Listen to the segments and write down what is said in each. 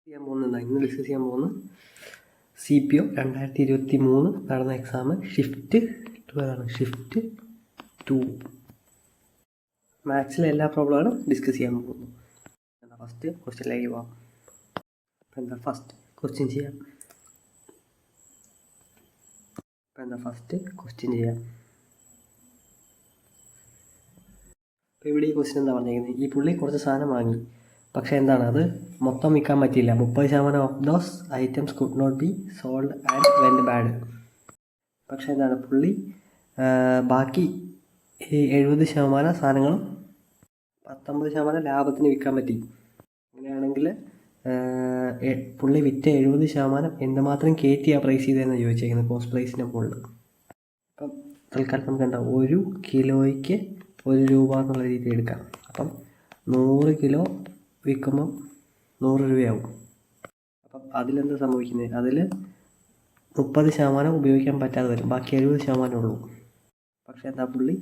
ചെയ്യാൻ പോകുന്നത് ഇന്ന് ഡിസ്കസ് ചെയ്യാൻ പോകുന്നത് CPO 2023 നടന്ന എക്സാം ഷിഫ്റ്റ് 2 ആണ്. ഷിഫ്റ്റ് 2 മാത്സിലെ എല്ലാ പ്രോബ്ലമാണ് ഡിസ്കസ് ചെയ്യാൻ പോകുന്നത്. ഫസ്റ്റ് ക്വസ്റ്റ്യനിലേക്ക് പോകാം. ഫസ്റ്റ് ക്വസ്റ്റ്യൻ ചെയ്യാം. ഇപ്പോൾ ഇവിടെ ഈ ക്വസ്റ്റ്യൻ എന്താ പറഞ്ഞിരിക്കുന്നത്? ഈ പുള്ളി കുറച്ച് സാധനം വാങ്ങി, പക്ഷേ എന്താണ് അത് മൊത്തം വിൽക്കാൻ പറ്റിയില്ല. 30% of those items could not be sold and went bad. പക്ഷേ എന്താണ് പുള്ളി ബാക്കി ഈ 70% സാധനങ്ങളും 19% ലാഭത്തിന് വിൽക്കാൻ പറ്റി. അങ്ങനെയാണെങ്കിൽ പുള്ളി വിറ്റ 70% എന്തുമാത്രം കയറ്റിയാണ് പ്രൈസ് ചെയ്തതെന്ന് ചോദിച്ചേക്കുന്നത് കോസ്റ്റ് പ്രൈസിൻ്റെ മുകളിൽ. അപ്പം തൽക്കാലം നമുക്ക് എന്താ 1 കിലോയ്ക്ക് 1 രൂപ എന്നുള്ള രീതിയിൽ എടുക്കാം. അപ്പം 100 കിലോ വിൽക്കുമ്പം 100 രൂപയാവും. അപ്പം അതിലെന്താ സംഭവിക്കുന്നത്? അതിൽ 30% ഉപയോഗിക്കാൻ പറ്റാതെ വരും, ബാക്കി 70% ഉള്ളൂ. പക്ഷേ എന്താ പുള്ളി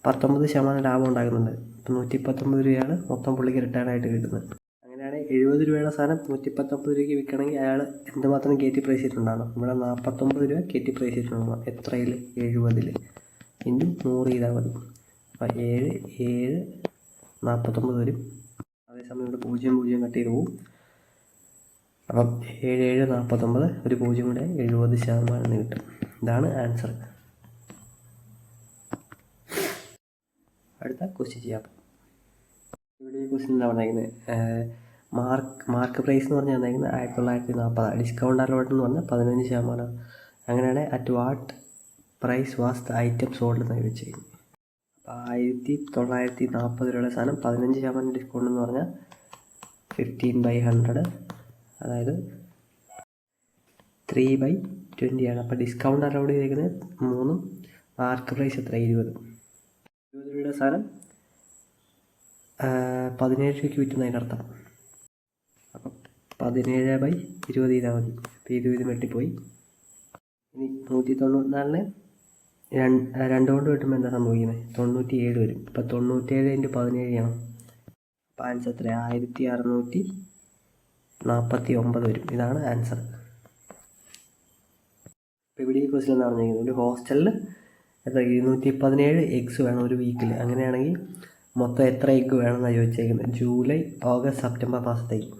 19% ലാഭം ഉണ്ടാകുന്നുണ്ട്. ഇപ്പം 119 രൂപയാണ് മൊത്തം പുള്ളിക്ക് റിട്ടേണായിട്ട് കിട്ടുന്നത്. അങ്ങനെയാണ് 70 രൂപയുടെ സാധനം 119 രൂപയ്ക്ക് വിൽക്കണമെങ്കിൽ അയാൾ എന്തുമാത്രം കയറ്റി പ്രൈസ് ചെയ്തിട്ടുണ്ടാകണം? ഇവിടെ 49 രൂപ കയറ്റി പ്രൈസ് ചെയ്തിട്ടുണ്ടാകണം. എത്രയിൽ? 70 ഇൻറ്റു 100 ചെയ്താൽ മതി. അപ്പം 7 49 വരും. അതേസമയം ഇവിടെ 0 കട്ട് ചെയ്ത് പോവും. അപ്പം 7 49 ഒരു 0 കൂടെ 70% കിട്ടും. ഇതാണ് ആൻസർ. അടുത്ത ക്വസ്റ്റ്യൻ ചെയ്യാം. ഇവിടെ ഈ ക്വസ്റ്റ്യൻ എന്താ പറഞ്ഞിരിക്കുന്നത്? മാർക്ക് പ്രൈസ് എന്ന് പറഞ്ഞാൽ എന്തായിരിക്കുന്നത്? 1940. ഡിസ്കൗണ്ട് അലോട്ട് എന്ന് പറഞ്ഞാൽ 15%. അങ്ങനെയാണ് at what price was the item sold എന്നാണ് വെച്ചിരിക്കുന്നത്. അപ്പോൾ 1940 രൂപയുടെ സാധനം 15% ഡിസ്കൗണ്ട് എന്ന് പറഞ്ഞാൽ 15/100, അതായത് 3/20 ആണ്. അപ്പോൾ ഡിസ്കൗണ്ട് അലൗഡ് ചെയ്തേക്കുന്നത് 3. മാർക്ക് പ്രൈസ് എത്ര? 20 രൂപയുടെ സാധനം 17 രൂപയ്ക്ക് വിറ്റുന്നതിൻ്റെ അർത്ഥം. അപ്പം 17/20 ചെയ്താൽ മതി. അപ്പോൾ 20 വെട്ടിപ്പോയി. ഇനി 194 2 കൊണ്ട് വെട്ടുമ്പോൾ എന്താ സംഭവിക്കുന്നത്? 97 വരും. ഇപ്പോൾ 97 × 17 ചെയ്യണം. അപ്പോൾ ആൻസർ എത്ര? 1649 വരും. ഇതാണ് ആൻസർ. ഇപ്പോൾ ഇവിടെ ഈ ക്വസ്റ്റ്യൻ എന്താ പറഞ്ഞിരിക്കുന്നത്? ഒരു ഹോസ്റ്റലിൽ എത്ര 217 എഗ്സ് വേണം ഒരു വീക്കിൽ. അങ്ങനെയാണെങ്കിൽ മൊത്തം എത്ര എഗ്ഗ് വേണമെന്നാണ് ചോദിച്ചേക്കുന്നത്? ജൂലൈ ഓഗസ്റ്റ് സെപ്റ്റംബർ മാസത്തേക്ക്.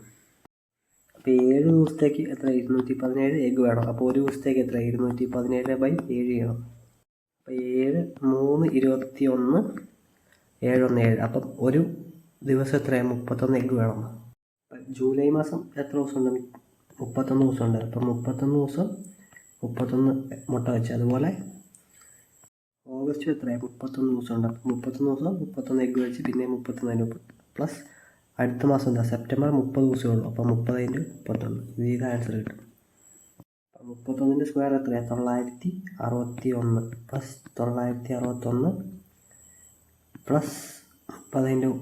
അപ്പോൾ 7 ദിവസത്തേക്ക് എത്ര? 217 എഗ്ഗ് വേണം. അപ്പോൾ ഒരു ദിവസത്തേക്ക് എത്ര? 217/7 ചെയ്യണം. അപ്പോൾ 7 3 21 7 1 7. അപ്പം ഒരു ദിവസം എത്രയാണ്? 31 എഗ്ഗ് വേണം. അപ്പം ജൂലൈ മാസം എത്ര ദിവസമുണ്ട്? 31 ദിവസമുണ്ട്. അപ്പം 31 ദിവസം 31 മുട്ട വെച്ച്. അതുപോലെ ഓഗസ്റ്റ് എത്രയാണ്? 31 ദിവസമുണ്ട്. അപ്പം 31 ദിവസം 31 എഗ്ഗ് വെച്ച്, പിന്നെ 31 പ്ലസ് അടുത്ത മാസം എന്താ? സെപ്റ്റംബർ 30 ദിവസമേ ഉള്ളൂ. അപ്പം 30 × 31 ഇത് ആൻസർ കിട്ടും. അപ്പം 31ൻ്റെ സ്ക്വയർ എത്രയാണ്? 961 പ്ലസ് 961 പ്ലസ് 30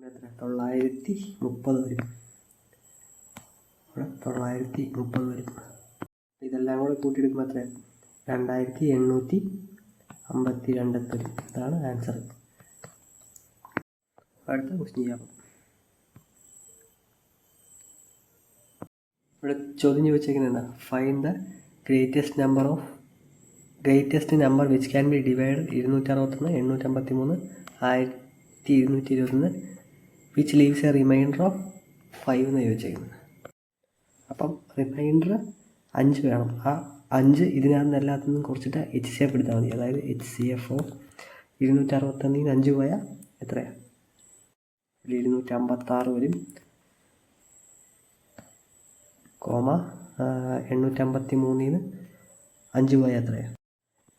എത്ര? 930 വരും. ഇവിടെ 930 വരും. ഇതെല്ലാം കൂടെ കൂട്ടിയെടുക്കുമ്പോൾ എത്രയാണ്? 2852 വരും. ഇതാണ് ആൻസർ. അടുത്ത ക്വസ്റ്റ്യൻ ചെയ്യാം. ഇവിടെ ചോദ്യം ചോദിച്ചേക്കുന്നത് എന്താ? Find the greatest number which can be divide 261 853 1221 which leaves a remainder of 5 എന്ന് ചോദിച്ചേക്കുന്നത്. അപ്പം റിമൈൻഡർ 5 വേണം. ആ 5 ഇതിനകത്ത് എല്ലാത്തിനും കുറച്ചിട്ട് HCF എടുത്താൽ മതി. അതായത് HCF ഓഫ് 261 5 പോയാൽ എത്രയാണ്? 256 വരും. 853 5 പോയാൽ എത്രയാണ്?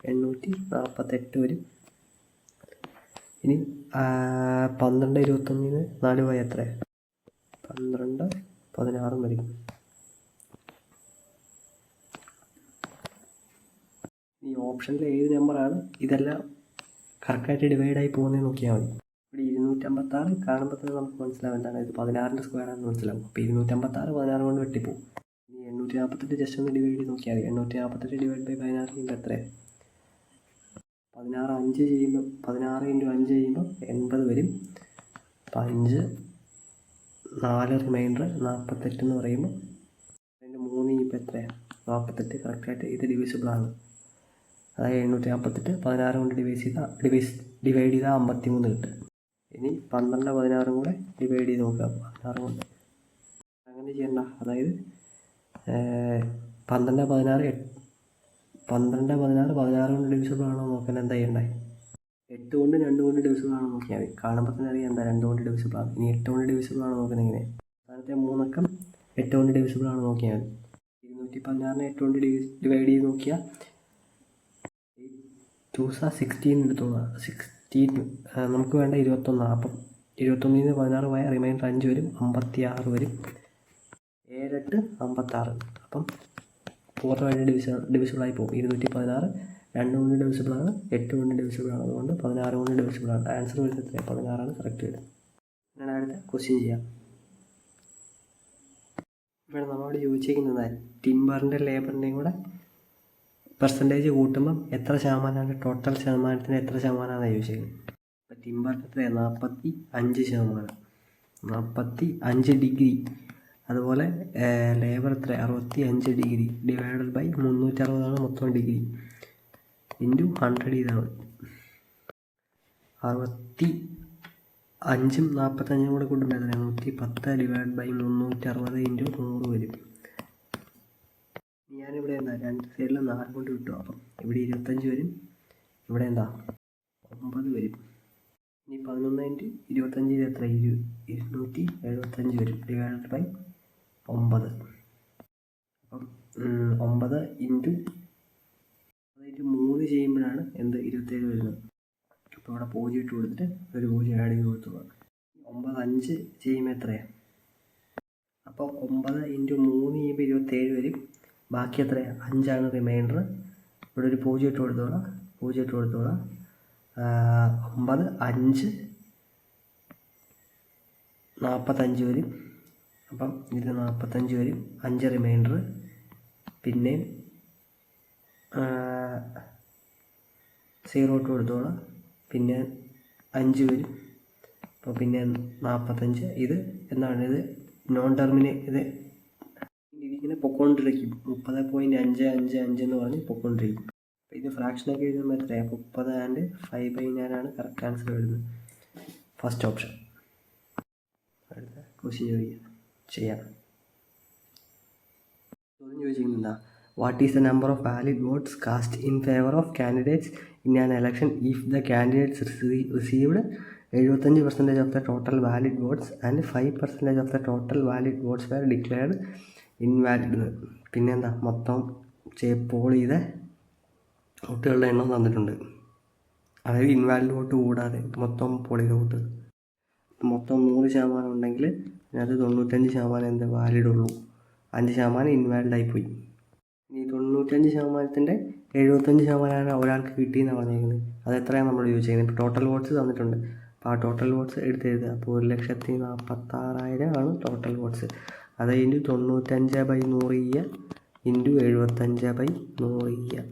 848 വരും. ഇനി 12 21 4 പോയാൽ എത്രയാണ്? 12 16 വരും. ഈ ഓപ്ഷനിൽ ഏത് നമ്പറാണ് ഇതെല്ലാം കറക്റ്റായിട്ട് ഡിവൈഡായി പോകുന്നതെന്ന് നോക്കിയാൽ മതി. ഇവിടെ 256 കാണുമ്പോൾ തന്നെ നമുക്ക് മനസ്സിലാവും എന്താണ് ഇത് 16ൻ്റെ സ്ക്വയറാണെന്ന് മനസ്സിലാവും. അപ്പോൾ 256 16 കൊണ്ട് വെട്ടിപ്പോവും. ഇനി 848 ജസ്റ്റ് ഒന്ന് ഡിവൈഡ് ചെയ്ത് നോക്കിയാൽ മതി. 848 ഡിവൈഡ് ബൈ 16 ചെയ്യുമ്പോൾ എത്രയാണ്? 16 × 5 ചെയ്യുമ്പോൾ 80 വരും. അപ്പം 5 4 റിമൈൻഡർ 48 എന്ന് പറയുമ്പോൾ അതിൻ്റെ 3 ഇപ്പോൾ എത്രയാണ് 48. കറക്റ്റായിട്ട് ഇത് ഡിവിസിബിളാണ്. അതായത് 748 16 കൊണ്ട് ഡിവൈഡ് ചെയ്താൽ 53 കിട്ടും. ഇനി 12 16 കൂടെ ഡിവൈഡ് ചെയ്ത് നോക്കുക. 16 കൊണ്ട് അങ്ങനെ ചെയ്യണ്ട. അതായത് 12 16 കൊണ്ട് ഡിവിസിബിൾ ആണോ നോക്കാൻ എന്താ ചെയ്യണ്ടേ? 8 കൊണ്ട് 2 കൊണ്ട് ഡിവിസിബിൾ ആണോ നോക്കിയാൽ മതി. കാണുമ്പോൾ തന്നെ അറിയാം എന്താ 2 കൊണ്ട് ഡിവിസിബിൾ ആണ്. ഇനി 8 കൊണ്ട് ഡിവിസിബിൾ ആണോ നോക്കുന്നത് എങ്ങനെ? അവസാനത്തെ 3 അക്കം 8 കൊണ്ട് ഡിവിസിബിൾ ആണോ നോക്കിയാൽ മതി. 216 8 കൊണ്ട് ഡിവൈഡ് ചെയ്ത് നോക്കിയാൽ 2 16 എടുത്തോളാം. 16 നമുക്ക് വേണ്ട 21. അപ്പം 21 16 പോയാൽ റിമൈൻഡർ 5 വരും, 56 വരും. 7 8 56. അപ്പം പൂർണ്ണമായിട്ട് ഡിവിസിബിളായി പോകും. 216 2 കൊണ്ട് ഡിവിസിബിളാണ്, 8 കൊണ്ട് ഡിവിസിബിളാണ്. അതുകൊണ്ട് 16 കൊണ്ട് ഡിവിസിബിളാണ്. ആൻസർ വരുന്നത് 16 കറക്റ്റ് വരും. ഞാൻ അടുത്ത ക്വസ്റ്റ്യൻ ചെയ്യാം. ഇവിടെ നമ്മളോട് ചോദിച്ചിരിക്കുന്നത് ടിമ്പറിൻ്റെ ലേബറിൻ്റെയും കൂടെ പെർസെൻറ്റേജ് കൂട്ടുമ്പം എത്ര ശതമാനമാണ്, ടോട്ടൽ ശതമാനത്തിന് എത്ര ശതമാനമാണ് ചോദിച്ചിരിക്കുന്നത്. ഇപ്പം ടിമ്പറിന് എത്രയാണ്? 45%. 45 ഡിഗ്രി. അതുപോലെ ലേബർ എത്ര? 65 ഡിഗ്രി ഡിവൈഡഡ് ബൈ 360 മൊത്തം ഡിഗ്രി ഇൻറ്റു 100 ഇതാണ്. 65 45 കൂടെ കൂട്ടുമ്പോൾ എത്രയാണ്? 110 ഡിവൈഡ് ബൈ 360 ഇൻറ്റു 100 വരും. ഞാനിവിടെ എന്താ 2 സൈഡിൽ 4 കൊണ്ട് കിട്ടും. അപ്പം ഇവിടെ 25 വരും, ഇവിടെ എന്താ 9 വരും. ഇനി 11 ഇൻറ്റു 25 എത്ര? 275 വരും ഡിവൈഡഡ് ബൈ 9. അപ്പം 9 ഇൻറ്റു 3 ചെയ്യുമ്പോഴാണ് എന്ത് 27 വരുന്നത്. അപ്പോൾ ഇവിടെ 0 ഇട്ട് കൊടുത്തിട്ട് ഒരു 0 ആഡ് ചെയ്ത് കൊടുത്തു. 9 5 ചെയ്യുമ്പോൾ എത്രയാണ്? അപ്പോൾ 9 ഇൻറ്റു 3 ചെയ്യുമ്പോൾ 27 വരും. ബാക്കി എത്രയാണ്? 5 റിമൈൻഡർ. ഇവിടെ ഒരു 0 ഇട്ട് കൊടുത്തോളാം. 9 5 45 വരും. അപ്പം ഇത് 45 വരും. 5 റിമൈൻഡർ. പിന്നെ 0 ഇട്ട് കൊടുത്തോളാം. പിന്നെ 5 വരും. അപ്പോൾ പിന്നെ 45. ഇത് എന്താണ്? ഇത് നോൺ ടെർമിനേറ്റ്. ഇത് ഇതിങ്ങനെ പൊക്കോണ്ടിരിക്കും. 30.555 എന്ന് പറഞ്ഞ് പൊക്കോണ്ടിരിക്കും. അപ്പോൾ ഇത് ഫ്രാക്ഷനൊക്കെ എഴുതുമ്പോൾ എത്രയാണ്? 30 ആൻഡ് 5/9 കറക്റ്റ് ആൻസർ വരുന്നത്. First option. അടുത്ത ക്വസ്റ്റ്യൻ ചെയ്യാം. ചോദ്യം ചോദിച്ചിരിക്കുന്നത് what is the number of valid votes cast in favour of candidates in an election if the candidates received 75% of the total valid votes and 5% of the total valid votes were declared invalid. പിന്നെന്താ മൊത്തം Paul ചെയ്ത വോട്ടുകളുടെ എണ്ണം തന്നിട്ടുണ്ട്. അതായത് invalid vote കൂടാതെ മൊത്തം Paul ചെയ്ത വോട്ട് മൊത്തം 100% ഉണ്ടെങ്കിൽ അതിനകത്ത് 95% എന്താ വാലിഡ് ഉള്ളൂ, 5% ഇൻവാലിഡായിപ്പോയി. ഇനി 95%-ൻ്റെ 75% ഒരാൾക്ക് കിട്ടിയെന്നാണ് പറഞ്ഞിരിക്കുന്നത്. അത് എത്രയാണ് നമ്മൾ ചോദിച്ചിരിക്കുന്നത്? ഇപ്പോൾ ടോട്ടൽ വോട്ട്സ് തന്നിട്ടുണ്ട്. അപ്പോൾ ആ ടോട്ടൽ വോട്ട്സ് എടുത്തെഴുതുക. അപ്പോൾ 1,46,000 ആണ് ടോട്ടൽ വോട്ട്സ്. അത് ഇൻറ്റു 95/100 ചെയ്യുക ഇൻറ്റു 75/100 ചെയ്യുക.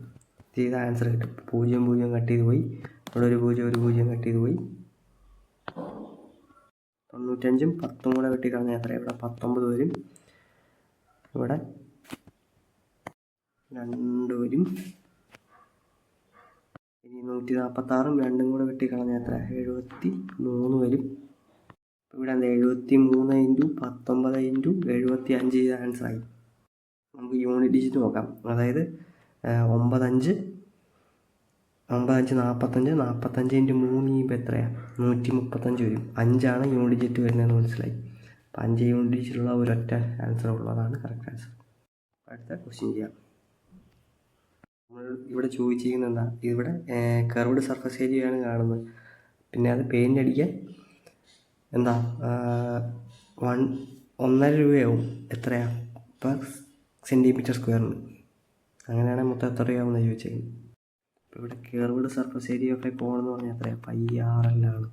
ചെയ്ത ആൻസർ കിട്ടും. 0 0 കട്ട് ചെയ്ത് പോയി. ഇവിടെ ഒരു 0 കട്ട് ചെയ്ത് പോയി. 95-ഉം 10-ഉം കൂടെ വെട്ടിക്കളഞ്ഞാൽ എത്ര? ഇവിടെ 19 വരും. ഇവിടെ 2 വരും. ഇനി 146-ഉം 2-ഉം കൂടെ വെട്ടിക്കളഞ്ഞാൽ എത്ര? 73 വരും. ഇവിടെ എന്താ 73 ഇൻറ്റു 19 ഇൻറ്റു 75 ചെയ്ത ആൻസറായി. നമുക്ക് യൂണിറ്റ് ഡിജിറ്റ് നോക്കാം. അതായത് 95 45 45 ഇൻറ്റു 3 ചെയ്യുമ്പോൾ എത്രയാണ്? 135 വരും. 5 യൂണിറ്റ് ഡിജിറ്റ് വരുന്നതെന്ന് മനസ്സിലായി. അപ്പോൾ 5 യൂണിറ്റ് ഡിജിറ്റുള്ള ഒരൊറ്റ ആൻസർ ഉള്ളതാണ് കറക്റ്റ് ആൻസർ. അടുത്ത ക്വസ്റ്റ്യൻ ചെയ്യാം. നമ്മൾ ഇവിടെ ചോദിച്ചിരിക്കുന്നത് എന്താ? ഇവിടെ കർവ്ഡ് സർഫസ് ഏരിയയാണ് കാണുന്നത്. പിന്നെ അത് പെയിൻ്റ് അടിക്കാൻ എന്താ 1.5 രൂപയാവും. എത്രയാണ്? പെർ സെൻറ്റിമീറ്റർ സ്ക്വയറിന്. അങ്ങനെയാണെങ്കിൽ മൊത്തം എത്ര രൂപയാവുമെന്ന് ചോദിച്ചിരിക്കുന്നത്. ഇപ്പോൾ ഇവിടെ curved surface area of a cone എന്ന് പറഞ്ഞാൽ എത്രയാണ്? πRL ആണ്.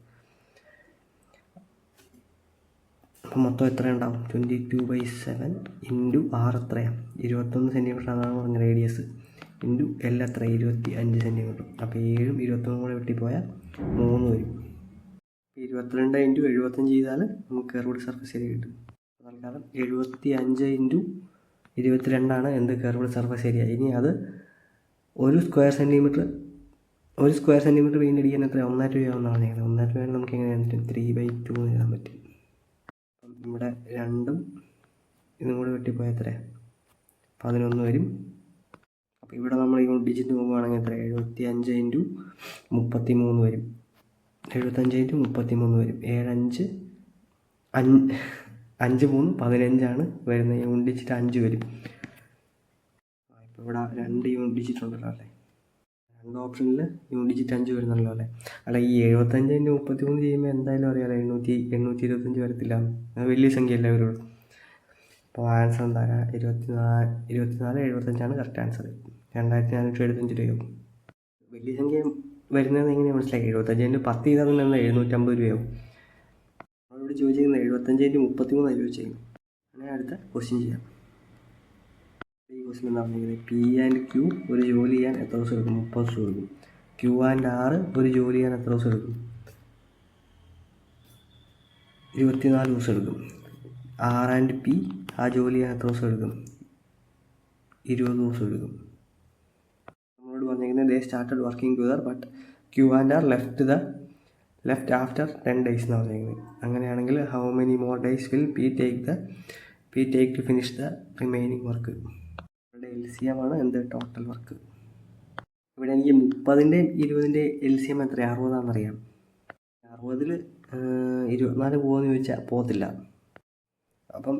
അപ്പോൾ മൊത്തം എത്ര ഉണ്ടാവും? 22/7 ഇൻറ്റു R എത്രയാണ്? 21 സെൻറ്റിമീറ്റർ ആണെന്ന് പറഞ്ഞ റേഡിയസ് ഇൻറ്റു L എത്ര? 25 സെൻറ്റിമീറ്റർ. അപ്പോൾ 7-ഉം 21 കൂടെ വെട്ടിപ്പോയാൽ 3 വരും. 22 ഇൻറ്റു 75 ചെയ്താൽ നമുക്ക് കർവ്ഡ് സർഫസ് ഏരിയ കിട്ടും. തൽക്കാലം 75 × 22 എന്ത് കർവ്ഡ് സർഫസ് ഏരിയ. ഇനി അത് ഒരു സ്ക്വയർ സെൻറ്റിമീറ്റർ പെയിൻ്റ് അടിക്കാൻ എത്ര 1.5 രൂപയാണെന്ന് പറഞ്ഞേക്കുന്നത്. 1.5 രൂപ നമുക്ക് എങ്ങനെയാണ് 3/2 എന്ന് എഴുതാൻ പറ്റും. അപ്പം ഇവിടെ 2ഉം ഇതും കൂടി വെട്ടിപ്പോയാൽ എത്ര 11 വരും. അപ്പോൾ ഇവിടെ നമ്മൾ ഈ ഡിജിറ്റ് നോക്കുകയാണെങ്കിൽ എത്ര 75 × 33 വരും. 75 × 33 വരും. 5 3 15 വരുന്നത്. യൂണിറ്റ് ഡിജിറ്റ് 5 വരും. ഇപ്പോൾ ഇവിടെ 2 യൂണിറ്റ് ഡിജിറ്റ് ഉണ്ടല്ലോ അല്ലേ, 2 ഓപ്ഷനിൽ യൂണിറ്റ് ഡിജിറ്റ് 5 വരുന്നല്ലോ അല്ലേ. അല്ല ഈ 75 × 33 ചെയ്യുമ്പോൾ എന്തായാലും അറിയാലോ 825 വരത്തില്ല. അത് വലിയ സംഖ്യയല്ലേ വരുള്ളൂ. അപ്പോൾ ആൻസർ എന്താ 24 75 കറക്റ്റ് ആൻസർ. 2475 രൂപയാവും. വലിയ സംഖ്യ വരുന്നതെന്ന് എങ്ങനെയാണ് മനസ്സിലാക്കി? 75 × 10 ചെയ്താൽ തന്നെ എന്താ 750 രൂപയാവും. നമ്മളോട് ചോദിച്ചിരിക്കുന്നത് 75 × 33 ചോദിച്ചിരിക്കുന്നത്. അങ്ങനെ അടുത്ത ക്വസ്റ്റ്യൻ ചെയ്യാം. ഈ ക്വസ്റ്റ്യൻ എന്താ പറഞ്ഞിരിക്കുന്നത്? P ആൻഡ് Q ഒരു ജോലി ചെയ്യാൻ എത്ര ദിവസം എടുക്കും? 30 ദിവസം എടുക്കും. Q ആൻഡ് R ഒരു ജോലി ചെയ്യാൻ എത്ര ദിവസം എടുക്കും? 24 ദിവസം എടുക്കും. R ആൻഡ് P ആ ജോലി ചെയ്യാൻ എത്ര ദിവസം എടുക്കും? 20 ദിവസം എടുക്കും. നമ്മളോട് പറഞ്ഞിരിക്കുന്നത് they started working together but Q and R left after 10 days എന്നാണ് പറഞ്ഞിരിക്കുന്നത്. അങ്ങനെയാണെങ്കിൽ how many more days will P take to finish the remaining work? ഇവിടെ LCM ആണ് എന്ത് ടോട്ടൽ വർക്ക്. ഇവിടെ എനിക്ക് 30ൻ്റെയും 20ൻ്റെയും LCM എത്ര 60 ആണെന്നറിയാം. 60ൽ 24 പോകുമെന്ന് ചോദിച്ചാൽ പോകത്തില്ല. അപ്പം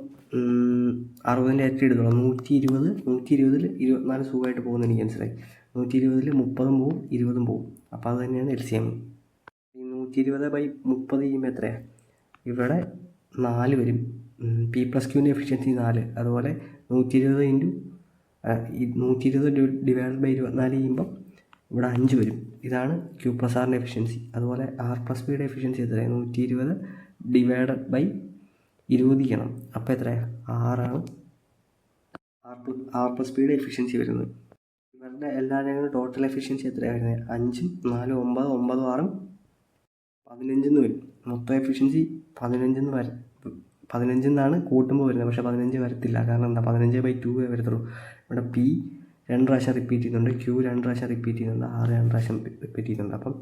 60ൻ്റെ ഏറ്റവും എടുത്തോളാം. 120ൽ 24 സുഖമായിട്ട് പോകുമെന്ന് എനിക്ക് മനസ്സിലായി. 120ൽ 30 പോവും 20 പോവും. അപ്പോൾ അത് തന്നെയാണ് LCM. ഈ 120/30 ചെയ്യുമ്പോൾ എത്രയാണ്? ഇവിടെ 4 വരും. P+Q efficiency 4. അതുപോലെ 120 ഡിവൈഡ്/24 ചെയ്യുമ്പോൾ ഇവിടെ 5 വരും. ഇതാണ് Q+R എഫിഷ്യൻസി. അതുപോലെ R+P എഫിഷ്യൻസി എത്രയാണ്? 120 ഡിവൈഡ്/20 ചെയ്യണം. അപ്പോൾ എത്രയാണ്? 6 R+P എഫിഷ്യൻസി വരുന്നത്. ഇവരുടെ എല്ലാവരുടെയും ടോട്ടൽ എഫിഷ്യൻസി എത്രയാണ് വരുന്നത്? 5ഉം 4ഉം 9, 9 6ഉം 15 വരും. മൊത്തം എഫിഷ്യൻസി 15 കൂട്ടുമ്പോൾ വരുന്നത്. പക്ഷേ 15 വരത്തില്ല. കാരണം എന്താ? 15/2 വരത്തുള്ളൂ. ഇവിടെ P 2 പ്രാവശ്യം റിപ്പീറ്റ് ചെയ്യുന്നുണ്ട്, Q 2 പ്രാവശ്യം റിപ്പീറ്റ് ചെയ്യുന്നുണ്ട്, R 2 പ്രാവശ്യം റിപ്പീറ്റ് ചെയ്യുന്നുണ്ട്. അപ്പം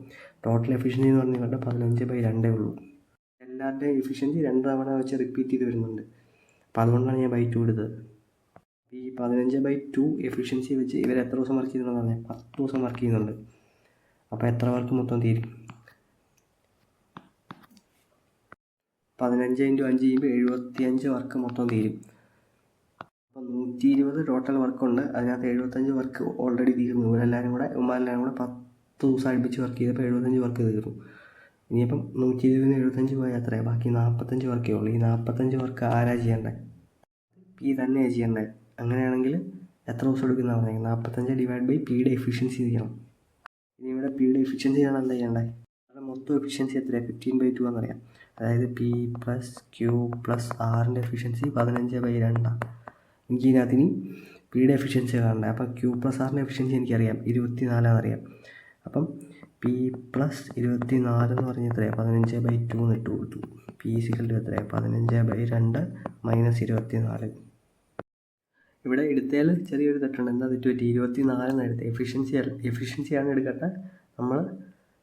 ടോട്ടൽ എഫിഷ്യൻസി എന്ന് പറഞ്ഞാൽ 15/2 ഉള്ളൂ. എല്ലാവരുടെയും എഫിഷ്യൻസി 2 തവണ വെച്ച് റിപ്പീറ്റ് ചെയ്ത് വരുന്നുണ്ട്. അപ്പോൾ അതുകൊണ്ടാണ് ഞാൻ 2 എടുത്തത്. ഈ 15/2 എഫിഷ്യൻസി വെച്ച് ഇവർ എത്ര ദിവസം വർക്ക് ചെയ്യുന്നുണ്ടെന്ന് പറഞ്ഞാൽ 10 ദിവസം വർക്ക് ചെയ്യുന്നുണ്ട്. അപ്പോൾ എത്ര വർക്ക് മൊത്തം തീരും? 15 × 5 ചെയ്യുമ്പോൾ 75 വർക്ക് മൊത്തം തീരും. അപ്പോൾ 120 ടോട്ടൽ വർക്കുണ്ട്. അതിനകത്ത് 75 വർക്ക് ഓൾറെഡി തീർന്നു. ഇവരെല്ലാവരും കൂടെ 10 ദിവസം അടുപ്പിച്ച് വർക്ക് ചെയ്തപ്പോൾ 75 വർക്ക് തീർന്നു. ഇനിയിപ്പം 120ന് 75 പോയാൽ എത്രയാണ്? ബാക്കി 45 വർക്കേ ഉള്ളൂ. ഈ 45 വർക്ക് ആരാ ചെയ്യേണ്ടത്? P തന്നെയാണ് ചെയ്യേണ്ടത്. അങ്ങനെയാണെങ്കിൽ എത്ര ദിവസം എടുക്കുന്നതാണ് പറഞ്ഞത്? 45 /Pയുടെ എഫിഷ്യൻസി ചെയ്യണം. ഇനി ഇവിടെ Pയുടെ എഫിഷ്യൻസി ആണ് എന്താ ചെയ്യേണ്ടത്? അവിടെ മൊത്തം എഫിഷ്യൻസി എത്രയാണ്? 15/2 എന്നറിയാം. അതായത് P+Q + Rൻ്റെ എഫിഷ്യൻസി 15/2. എനിക്ക് ഇതിനകത്ത് ഇനി Pയുടെ എഫിഷ്യൻസി കാണണ്ടേ. അപ്പം Q+Rൻ്റെ എഫിഷ്യൻസി എനിക്കറിയാം 24 എന്നറിയാം. അപ്പം P+24 എന്ന് പറഞ്ഞാൽ എത്രയാണ്? 15/2 എന്ന് ഇട്ട് കൊടുത്തു. P എത്രയാണ്? 15/2 - 24. ഇവിടെ എടുത്തതിൽ ചെറിയൊരു തെറ്റുണ്ട്. എന്താ തെറ്റ് പറ്റി? 24 എന്ന് എടുത്തത്. എഫിഷ്യൻസിയാണ് എടുക്കട്ടെ, നമ്മൾ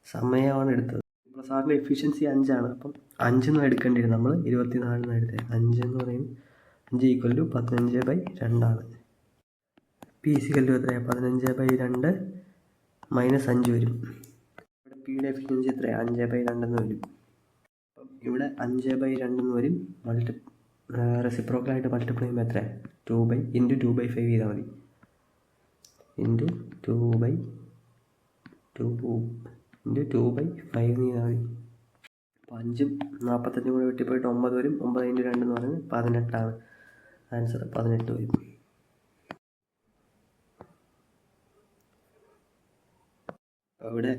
സമയമാണ് എടുത്തത്. +Rൻ്റെ എഫിഷ്യൻസി 5 അപ്പം 5 എന്ന് എടുക്കേണ്ടിയിരുന്നു. നമ്മൾ 24 എന്ന് എടുത്തത്. 5 എന്ന് പറയുന്നത് 5 = 15/2. P എത്രയാണ്? 15/2 - 5 വരും. ഇവിടെ Pയുടെ എഫിഷ്യൻസി എത്രയാണ്? 5/2 എന്ന് വരും. അപ്പം ഇവിടെ 5/2 എന്ന് വരും. റെസിപ്രോക്കലായിട്ട് മൾട്ടിപ്ലൈ ചെയ്യുമ്പോൾ എത്രയാണ്? 2/5 ചെയ്താൽ മതി. 2/5 ചെയ്താൽ മതി. അപ്പോൾ 5ഉം 45 കൂടെ വെട്ടിപ്പോയിട്ട് 9 വരും. 9 × 2 എന്ന് പറയുന്നത് 18 ആൻസർ 18 വരും. ഇവിടെ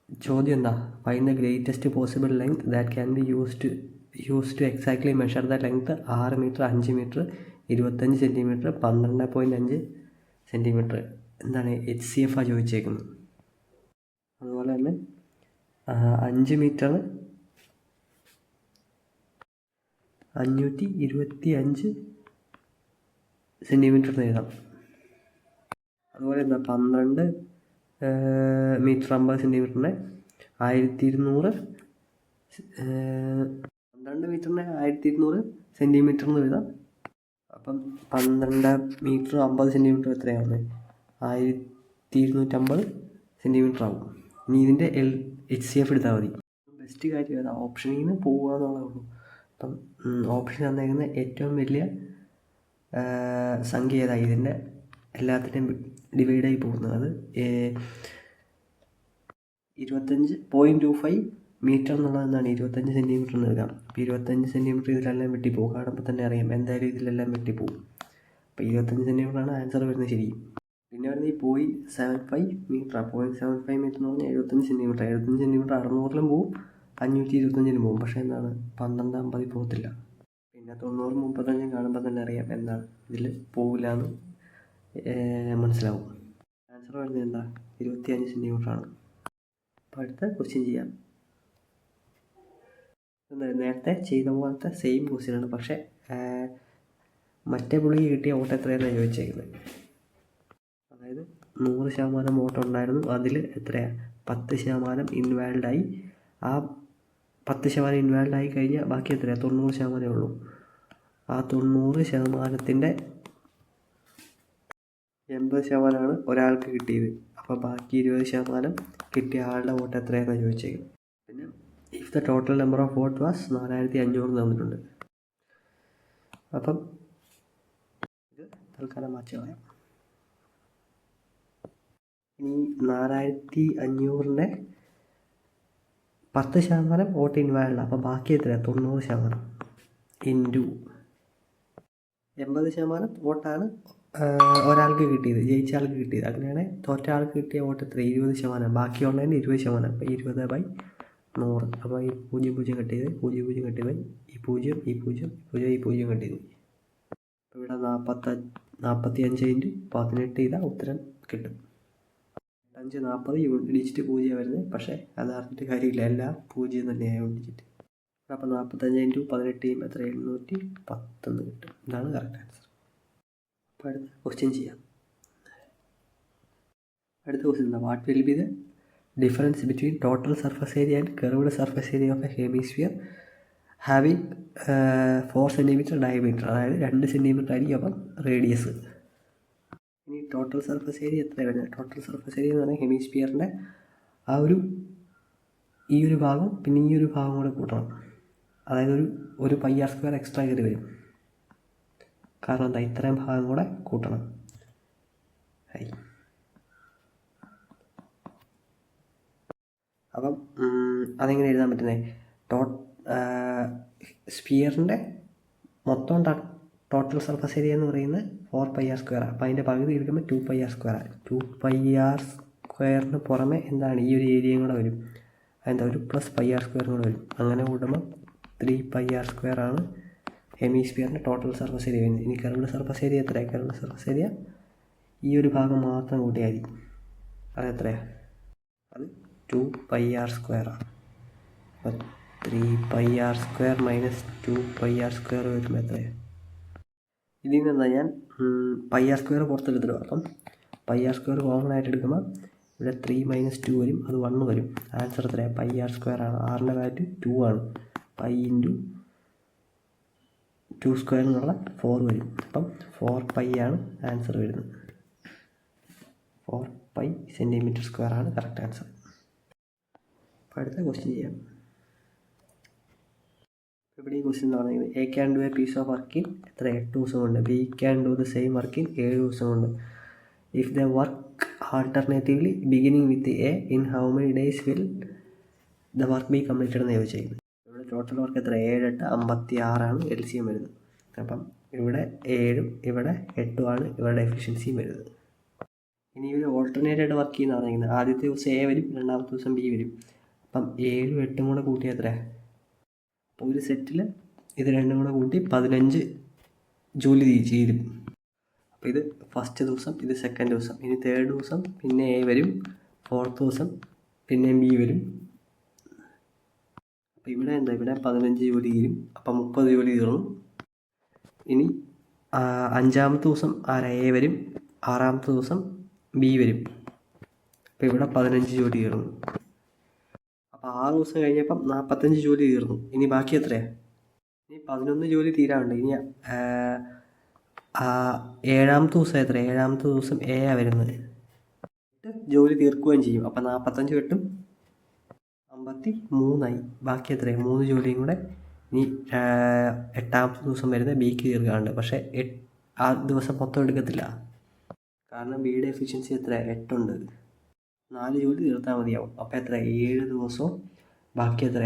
ചോദ്യം എന്താ? Find the greatest possible length that can be used to exactly measure the length 6 metre, 5 metre, 25 centimetre, 12.5 centimetre. എന്താണ്? HCF ചോദിച്ചേക്കുന്നത്. അതുപോലെ തന്നെ 5 മീറ്റർ 525 സെൻറ്റിമീറ്റർ എന്ന് എഴുതാം. അതുപോലെ എന്താ 12 മീറ്റർ 50 സെൻറ്റിമീറ്ററിനെ 1200 12 മീറ്ററിനെ 1200 സെൻറ്റിമീറ്റർ എന്ന് എഴുതാം. അപ്പം 12 മീറ്റർ 50 സെൻറ്റിമീറ്റർ എത്രയാവുന്നത്? 1250 സെൻറ്റിമീറ്റർ ആവും. ഇനി ഇതിൻ്റെ HCF എടുത്താൽ മതി. ബെസ്റ്റ് കാര്യം ഏതാ? ഓപ്ഷനിൽ നിന്ന് പോവുക എന്നുള്ളതേ ഉള്ളൂ. അപ്പം ഓപ്ഷൻ തന്നേക്കുന്ന ഏറ്റവും വലിയ സംഖ്യ ഏതാ? ഇതിൻ്റെ എല്ലാത്തിൻ്റെയും ഡിവൈഡായി പോകുന്നത് അത് 25.25 മീറ്റർ എന്നുള്ളത് എന്താണ്? 25 സെൻറ്റിമീറ്റർ എന്ന് എഴുതാം. അപ്പോൾ 25 സെൻറ്റിമീറ്റർ ഇതിലെല്ലാം വെട്ടിപ്പോകും. കാണുമ്പോൾ തന്നെ അറിയാം എന്തായാലും ഇതിലെല്ലാം വെട്ടിപ്പോകും. അപ്പോൾ 25 സെൻറ്റിമീറ്ററാണ് ആൻസർ വരുന്നത് ശരി. പിന്നെ വരുന്നത് ഈ 0.75 മീറ്റർ. 0.75 മീറ്റർ എന്ന് പറഞ്ഞാൽ 75 സെൻറ്റിമീറ്റർ. 75 സെൻറ്റിമീറ്റർ 600-ലും പോവും, 525-ലും പോവും. പക്ഷേ എന്താണ് 1250 പോകത്തില്ല. പിന്നെ 90-35 കാണുമ്പോൾ തന്നെ അറിയാം എന്താണ് ഇതിൽ പോവില്ല എന്ന് മനസ്സിലാവും. ആൻസർ വരുന്നത് എന്താ? 25 സെൻറ്റിമീറ്ററാണ്. അപ്പോൾ അടുത്ത ക്വസ്റ്റ്യൻ ചെയ്യാം. നേരത്തെ ചെയ്ത പോലത്തെ സെയിം ക്വസ്റ്റ്യനാണ്, പക്ഷേ മറ്റേ പുള്ളിക്ക് കിട്ടിയ ഓട്ടം എത്രയാണെന്നാണ് ചോദിച്ചേക്കുന്നത്. അതായത് 100% ഓട്ടം ഉണ്ടായിരുന്നു, അതിൽ എത്രയാണ് 10% ഇൻവാലിഡായി. ആ 10% ഇൻവാലിഡായി കഴിഞ്ഞാൽ ബാക്കി എത്രയാണ്? 90% ഉള്ളൂ. ആ 90%-ത്തിൻ്റെ 80% ഒരാൾക്ക് കിട്ടിയത്. അപ്പോൾ ബാക്കി 20% കിട്ടിയ ആളുടെ വോട്ട് എത്രയാണെന്നാണ് ചോദിച്ചേക്കുന്നത്. പിന്നെ if the total number of what was 4500 തന്നിട്ടുണ്ട്. അപ്പം ഇത് തൽക്കാലം മാറ്റി കളയാം. ഇനി 4500-ൻ്റെ 10% വോട്ട് ഇൻവാലിഡ്. അപ്പോൾ ബാക്കി എത്രയാണ്? 90% ഇൻറ്റു 80% വോട്ടാണ് ഒരാൾക്ക് കിട്ടിയത്, ജയിച്ച ആൾക്ക് കിട്ടിയത്. അങ്ങനെയാണ് തോറ്റ ആൾക്ക് കിട്ടിയ വോട്ട് എത്ര? 20%. ബാക്കിയുള്ളതിൻ്റെ 20%. അപ്പോൾ 20/100. അപ്പോൾ ഈ 0 കട്ട് ചെയ്ത് 0 കട്ട് ചെയ്ത് ഈ 0 ഈ 0 ഈ 0 കട്ട് ചെയ്ത്. അപ്പോൾ ഇവിടെ 45/18 ചെയ്താൽ ഉത്തരം കിട്ടും. 540 ഡിജിറ്റ് 0 വരുന്നത്. പക്ഷേ അത് അറിഞ്ഞിട്ട് കാര്യമില്ല, എല്ലാം 0 തന്നെയാവും ഡിജിറ്റ്. അപ്പോൾ 45/18 എത്ര? 710 കിട്ടും. ഇതാണ് കറക്റ്റ് ആൻസർ. അപ്പോൾ അടുത്ത ക്വസ്റ്റ്യൻ ചെയ്യാം. അടുത്ത ക്വസ്റ്റ്യൻ എന്താ? What will be the difference between total surface area and curved surface area of A hemisphere having 4 centimetre diameter? അതായത് 2 സെൻറ്റിമീറ്റർ ആയിരിക്കും അപ്പം റേഡിയസ്. ഇനി ടോട്ടൽ സർഫസ് ഏരിയ എത്ര വരുന്നത്? ടോട്ടൽ സർഫസ് ഏരിയ എന്ന് പറഞ്ഞാൽ ഹെമിസ്ഫിയറിൻ്റെ ആ ഈ ഒരു ഭാഗം പിന്നെ ഈ ഒരു ഭാഗം കൂടെ കൂട്ടണം. അതായത് ഒരു πr² എക്സ്ട്രാ കയറി വരും. കാരണം എന്താ? ഇത്രയും ഭാഗം കൂടെ കൂട്ടണം. അപ്പം അതെങ്ങനെ എഴുതാൻ പറ്റുന്നത്? സ്ഫിയറിൻ്റെ മൊത്തം ടോട്ടൽ സർഫസ് ഏരിയ എന്ന് പറയുന്നത് 4πr². അപ്പോൾ അതിൻ്റെ പകുതി എടുക്കുമ്പോൾ 2πr². 2πr² പുറമെ എന്താണ് ഈ ഒരു ഏരിയയും കൂടെ വരും. അതെന്താ? ഒരു +πr² കൂടെ വരും. അങ്ങനെ കൂട്ടുമ്പോൾ 3πr² ആണ് ഹെമിസ്ഫിയറിൻ്റെ ടോട്ടൽ സർഫസ് ഏരിയ വരുന്നത്. ഇനി കർവ്ഡ് സർഫസ് ഏരിയ എത്രയാണ്? കർവ്ഡ് സർഫസ് ഏരിയ ഈ ഒരു ഭാഗം മാത്രം കൂട്ടിയാൽ മതി. അതെത്രയാണ്? അത് 2πr² ആണ്. അപ്പോൾ 3πr² - 2πr² വരുമ്പോൾ എത്രയാണ്? ഇതിൽ നിന്നാ ഞാൻ πr² പുറത്തെടുത്തിടും. അപ്പം πr² കോമൺ ആയിട്ട് എടുക്കുമ്പോൾ ഇവിടെ 3 - 2 വരും, അത് 1 വരും. ആൻസർ എത്രയാണ്? πr² ആണ്. ആറിൻ്റെ വാല്യൂ 2 ആണ്. π × 2² എന്നുള്ള 4 വരും. അപ്പം 4π ആണ് ആൻസർ വരുന്നത്. 4π cm² ആണ് കറക്റ്റ് ആൻസർ. അപ്പോൾ അടുത്ത ക്വസ്റ്റ്യൻ ചെയ്യാം. ഇവിടെ ഈ ക്വസ്റ്റ്യൻ എന്ന് പറയുന്നത് A can do a piece of work in 8 ദിവസം കൊണ്ട്, B can do the same work in 7 ദിവസം കൊണ്ട്. If the work alternatively beginning with A in how many days will the work be completed എന്ന് ചോദിച്ചിരിക്കുന്നത്. ഇവിടെ total work എത്ര? 7 × 8 56 ആണ് LCM വരുന്നത്. അപ്പം ഇവിടെ 7ഉം ഇവിടെ 8ഉം ആണ് ഇവരുടെ എഫിഷ്യൻസിയും വരുന്നത്. ഇനി ഇവർ ഓൾട്ടർനേറ്റഡ് വർക്ക് ചെയ്യുന്ന പറയുന്നത് ആദ്യത്തെ ദിവസം എ വരും, രണ്ടാമത്തെ ദിവസം ബി വരും. അപ്പം 7ഉം 8ഉം കൂടെ കൂട്ടിയാൽ എത്ര? അപ്പോൾ ഒരു സെറ്റിൽ ഇത് രണ്ടും കൂടെ കൂട്ടി 15 ജോലി ചെയ്യും. അപ്പോൾ ഇത് ഫസ്റ്റ് ദിവസം, ഇത് സെക്കൻഡ് ദിവസം. ഇനി തേർഡ് ദിവസം പിന്നെ എ വരും, ഫോർത്ത് ദിവസം പിന്നെ ബി വരും. അപ്പോൾ അപ്പോൾ ഇവിടെ എന്താ, ഇവിടെ 15 ജോലി തീരും. അപ്പം 30 ജോലി തീർന്നു. ഇനി 5-ാമത്തെ ദിവസം എ വരും, 6-ാമത്തെ ദിവസം ബി വരും. അപ്പോൾ ഇവിടെ 15 ജോലി തീർന്നു. അപ്പോൾ 6 ദിവസം കഴിഞ്ഞപ്പം 45 ജോലി തീർന്നു. ഇനി ബാക്കി എത്രയാണ്? ഇനി 11 ജോലി തീരാറുണ്ട്. ഇനി 7-ാമത്തെ ദിവസം എത്ര? 7-ാമത്തെ ദിവസം എ വരുന്നത്. ജോലി തീർക്കുകയും ചെയ്യും. അപ്പം 45 വെട്ടും 53 ബാക്കി എത്രയാണ്? 3 ജോലിയും കൂടെ ഇനി 8-ാമത്തെ ദിവസം വരുന്ന ബിക്ക് തീർക്കാറുണ്ട്. പക്ഷേ ആ ദിവസം മൊത്തം എടുക്കത്തില്ല. കാരണം ബിയുടെ എഫിഷ്യൻസി എത്ര? 8 ഉണ്ട്. 4 ജോലി തീർത്താൽ മതിയാവും. അപ്പോൾ എത്ര? 7 ദിവസവും ബാക്കി എത്ര?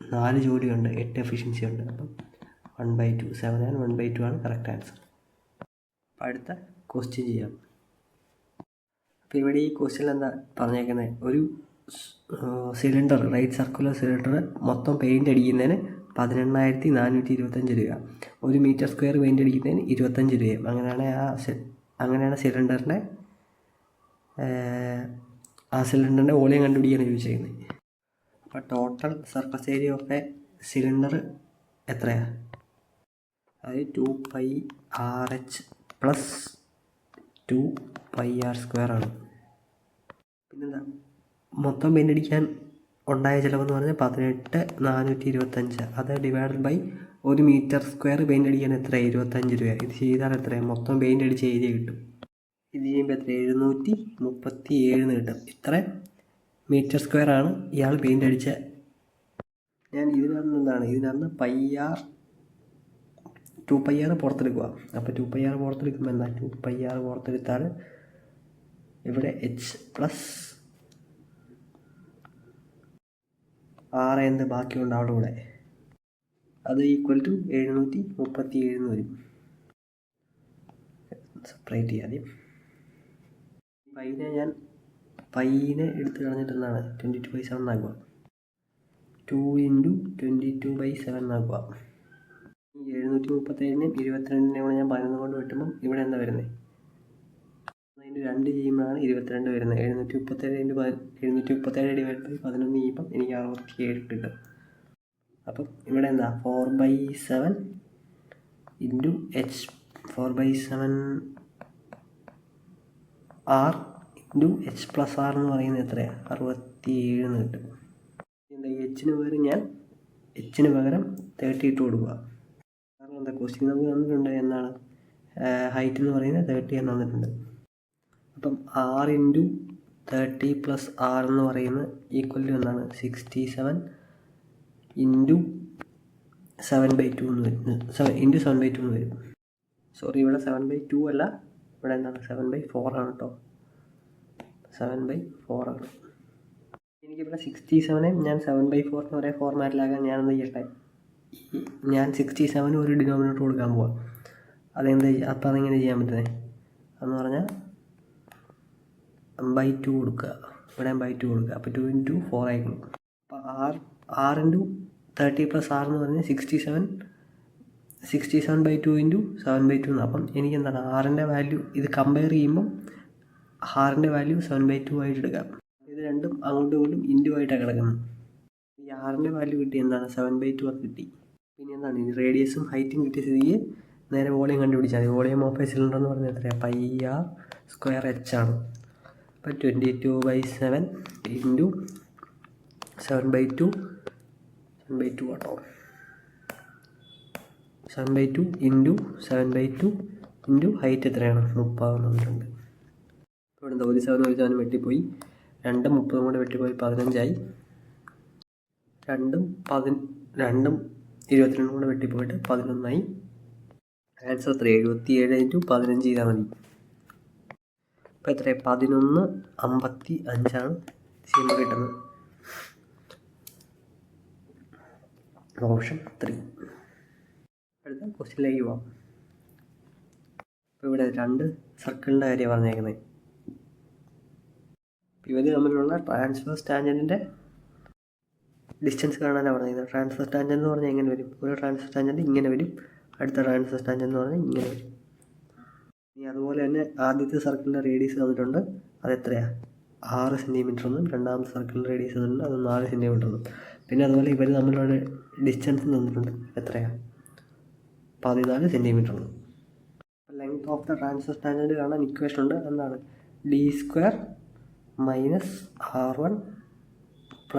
4 ജോലിയുണ്ട്, 8 എഫിഷ്യൻസി ഉണ്ട്. അപ്പം 1/2 7 and 1/2 ആണ് കറക്റ്റ് ആൻസർ. അപ്പോൾ അടുത്ത ക്വസ്റ്റ്യൻ ചെയ്യാം. അപ്പോൾ ഇവിടെ ഈ ക്വസ്റ്റ്യനിൽ എന്താ പറഞ്ഞേക്കുന്നത്? ഒരു സിലിണ്ടർ, റൈറ്റ് സർക്കുലർ സിലിണ്ടർ മൊത്തം പെയിൻ്റ് അടിക്കുന്നതിന് 18,425 രൂപ, 1 മീറ്റർ സ്ക്വയർ പെയിൻ്റ് അടിക്കുന്നതിന് 25 രൂപയും. അങ്ങനെയാണ് സിലിണ്ടറിൻ്റെ വോളിയം കണ്ടുപിടിക്കാൻ ചോദിച്ചിരിക്കുന്നത്. അപ്പോൾ total surface area of A cylinder എത്രയാണ്? അതായത് 2πRH പ്ലസ് 2πr² ആണ്. പിന്നെന്താ, മൊത്തം പെയിൻ്റ് അടിക്കാൻ ഉണ്ടായ ചിലവെന്ന് പറഞ്ഞാൽ 18,425. അത് divided by 1 metre square paint അടിക്കാൻ എത്ര? 25 രൂപ. ഇത് ചെയ്താൽ എത്രയാണ്? മൊത്തം പെയിൻ്റ് അടിച്ച ഏരിയ കിട്ടും. ഇത് ചെയ്യുമ്പോൾ എത്ര? 737 കിട്ടും. ഇത്ര മീറ്റർ സ്ക്വയർ ആണ് ഇയാൾ പെയിൻ്റ് അടിച്ച. ഞാൻ ഇതിനകത്ത് πr 2πr പുറത്തെടുക്കുക. അപ്പോൾ 2πr പുറത്തെടുക്കുമ്പോൾ എന്താ? 2πr പുറത്തെടുത്താൽ ഇവിടെ h പ്ലസ് r എന്ത് ബാക്കിയുണ്ട് അവിടെ കൂടെ, അത് ഈക്വൽ ടു 737 വരും. സെപ്പറേറ്റ് ചെയ്യാതെ പൈനെ എടുത്ത് കളഞ്ഞിട്ട് എന്താണ്? 22/7 ആക്കുക. 2 × 22/7 ആക്കുക. 737നെയും 22നെയും കൂടെ ഞാൻ 11 കൊണ്ട് വെട്ടുമ്പം ഇവിടെ എന്താ വരുന്നത്? അതിന് 2 ചെയ്യുമ്പോഴാണ് 22 വരുന്നത്. 737 ഡിവൈഡ് ബൈ 11 ചെയ്യുമ്പം എനിക്ക് 67 കിട്ടും. അപ്പം ഇവിടെ എന്താ? 4/7 into h, 4/7 r into h plus r എന്ന് പറയുന്നത് എത്രയാണ്? 67 കിട്ടും. എന്താ, എച്ചിന് പകരം 30 ഇട്ട് കൊടുക്കുക. കാരണം എന്താ, ക്വസ്റ്റ്യൻ നമുക്ക് തന്നിട്ടുണ്ട് എന്താണ് ഹൈറ്റ് എന്ന് പറയുന്നത് 30 എന്ന് തന്നിട്ടുണ്ട്. അപ്പം 6 × 30 + r എന്ന് പറയുന്നത് ഈക്വൽ ടു എന്താണ്? 67 × 7/2 എന്ന് വരുന്നത്. × 7/2 എന്ന് വരും. സോറി, ഇവിടെ 7/2 അല്ല, ഇവിടെ എന്താണ്? 7/4 ആണ് കേട്ടോ. 7/4 ആണ്. എനിക്കിവിടെ 67 ഞാൻ 7/4 എന്ന് പറയുന്ന ഫോർമാറ്റിലാക്കാൻ ഞാനെന്ത് ചെയ്യട്ടെ? ഞാൻ 67 ഒരു ഡിനോമിനേറ്റർ കൊടുക്കാൻ പോവാം. അപ്പോൾ അതെങ്ങനെ ചെയ്യാൻ പറ്റുന്നത്? എന്ന് പറഞ്ഞാൽ /2 കൊടുക്കുക, ഇവിടെ /2 കൊടുക്കുക. അപ്പോൾ 2 × 4 ആയിരിക്കും. അപ്പോൾ r × 30 + r എന്ന് പറഞ്ഞാൽ 67/2 × 7/2 എന്ന്. അപ്പം എനിക്ക് എന്താണ് r-ൻ്റെ വാല്യൂ ഇത് കമ്പയർ ചെയ്യുമ്പം r-ൻ്റെ വാല്യൂ 7/2 ആയിട്ട് എടുക്കാം. ഇത് രണ്ടും അങ്ങോട്ടും ഇങ്ങോട്ടും ഇൻറ്റു ആയിട്ടാണ് കിടക്കുന്നത്. ഈ r-ൻ്റെ വാല്യൂ കിട്ടി എന്താണ്? 7/2 കിട്ടി. പിന്നെ എന്താണ്, ഇത് റേഡിയസും ഹൈറ്റും കിട്ടിയ സ്ഥിതിക്ക് നേരെ വോളിയം കണ്ടുപിടിച്ചാൽ മതി. വോളിയം ഓഫ് എ സിലിണ്ടർ എന്ന് പറഞ്ഞാൽ എത്രയാണ്? πr² ആണ്. അപ്പോൾ 22/7 ഇൻറ്റു 7/2 കേട്ടോ. 7/2 ഇൻറ്റു 7/2 ഇൻറ്റു ഹൈറ്റ് എത്രയാണ്? 30 തന്നിട്ടുണ്ട്. ഇപ്പോൾ എന്താ, 1 7 വെട്ടിപ്പോയി, 2 30 കൂടെ വെട്ടിപ്പോയി 15 2 22 കൂടെ വെട്ടിപ്പോയിട്ട് 11. ആൻസർ എത്ര? 77 × 15 ചെയ്താൽ മതി. അപ്പോൾ എത്ര? 11:55 ചെയ്യുമ്പോൾ കിട്ടുന്നത്. ഓപ്ഷൻ 3. അടുത്ത ക്വസ്റ്റ്യനിലേക്ക് പോവാം. ഇപ്പോൾ ഇവിടെ 2 സർക്കിളിൻ്റെ കാര്യം പറഞ്ഞേക്കുന്നത്. ഇവർ തമ്മിലുള്ള ട്രാൻസ്വേഴ്സ് ടാൻജൻറ്റിൻ്റെ ഡിസ്റ്റൻസ് കാണാനാണ് പറഞ്ഞിരിക്കുന്നത്. ട്രാൻസ്വേഴ്സ് ടാൻജൻറ്റ് എന്ന് പറഞ്ഞാൽ എങ്ങനെ വരും? ഒരു ട്രാൻസ്വേഴ്സ് ടാൻജൻറ്റ് ഇങ്ങനെ വരും, അടുത്ത ട്രാൻസ്വേഴ്സ് ടാൻജൻറ്റ് എന്ന് പറഞ്ഞാൽ ഇങ്ങനെ വരും. ഇനി അതുപോലെ തന്നെ ആദ്യത്തെ സർക്കിളിൻ്റെ റേഡിയസ് തന്നിട്ടുണ്ട്, അത് എത്രയാണ്? 6 സെൻറ്റിമീറ്റർ എന്നും. രണ്ടാമത്തെ സർക്കിളിൻ്റെ റേഡിയസ് തന്നിട്ടുണ്ട്, അത് 4 സെൻറ്റിമീറ്റർ എന്നും. പിന്നെ അതുപോലെ ഇവർ തമ്മിലുള്ള ഡിസ്റ്റൻസ് തന്നിട്ടുണ്ട്. എത്രയാണ്? 14 സെൻറ്റിമീറ്ററാണ്. Length of the transfer standard കാണാൻ ഇക്വേഷൻ ഉണ്ട്. എന്താണ്? d² - r1 +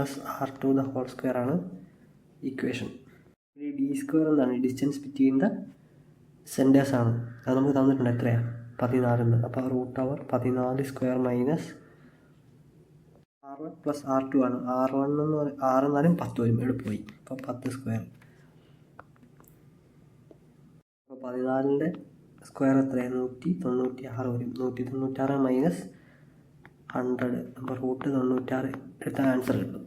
r2 the whole square ആണ് ഇക്വേഷൻ. ഈ d² എന്താണ്? ഡിസ്റ്റൻസ് ബിറ്റ്വീൻ ദ സെൻറ്റേഴ്സ് ആണ്. അത് നമുക്ക് തന്നിട്ടുണ്ട്. എത്രയാണ്? 14. അപ്പോൾ √14² - r1 + r2 ആണ്. r1 എന്ന് 6 എന്നാലും 10 വരും, എളുപ്പമായി. അപ്പോൾ 10². അപ്പോൾ 14ൻ്റെ സ്ക്വയർ എത്രയാണ്? 196 വരും. 196 - 100. അപ്പോൾ √96 എടുത്ത ആൻസർ കിട്ടും.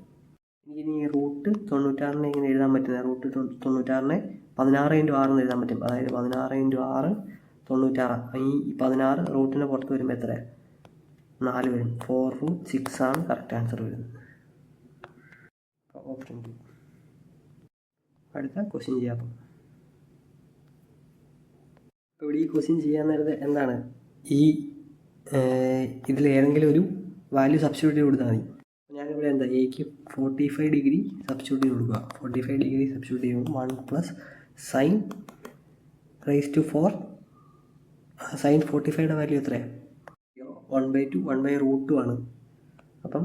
ഇനി √96 ഇങ്ങനെ എഴുതാൻ പറ്റുന്നത്, √96 16 × 6 എന്ന് എഴുതാൻ പറ്റും. അതായത് 16 × 6 96. ഈ 16 റൂട്ടിൻ്റെ പുറത്ത് വരുമ്പോൾ എത്രയാണ്? 4 വരും. 4√6 ആണ് കറക്റ്റ് ആൻസർ വരുന്നത്. ഓപ്ഷൻ 2. അടുത്ത ക്വസ്റ്റ്യൻ ചെയ്യാം. അപ്പോൾ ഇവിടെ ഈ ക്വസ്റ്റ്യൻ ചെയ്യാൻ നേരത്തെ എന്താണ്, ഇതിൽ ഏതെങ്കിലും ഒരു വാല്യൂ സബ്സ്റ്റിറ്റ്യൂട്ട് ചെയ്ത് കൊടുത്താൽ മതി. ഞാനിവിടെ എന്താ, എക്ക് 45 ഡിഗ്രി സബ്സ്റ്റിറ്റ്യൂട്ട് ചെയ്ത് കൊടുക്കുക. 45 ഡിഗ്രി സബ്സ്റ്റിറ്റ്യൂട്ട് ചെയ്യുമ്പോൾ 1 + sin ⁴ sin 45യുടെ വാല്യൂ എത്രയാണ്? 1/2 1/√2 ആണ്. അപ്പം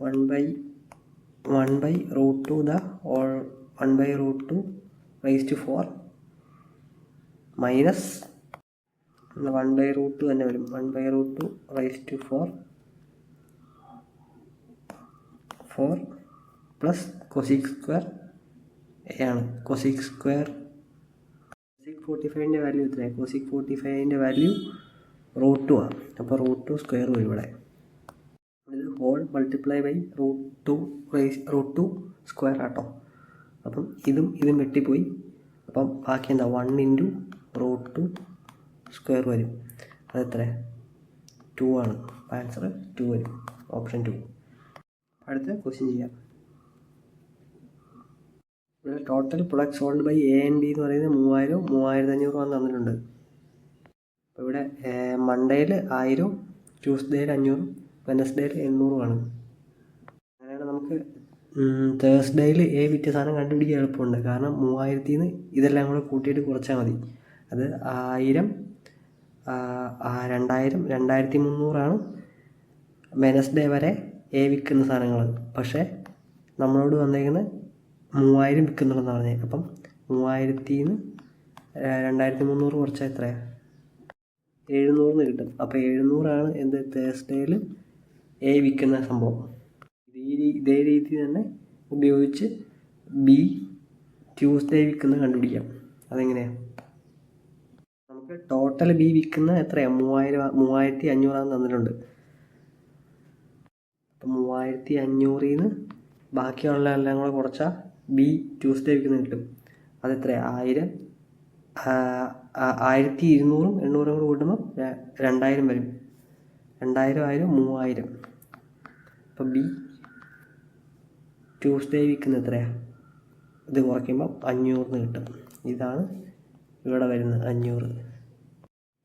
1/√2 ദ 1/√2 ⁴ മൈനസ് 1/√2 തന്നെ വരും. 1/√2 ⁴ പ്ലസ് cos² ആണ്. cos² 45ൻ്റെ വാല്യൂ എത്രയാണ്? cos 45ൻ്റെ വാല്യൂ √2 ആണ്. അപ്പോൾ √2² വരും ഇവിടെ. ഇത് ഹോൾ മൾട്ടിപ്ലൈ ബൈ √2² ആട്ടോ. അപ്പം ഇതും വെട്ടിപ്പോയി. അപ്പം ബാക്കി എന്താ, 1 × √2² വരും. അതെത്ര? 2 ആണ്. ആൻസർ 2 വരും. ഓപ്ഷൻ 2. അടുത്ത ക്വസ്റ്റ്യൻ ചെയ്യാം. ഇവിടെ total product sold by A and B എന്ന് പറയുന്നത് 3000 3500 ആണ് തന്നിട്ടുണ്ട്. അപ്പോൾ ഇവിടെ മൺഡേയിൽ 1000, ട്യൂസ്ഡേയിൽ 500, വെനസ്ഡേയിൽ 800 ആണ്. അങ്ങനെയാണ് നമുക്ക് തേഴ്സ്ഡേയിൽ എ വിറ്റ സാധനം കണ്ടുപിടിക്കാൻ എളുപ്പമുണ്ട്. കാരണം 3000ൽ നിന്ന് ഇതെല്ലാം കൂടെ കൂട്ടിയിട്ട് കുറച്ചാൽ മതി. അത് 1000, 2000, 2300 വെനസ്ഡേ വരെ എ വിൽക്കുന്ന സാധനങ്ങൾ. പക്ഷേ നമ്മളോട് വന്നേക്കുന്നത് 3000 വിൽക്കുന്നുണ്ടെന്ന് പറഞ്ഞത്. അപ്പം 3000ൽ നിന്ന് 2300 കുറച്ചാൽ എത്രയാണ്? 700 കിട്ടും. അപ്പോൾ 700 എന്ത്, തേഴ്സ്ഡേയിൽ എ വിൽക്കുന്ന സംഭവം. ഇതേ രീതി തന്നെ ഉപയോഗിച്ച് ബി ട്യൂസ്ഡേ വിൽക്കുന്ന കണ്ടുപിടിക്കാം. അതെങ്ങനെയാണ്? നമുക്ക് ടോട്ടൽ ബി വിൽക്കുന്ന എത്രയാണ്? 3500 തന്നിട്ടുണ്ട്. അപ്പം 3500ൽ നിന്ന് ബാക്കിയുള്ള എല്ലാം കൂടെ കുറച്ചാൽ ബി ട്യൂസ്ഡേ വിൽക്കുന്ന കിട്ടും. അതെത്രയാണ്? 1000, 1200, 800 കൂടെ കൂട്ടുമ്പോൾ 2000 വരും. 2000 3000. അപ്പം ബി ട്യൂസ്ഡേ വിൽക്കുന്ന എത്രയാണ്? ഇത് കുറയ്ക്കുമ്പോൾ 500 കിട്ടും. ഇതാണ് ഇവിടെ വരുന്നത് 500.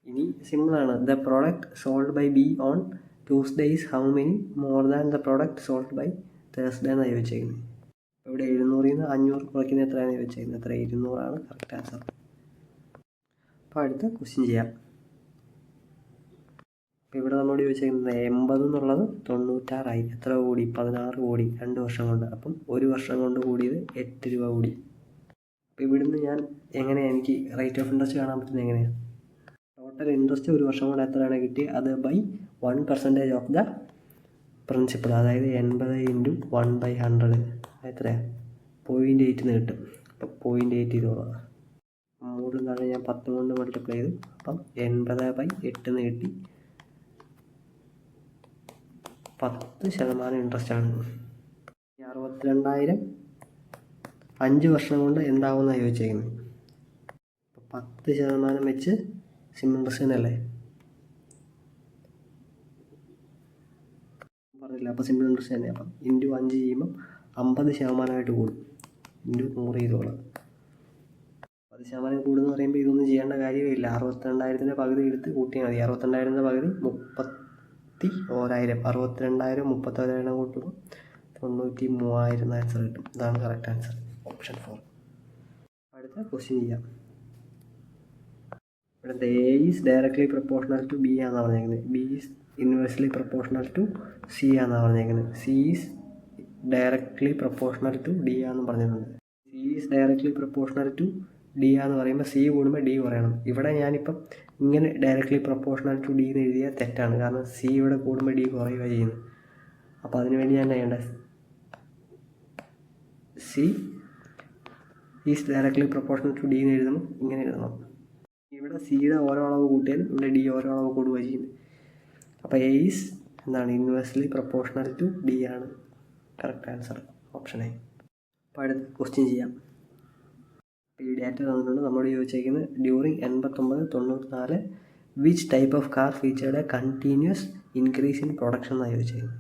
ഇനി സിമ്പിളാണ്. The product sold by B on Tuesday is how many more than the product sold by Thursday എന്നാണ് ചോദിച്ചേക്കുന്നത്. ഇവിടെ 700ൽ നിന്ന് 500 കുറയ്ക്കുന്നത് എത്രയാണ് ചോദിച്ചേക്കുന്നത്? എത്ര? 200 ആണ് കറക്റ്റ് ആൻസർ. അപ്പോൾ അടുത്ത ക്വസ്റ്റ്യൻ ചെയ്യാം. അപ്പോൾ ഇവിടെ നമ്മളോട് ചോദിച്ചേക്കുന്നത് 80 എന്നുള്ളത് 96 എത്ര കൂടി? 16 കോടി 2 വർഷം കൊണ്ട്. അപ്പം 1 വർഷം കൊണ്ട് കൂടിയത് 8 രൂപ കൂടി. അപ്പോൾ ഇവിടുന്ന് ഞാൻ എങ്ങനെയാണ് എനിക്ക് റേറ്റ് ഓഫ് ഇൻട്രസ്റ്റ് കാണാൻ പറ്റുന്നത്? എങ്ങനെയാണ്? ടോട്ടൽ ഇൻട്രസ്റ്റ് 1 വർഷം കൊണ്ട് എത്രയാണ് കിട്ടി? അത് ബൈ 1% ഓഫ് ദ പ്രിൻസിപ്പൾ. അതായത് 80 × 1/100 എത്രയാണ്? 0.8 കിട്ടും. അപ്പം 0.8 ചെയ്തോളാം. 3 എന്നാണ് ഞാൻ 10 കൊണ്ട് മൾട്ടിപ്ലൈ ചെയ്തു. അപ്പം 80/8 കിട്ടി. 10% ഇൻട്രസ്റ്റ് ആണ്. 62,000 5 വർഷം കൊണ്ട് എന്താവുമെന്നാണ് ചോദിച്ചേക്കുന്നത്. അപ്പോൾ 10% വെച്ച് സിമ്പിൾ ഇൻട്രസ്റ്റ് തന്നെയല്ലേ പറഞ്ഞില്ല. അപ്പോൾ സിമ്പിൾ ഇൻട്രസ്റ്റ് തന്നെ. അപ്പം × 5 ചെയ്യുമ്പം 50% കൂടും. × 100 ചെയ്തോളാം. 10% കൂടുമെന്ന് പറയുമ്പോൾ ഇതൊന്നും ചെയ്യേണ്ട കാര്യമില്ല. 62,000ൻ്റെ പകുതി എടുത്ത് കൂട്ടിയാൽ മതി. 62,000ൻ്റെ പകുതി 61,000 62,000 31,000 കൂട്ടുമ്പോൾ 93,000 ആൻസർ കിട്ടും. ഇതാണ് കറക്റ്റ് ആൻസർ, ഓപ്ഷൻ 4. അടുത്ത ക്വസ്റ്റ്യൻ ചെയ്യാം. ഇവിടെ A is directly proportional to B ആണെന്നാണ് പറഞ്ഞേക്കുന്നത്. B is inversely proportional to C ആണെന്നാണ് പറഞ്ഞേക്കുന്നത്. C is directly proportional to D ആണെന്ന് പറഞ്ഞിട്ടുണ്ട്. C is directly proportional to D ആണെന്ന് പറയുമ്പോൾ സി കൂടുമ്പോൾ ഡി കുറയണം. ഇവിടെ ഞാനിപ്പം ഇങ്ങനെ ഡയറക്ട്ലി പ്രൊപ്പോർഷണൽ ടു ഡി എന്ന് എഴുതിയാൽ തെറ്റാണ്. കാരണം സി ഇവിടെ കൂടുമ്പോൾ ഡി കുറയുക ചെയ്യുന്നത്. അപ്പോൾ അതിനുവേണ്ടി ഞാൻ ചെയ്യേണ്ടത് C is directly proportional to D എന്ന് എഴുതുമ്പോൾ ഇങ്ങനെ എഴുതണം. ഇവിടെ സിയുടെ ഓരോ അളവ് കൂട്ടിയാലും ഇവിടെ ഡി ഓരോ അളവ് കൂടുക ചെയ്യുന്നത്. അപ്പോൾ എ ഈസ് എന്താണ് ഇൻവേഴ്സ്ലി പ്രൊപ്പോർഷണൽ ടു ഡി ആണ് കറക്റ്റ് ആൻസർ, ഓപ്ഷൻ എ. അപ്പോൾ അടുത്ത ക്വസ്റ്റ്യൻ ചെയ്യാം. ഈ ഡാറ്റ തന്നിട്ടുണ്ട്. നമ്മളോട് ചോദിച്ചേക്കുന്നത് during 89-94 which type of car featured a continuous increase in production എന്നാണ് ചോദിച്ചേക്കുന്നത്.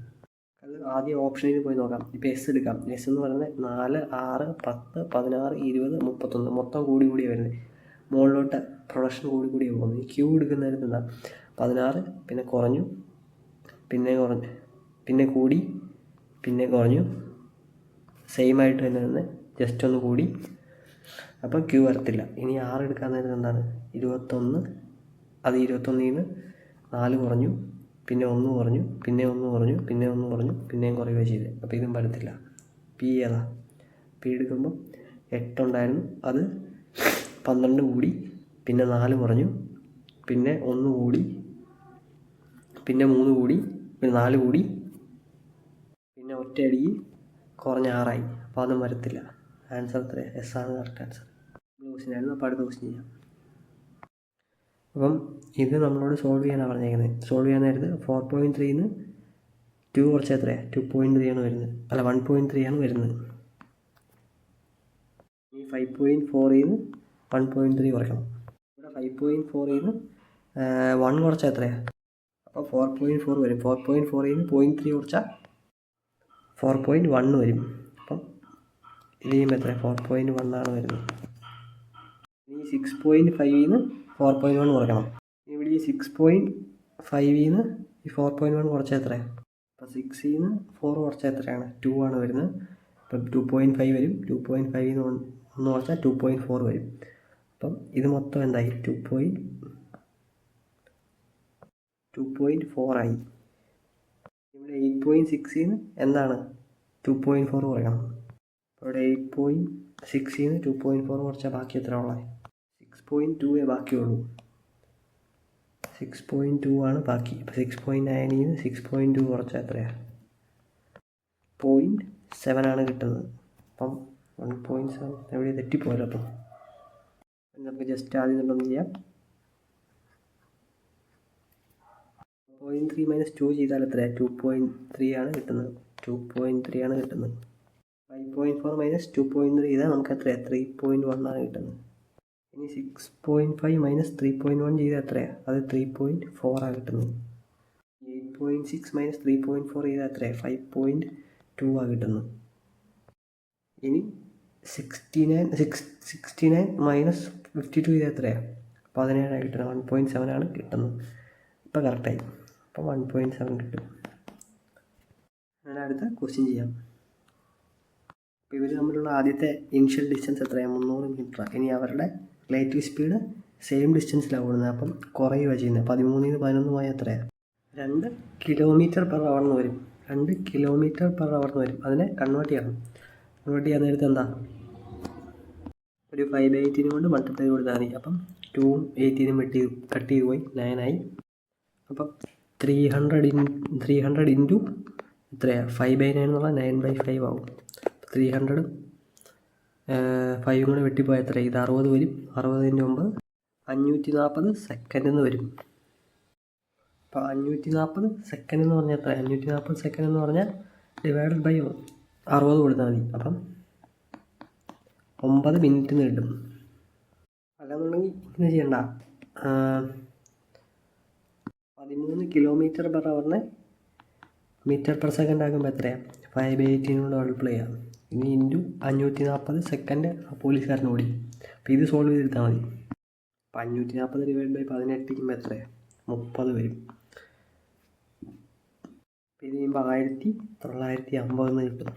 അത് ആദ്യം ഓപ്ഷനിൽ പോയി നോക്കാം. ഇപ്പോൾ എസ് എടുക്കാം. എസ് എന്ന് പറയുന്നത് 4, 6, 10, 16, 20, 31 മൊത്തം കൂടി വരുന്നത്. മുകളിലോട്ട് പ്രൊഡക്ഷൻ കൂടി പോകുന്നത്. ക്യൂ എടുക്കുന്നതിന് എന്താ 16, പിന്നെ കുറഞ്ഞു, പിന്നെ കൂടി, പിന്നെ കുറഞ്ഞു, സെയിം ആയിട്ട് തന്നെ ജസ്റ്റ് ഒന്ന് കൂടി, അപ്പം ക്യൂ വരത്തില്ല. ഇനി 6 എടുക്കാൻ നേരം എന്താണ് 21, അത് 21ൽ നിന്ന് 4 കുറഞ്ഞു, പിന്നെ 1 കുറഞ്ഞു, പിന്നെ 1 കുറഞ്ഞു, പിന്നെ 1 കുറഞ്ഞു, പിന്നെയും കുറയുകയും ചെയ്ത്. അപ്പോൾ ഇതും വരത്തില്ല. പി ഏതാ? പി എടുക്കുമ്പോൾ 8 ഉണ്ടായിരുന്നു, അത് 12 കൂടി, പിന്നെ 4 കുറഞ്ഞു, പിന്നെ 1 കൂടി, പിന്നെ 3 കൂടി, പിന്നെ 4 കൂടി, പിന്നെ ഒറ്റയടിക്ക് കുറഞ്ഞ 6 ആയി. അപ്പോൾ അതും വരത്തില്ല. ആൻസർ എത്രയാണ്? എസ് ആണ് കറക്റ്റ് ആൻസർ. ക്വസ്റ്റ്യൻ ആയിരുന്നു. അപ്പോൾ അടുത്ത ക്വസ്റ്റ്യൻ ചെയ്യാം. അപ്പം ഇത് നമ്മളോട് സോൾവ് ചെയ്യാനാണ് പറഞ്ഞേക്കുന്നത്. സോൾവ് ചെയ്യാൻ നേരത്ത് 4.3 ന്ന് 2 കുറച്ച് എത്രയാണ്? 2.3 ആണ് വരുന്നത്. അല്ല 1.3 ആണ് വരുന്നത്. ഈ 5.4 ന്ന് 1.3 കുറയ്ക്കണം. ഇവിടെ 5.4 ന്ന് 1 കുറച്ചാൽ എത്രയാണ്? അപ്പോൾ 4.4 വരും. 4.4 ന്ന് 0.3 കുറച്ചാൽ 4.1 വരും. അപ്പം ഇത് ചെയ്യുമ്പോൾ എത്രയാണ്? 4.1 ആണ് വരുന്നത്. ഇനി 6.5 ന്ന് 4.1 കുറയ്ക്കണം. ഇവിടെ ഈ 6.5 ന്ന് ഈ 4.1 കുറച്ചാൽ എത്രയാണ്? അപ്പോൾ 6 ന്ന് 4 കുറച്ചാൽ എത്രയാണ്? 2 ആണ് വരുന്നത്. അപ്പം 2.5 വരും. 2.5 ന്ന് 1 കുറച്ചാൽ 2.4 വരും. അപ്പം ഇത് മൊത്തം എന്തായി? 2.4 ആയി. ഇവിടെ 8.6 ന്ന് എന്താണ്? 2.4 കുറയ്ക്കണം. ഇവിടെ 8.6 ന്ന് 2.4 കുറച്ചാൽ ബാക്കി എത്ര ഉള്ളത്? 6.2 ബാക്കിയുള്ളൂ. 6.2 ആണ് ബാക്കി. അപ്പോൾ 6.9 ന്ന് 6.2 കുറച്ചാൽ എത്രയാണ്? 0.7 ആണ് കിട്ടുന്നത്. അപ്പം 1.7 എവിടെ തെറ്റിപ്പോയല്ലോ. അപ്പം നമുക്ക് ജസ്റ്റ് ആദ്യം ഉണ്ടോന്ന് ചെയ്യാം. 0.3 - 2 ചെയ്താൽ എത്രയാണ്? 2.3 ആണ് കിട്ടുന്നത്. 2.3 ആണ് കിട്ടുന്നത്. 5.4 - 2.3 ചെയ്താൽ നമുക്ക് എത്രയാണ്? 3.1 ആണ് കിട്ടുന്നത്. ഇനി 6.5 - 3.1 ചെയ്താൽ എത്രയാണ്? അത് 3.4 ആണ് കിട്ടുന്നത്. 8.6 - 3.4 ചെയ്താൽ എത്രയാണ്? 5.2 ആണ് കിട്ടുന്നത്. ഇനി 69 - 52 ചെയ്താൽ എത്രയാണ്? 17 ആണ് കിട്ടുന്നത്. 1.7 ആണ് കിട്ടുന്നത്. ഇപ്പോൾ കറക്റ്റായി. അപ്പോൾ 1.7 കിട്ടും. അങ്ങനെ അടുത്ത ക്വസ്റ്റ്യൻ ചെയ്യാം. അപ്പോൾ ഇവർ തമ്മിലുള്ള ആദ്യത്തെ ഇനിഷ്യൽ ഡിസ്റ്റൻസ് എത്രയാണ്? 300 മീറ്റർ. ഇനി അവരുടെ റിലേറ്റീവ് സ്പീഡ് സെയിം ഡിസ്റ്റൻസിലാണ് ഓടുന്നത്. അപ്പം കുറയുക ചെയ്യുന്നത്. 13 ന്ന് 11 പോയാൽ എത്രയാണ്? 2 km/h എന്ന് വരും. 2 km/h എന്ന് വരും. അതിനെ കൺവേർട്ട് ചെയ്യണം. കൺവേർട്ട് ചെയ്യാൻ നേരത്തെ എന്താ? ഒരു 5/18 കൊണ്ട് മൾട്ടിപ്ലൈ കൊടുത്താൽ മതി. അപ്പം 2 18 കട്ട് ചെയ്ത് പോയി 9 ആയി. അപ്പം 300 ഇൻറ്റു എത്രയാണ്? 5/9 എന്നുള്ള 9/5 ആവും. 300 5 കൂടെ വെട്ടിപ്പോയാൽ എത്രയാണ്? ഇത് 60 വരും. 60 × 9 540 സെക്കൻഡ് എന്ന് വരും. അപ്പോൾ 540 സെക്കൻഡ് എന്ന് പറഞ്ഞാൽ എത്രയാണ്? 540 സെക്കൻഡ് എന്ന് പറഞ്ഞാൽ ഡിവൈഡഡ് ബൈ 60 കൊടുത്താൽ മതി. അപ്പം 9 മിനിറ്റ് എന്ന് കിട്ടും. അല്ലാന്നുണ്ടെങ്കിൽ ഇങ്ങനെ ചെയ്യണ്ട. 13 km/h മീറ്റർ/സെക്കൻഡ് ആകുമ്പോൾ എത്രയാണ്? 5/18 കൊണ്ട് മൾട്ടിപ്ലൈ ചെയ്യാം. ഇനി ഇൻറ്റു 540 സെക്കൻഡ് പോലീസുകാരൻ ഓടി. അപ്പോൾ ഇത് സോൾവ് ചെയ്തെടുത്താൽ മതി. അപ്പോൾ 540 ഡിവൈഡ് ബൈ 18 ചെയ്യുമ്പോൾ എത്രയാണ്? 30 വരും. ഇത് കഴിയുമ്പോൾ 1950 കിട്ടും.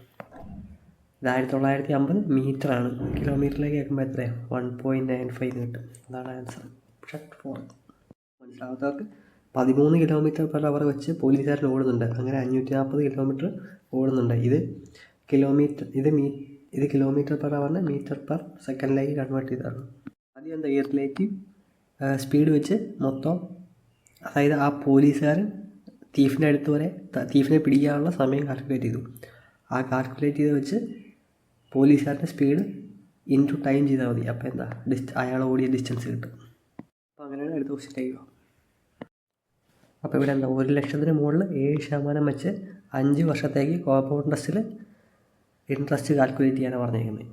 ഇത് 1950 മീറ്ററാണ്. കിലോമീറ്ററിലേക്ക് കേൾക്കുമ്പോൾ എത്രയാണ്? 1.95 കിട്ടും. അതാണ് ആൻസർ. Shut four. മനസ്സിലാവാത്തവർക്ക് 13 km/h വെച്ച് പോലീസുകാരൻ ഓടുന്നുണ്ട്. അങ്ങനെ 540 കിലോമീറ്റർ ഓടുന്നുണ്ട്. ഇത് കിലോമീറ്റർ/h മീറ്റർ/സെക്കൻഡിലേക്ക് കൺവേർട്ട് ചെയ്തതാണ്. ആദ്യം എന്താ ഈ റിലേറ്റീവ് സ്പീഡ് വെച്ച് മൊത്തം, അതായത് ആ പോലീസുകാരൻ തീഫിൻ്റെ അടുത്ത് വരെ തീഫിനെ പിടിക്കാനുള്ള സമയം കാൽക്കുലേറ്റ് ചെയ്തു. ആ കാൽക്കുലേറ്റ് ചെയ്ത് വെച്ച് പോലീസുകാരൻ്റെ സ്പീഡ് ഇൻറ്റു ടൈം ചെയ്താൽ മതി. അപ്പോൾ എന്താ അയാൾ ഓടിയ ഡിസ്റ്റൻസ് കിട്ടും. അപ്പോൾ അങ്ങനെയാണ് അടുത്ത ക്വസ്റ്റ്യൻ ചെയ്യുക. അപ്പോൾ ഇവിടെ എന്താ 1,00,000 മുകളിൽ 7% വെച്ച് 5 വർഷത്തേക്ക് കോമ്പൗണ്ട് ഇൻട്രസ്റ്റ് കാൽക്കുലേറ്റ് ചെയ്യാനാണ് പറഞ്ഞിരിക്കുന്നത്.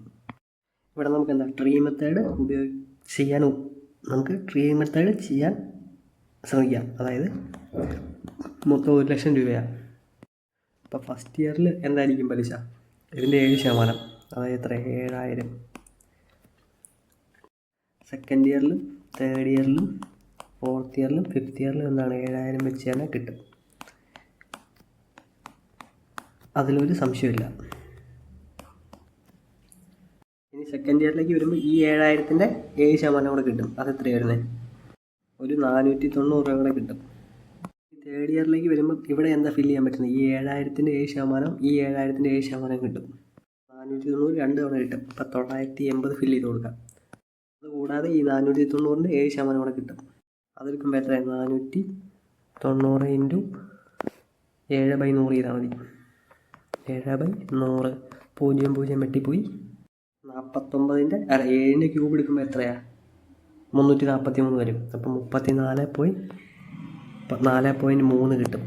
ഇവിടെ നമുക്ക് എന്താ ട്രീ മെത്തേഡ് ചെയ്യാൻ ശ്രമിക്കാം. അതായത് മൊത്തം 1,00,000 രൂപയാണ്. അപ്പോൾ ഫസ്റ്റ് ഇയറിൽ എന്തായിരിക്കും പലിശ? ഇതിൻ്റെ 7%, അതായത് എത്ര? 7,000. സെക്കൻഡ് ഇയറിലും തേർഡ് ഇയറിലും ഫോർത്ത് ഇയറിലും ഫിഫ്ത്ത് ഇയറിലും എന്താണ് 7,000 വെച്ച് തന്നെ കിട്ടും. അതിലൊരു സംശയമില്ല. ഇനി സെക്കൻഡ് ഇയറിലേക്ക് വരുമ്പോൾ ഈ 7,000-ൻ്റെ 7% കൂടെ കിട്ടും. അതെത്രയാണ് വരുന്നത്? ഒരു 490 രൂപ കൂടെ കിട്ടും. തേർഡ് ഇയറിലേക്ക് വരുമ്പോൾ ഇവിടെ എന്താ ഫില്ല് ചെയ്യാൻ പറ്റുന്നത്? ഈ 7,000-ൻ്റെ 7%, ഈ 7,000-ൻ്റെ 7% കിട്ടും. 490 2 തവണ കിട്ടും. അപ്പോൾ 980 ഫില്ല് ചെയ്ത് കൊടുക്കാം. അതുകൂടാതെ ഈ 490-ൻ്റെ 7% കൂടെ കിട്ടും. അതെടുക്കുമ്പോൾ എത്രയാണ്? 490 ഇൻറ്റു 7/100 ചെയ്താൽ മതി. 7/100 0 വെട്ടിപ്പോയി. 7ൻ്റെ ക്യൂബ് എടുക്കുമ്പോൾ എത്രയാണ്? 343 വരും. അപ്പം 34.3 കിട്ടും.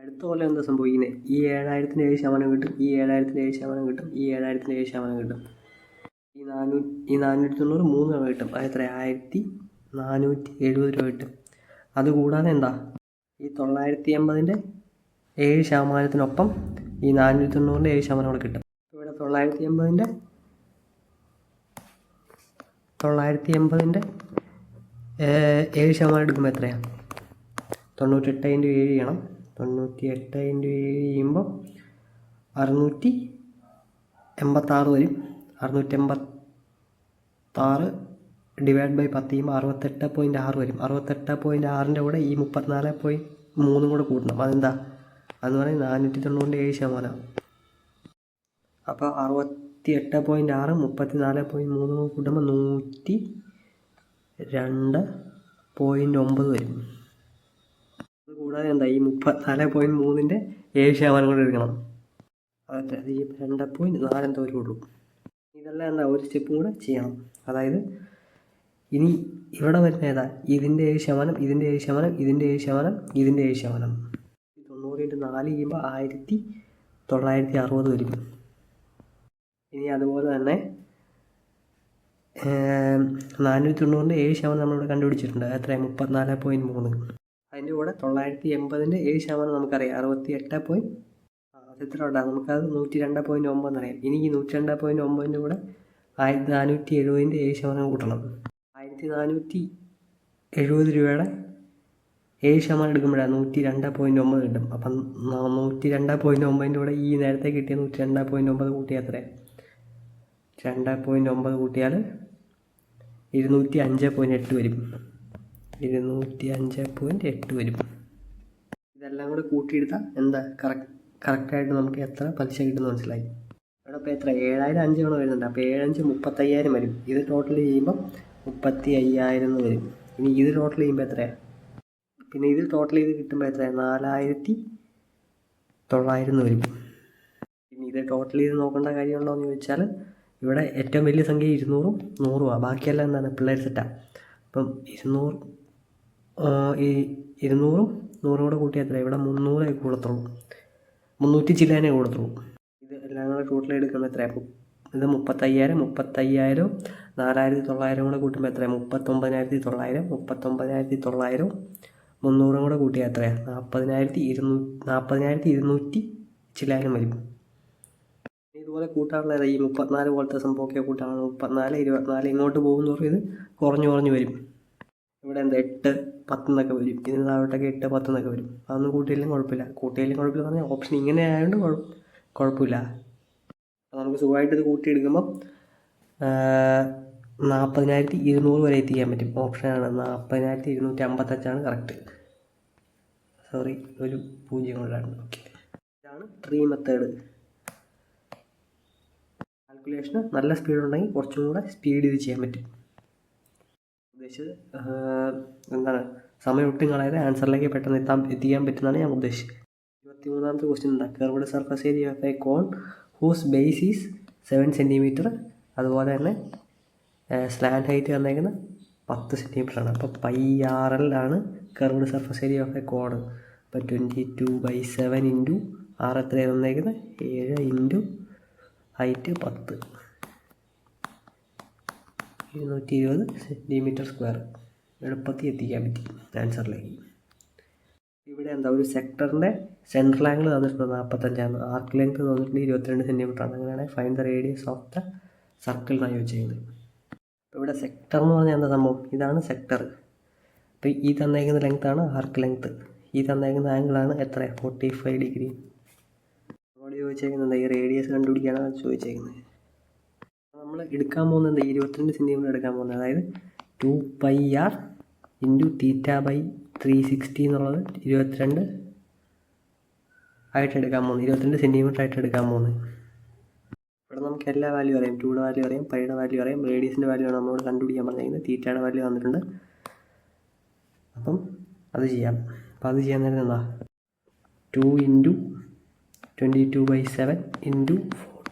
അടുത്ത പോലെ എന്താ സംഭവിക്കുന്നത്? ഈ 7,000-ൻ്റെ 7% കിട്ടും, ഈ 7,000-ൻ്റെ 7% കിട്ടും, ഈ 7,000-ൻ്റെ 7% കിട്ടും. ഈ 490 3 തവണ കിട്ടും. അത് എത്ര? 1,470 രൂപ കിട്ടും. അതുകൂടാതെ എന്താ ഈ 980-ൻ്റെ 7%-നൊപ്പം ഈ 490-ൻ്റെ 7% കൂടെ കിട്ടും. ഇവിടെ 980-ൻ്റെ 7% എടുക്കുമ്പോൾ എത്രയാണ്? 98 × 7 ചെയ്യണം. 98 × 7 ചെയ്യുമ്പോൾ 686 വരും. 686 ഡിവൈഡ് ബൈ 10 ചെയ്യുമ്പോൾ 68.6 വരും. 68.6-ൻ്റെ കൂടെ ഈ 34.3 കൂടെ കൂട്ടണം. അതെന്താ? അതെന്ന് പറയുന്നത് 490-ൻ്റെ 7%. അപ്പോൾ 68.6 34.3 കൂട്ടുമ്പോൾ 102.9 വരും. അതുകൂടാതെ എന്താ ഈ 34.3-ൻ്റെ 7% കൂടെ എടുക്കണം. അതെ, ഈ 2.4 എന്തോ വരുള്ളൂ. ഇതെല്ലാം എന്താ ഒരു സ്റ്റെപ്പും കൂടെ ചെയ്യണം. അതായത് ഇനി ഇവിടെ വരുന്ന ഏതാ? ഇതിൻ്റെ 7%, ഇതിൻ്റെ 7%, ഇതിൻ്റെ 7%, ഇതിൻ്റെ 7%. 90 × 4 ചെയ്യുമ്പോൾ 1960 വരും. ഇനി അതുപോലെ തന്നെ 490-ൻ്റെ 7% നമ്മളിവിടെ കണ്ടുപിടിച്ചിട്ടുണ്ട്. എത്ര? 34.3. അതിൻ്റെ കൂടെ 980-ൻ്റെ 7% നമുക്കറിയാം 68. അതെത്ര ഉണ്ടാകും? നമുക്കത് 102.9 എന്നറിയാം. ഇനി ഈ 102.9-ൻ്റെ കൂടെ 1470-ൻ്റെ 7% കൂട്ടണം. 1470 രൂപയുടെ 7% എടുക്കുമ്പോഴാണ് 102.9 കിട്ടും. അപ്പം 102.9-ൻ്റെ കൂടെ ഈ നേരത്തെ കിട്ടിയ 102.9 കൂട്ടിയാൽ എത്ര? 2.9 കൂട്ടിയാൽ 205.8 വരും. 205.8 വരും. ഇതെല്ലാം കൂടെ കൂട്ടിയെടുത്താൽ എന്താ കറക്റ്റായിട്ട് നമുക്ക് എത്ര പലിശ കിട്ടുമെന്ന് മനസ്സിലായി. ഇവിടെ ഇപ്പോൾ എത്ര? 7,000 5 തവണ വരുന്നുണ്ട്. അപ്പോൾ 7 5 35,000 വരും. ഇത് ടോട്ടൽ ചെയ്യുമ്പോൾ 35,000 വരും. ഇനി ഇത് ടോട്ടൽ ചെയ്യുമ്പോൾ എത്രയാണ്? പിന്നെ ഇത് ടോട്ടൽ ചെയ്ത് കിട്ടുമ്പോൾ എത്രയാണ്? 4,900 വരും. ഇനി ഇത് ടോട്ടൽ ചെയ്ത് നോക്കേണ്ട കാര്യമുണ്ടോ എന്ന് ചോദിച്ചാൽ ഇവിടെ ഏറ്റവും വലിയ സംഖ്യ 200-ഉം 100-ഉമാണ്. ബാക്കിയെല്ലാം എന്താണ്? പിള്ളേർ സെറ്റാണ്. അപ്പം 200-ഉം 100-ഉം കൂടെ കൂട്ടിയാൽ എത്ര? ഇവിടെ 300 കൂടത്തുള്ളൂ. 300 ചില്ലാനേ കൂടത്തുള്ളൂ. ഇത് എല്ലാം കൂടെ ടോട്ടൽ എടുക്കുമ്പോൾ എത്രയാണ്? ഇത് 35,000 4,900 കൂടെ കൂട്ടുമ്പോൾ എത്രയാണ്? 39,900 300 കൂടെ കൂട്ടിയാൽ എത്രയാണ്? 40,200 ചില്ലാനും വരും. ഇതുപോലെ കൂട്ടാനുള്ള ഈ 34 പോലത്തെ സംഭവമൊക്കെ കൂട്ടാണ്. 34 24 ഇങ്ങോട്ട് പോകുന്നതോറും ഇത് കുറഞ്ഞു വരും. ഇവിടെ എന്താ 8, 10 എന്നൊക്കെ വരും. ഇതിന് താഴോട്ടൊക്കെ 8, 10 എന്നൊക്കെ വരും. അതൊന്നും കൂട്ടിയില്ലെങ്കിൽ കുഴപ്പമില്ല. കൂട്ടിയില്ലെങ്കിൽ കുഴപ്പമില്ല പറഞ്ഞാൽ ഓപ്ഷൻ ഇങ്ങനെ ആയതുകൊണ്ട് കുഴപ്പമില്ല. അപ്പോൾ നമുക്ക് സുഖമായിട്ട് ഇത് കൂട്ടിയെടുക്കുമ്പം 40,200 വരെ എത്തിക്കാൻ പറ്റും. ഓപ്ഷനാണ് 40,255 കറക്റ്റ്. സോറി, ഒരു 0 കൊണ്ടാണ്. ഓക്കെ, ഇതാണ് ട്രീ മെത്തേഡ്. കാൽക്കുലേഷന് നല്ല സ്പീഡ് ഉണ്ടെങ്കിൽ കുറച്ചും കൂടെ സ്പീഡ് ഇത് ചെയ്യാൻ പറ്റും. ഉദ്ദേശിച്ചത് എന്താണ്, സമയം ഒട്ടും കളയാതെ ആൻസറിലേക്ക് പെട്ടെന്ന് എത്തിക്കാൻ പറ്റുന്നതാണ് ഞാൻ ഉദ്ദേശിച്ചത്. 23ാമത്തെ ക്വസ്റ്റ്യൻ എന്താ, curved surface area of a cone whose base is 7 centimetre. അതുപോലെ തന്നെ സ്ലാൻഡ് ഹൈറ്റ് തന്നേക്കുന്നത് 10 സെൻറ്റിമീറ്ററാണ്. അപ്പോൾ πRL ആണ് curved surface area of a cone. അപ്പോൾ 22/7 ഇൻറ്റു R എത്രയാണ് തന്നേക്കുന്നത്, 7 ഇൻറ്റു ഹൈറ്റ് 10, 220 സെൻറ്റിമീറ്റർ സ്ക്വയർ. എളുപ്പത്തിൽ എത്തിക്കാൻ പറ്റി ആൻസറിലേക്ക്. ഇവിടെ എന്താ, ഒരു സെക്ടറിൻ്റെ സെൻട്രൽ ആംഗിൾ തന്നിട്ടുണ്ട് 45, ആർക്ക് ലെങ്ത് തന്നിട്ടുണ്ട് 22 സെൻറ്റിമീറ്ററാണ്. അങ്ങനെയാണെങ്കിൽ find the radius of the circle എന്നാണ് ചോദിച്ചിരിക്കുന്നത്. അപ്പോൾ ഇവിടെ സെക്ടർ എന്ന് പറഞ്ഞാൽ എന്താ സംഭവം, ഇതാണ് സെക്ടർ. അപ്പോൾ ഈ തന്നേക്കുന്ന ലെങ്ത്താണ് ആർക്ക് ലെങ്ത്ത്. ഈ തന്നേക്കുന്ന ആംഗിളാണ് എത്ര, 45 ഡിഗ്രി. നമ്മൾ ചോദിച്ചേക്കുന്നത് ഈ റേഡിയസ് കണ്ടുപിടിക്കാനാണ് ചോദിച്ചേക്കുന്നത്. നമ്മൾ എടുക്കാൻ പോകുന്നത് 22 സെൻറ്റിമീറ്റർ എടുക്കാൻ പോകുന്നത്. അതായത് 2πr ഇൻറ്റു θ/360 എന്നുള്ളത് 22 ആയിട്ട് എടുക്കാൻ പോകുന്നത്, 22 സെൻറ്റിമീറ്റർ ആയിട്ട് എടുക്കാൻ പോകുന്നത്. ഇവിടെ നമുക്ക് എല്ലാ വാല്യൂ അറിയാം, 2യുടെ വാല്യൂ അറിയാം, പൈയുടെ വാല്യൂ അറിയാം, റേഡിയസിൻ്റെ വാല്യൂ ആണ് നമ്മളോട് കണ്ടുപിടിക്കാൻ പറഞ്ഞിരിക്കുന്നത്. തീറ്റയുടെ വാല്യൂ വന്നിട്ടുണ്ട്. അപ്പം അത് ചെയ്യാം. അപ്പം അത് ചെയ്യാൻ നേരം എന്താ, 2 ഇൻറ്റു 22/7 ഇൻറ്റു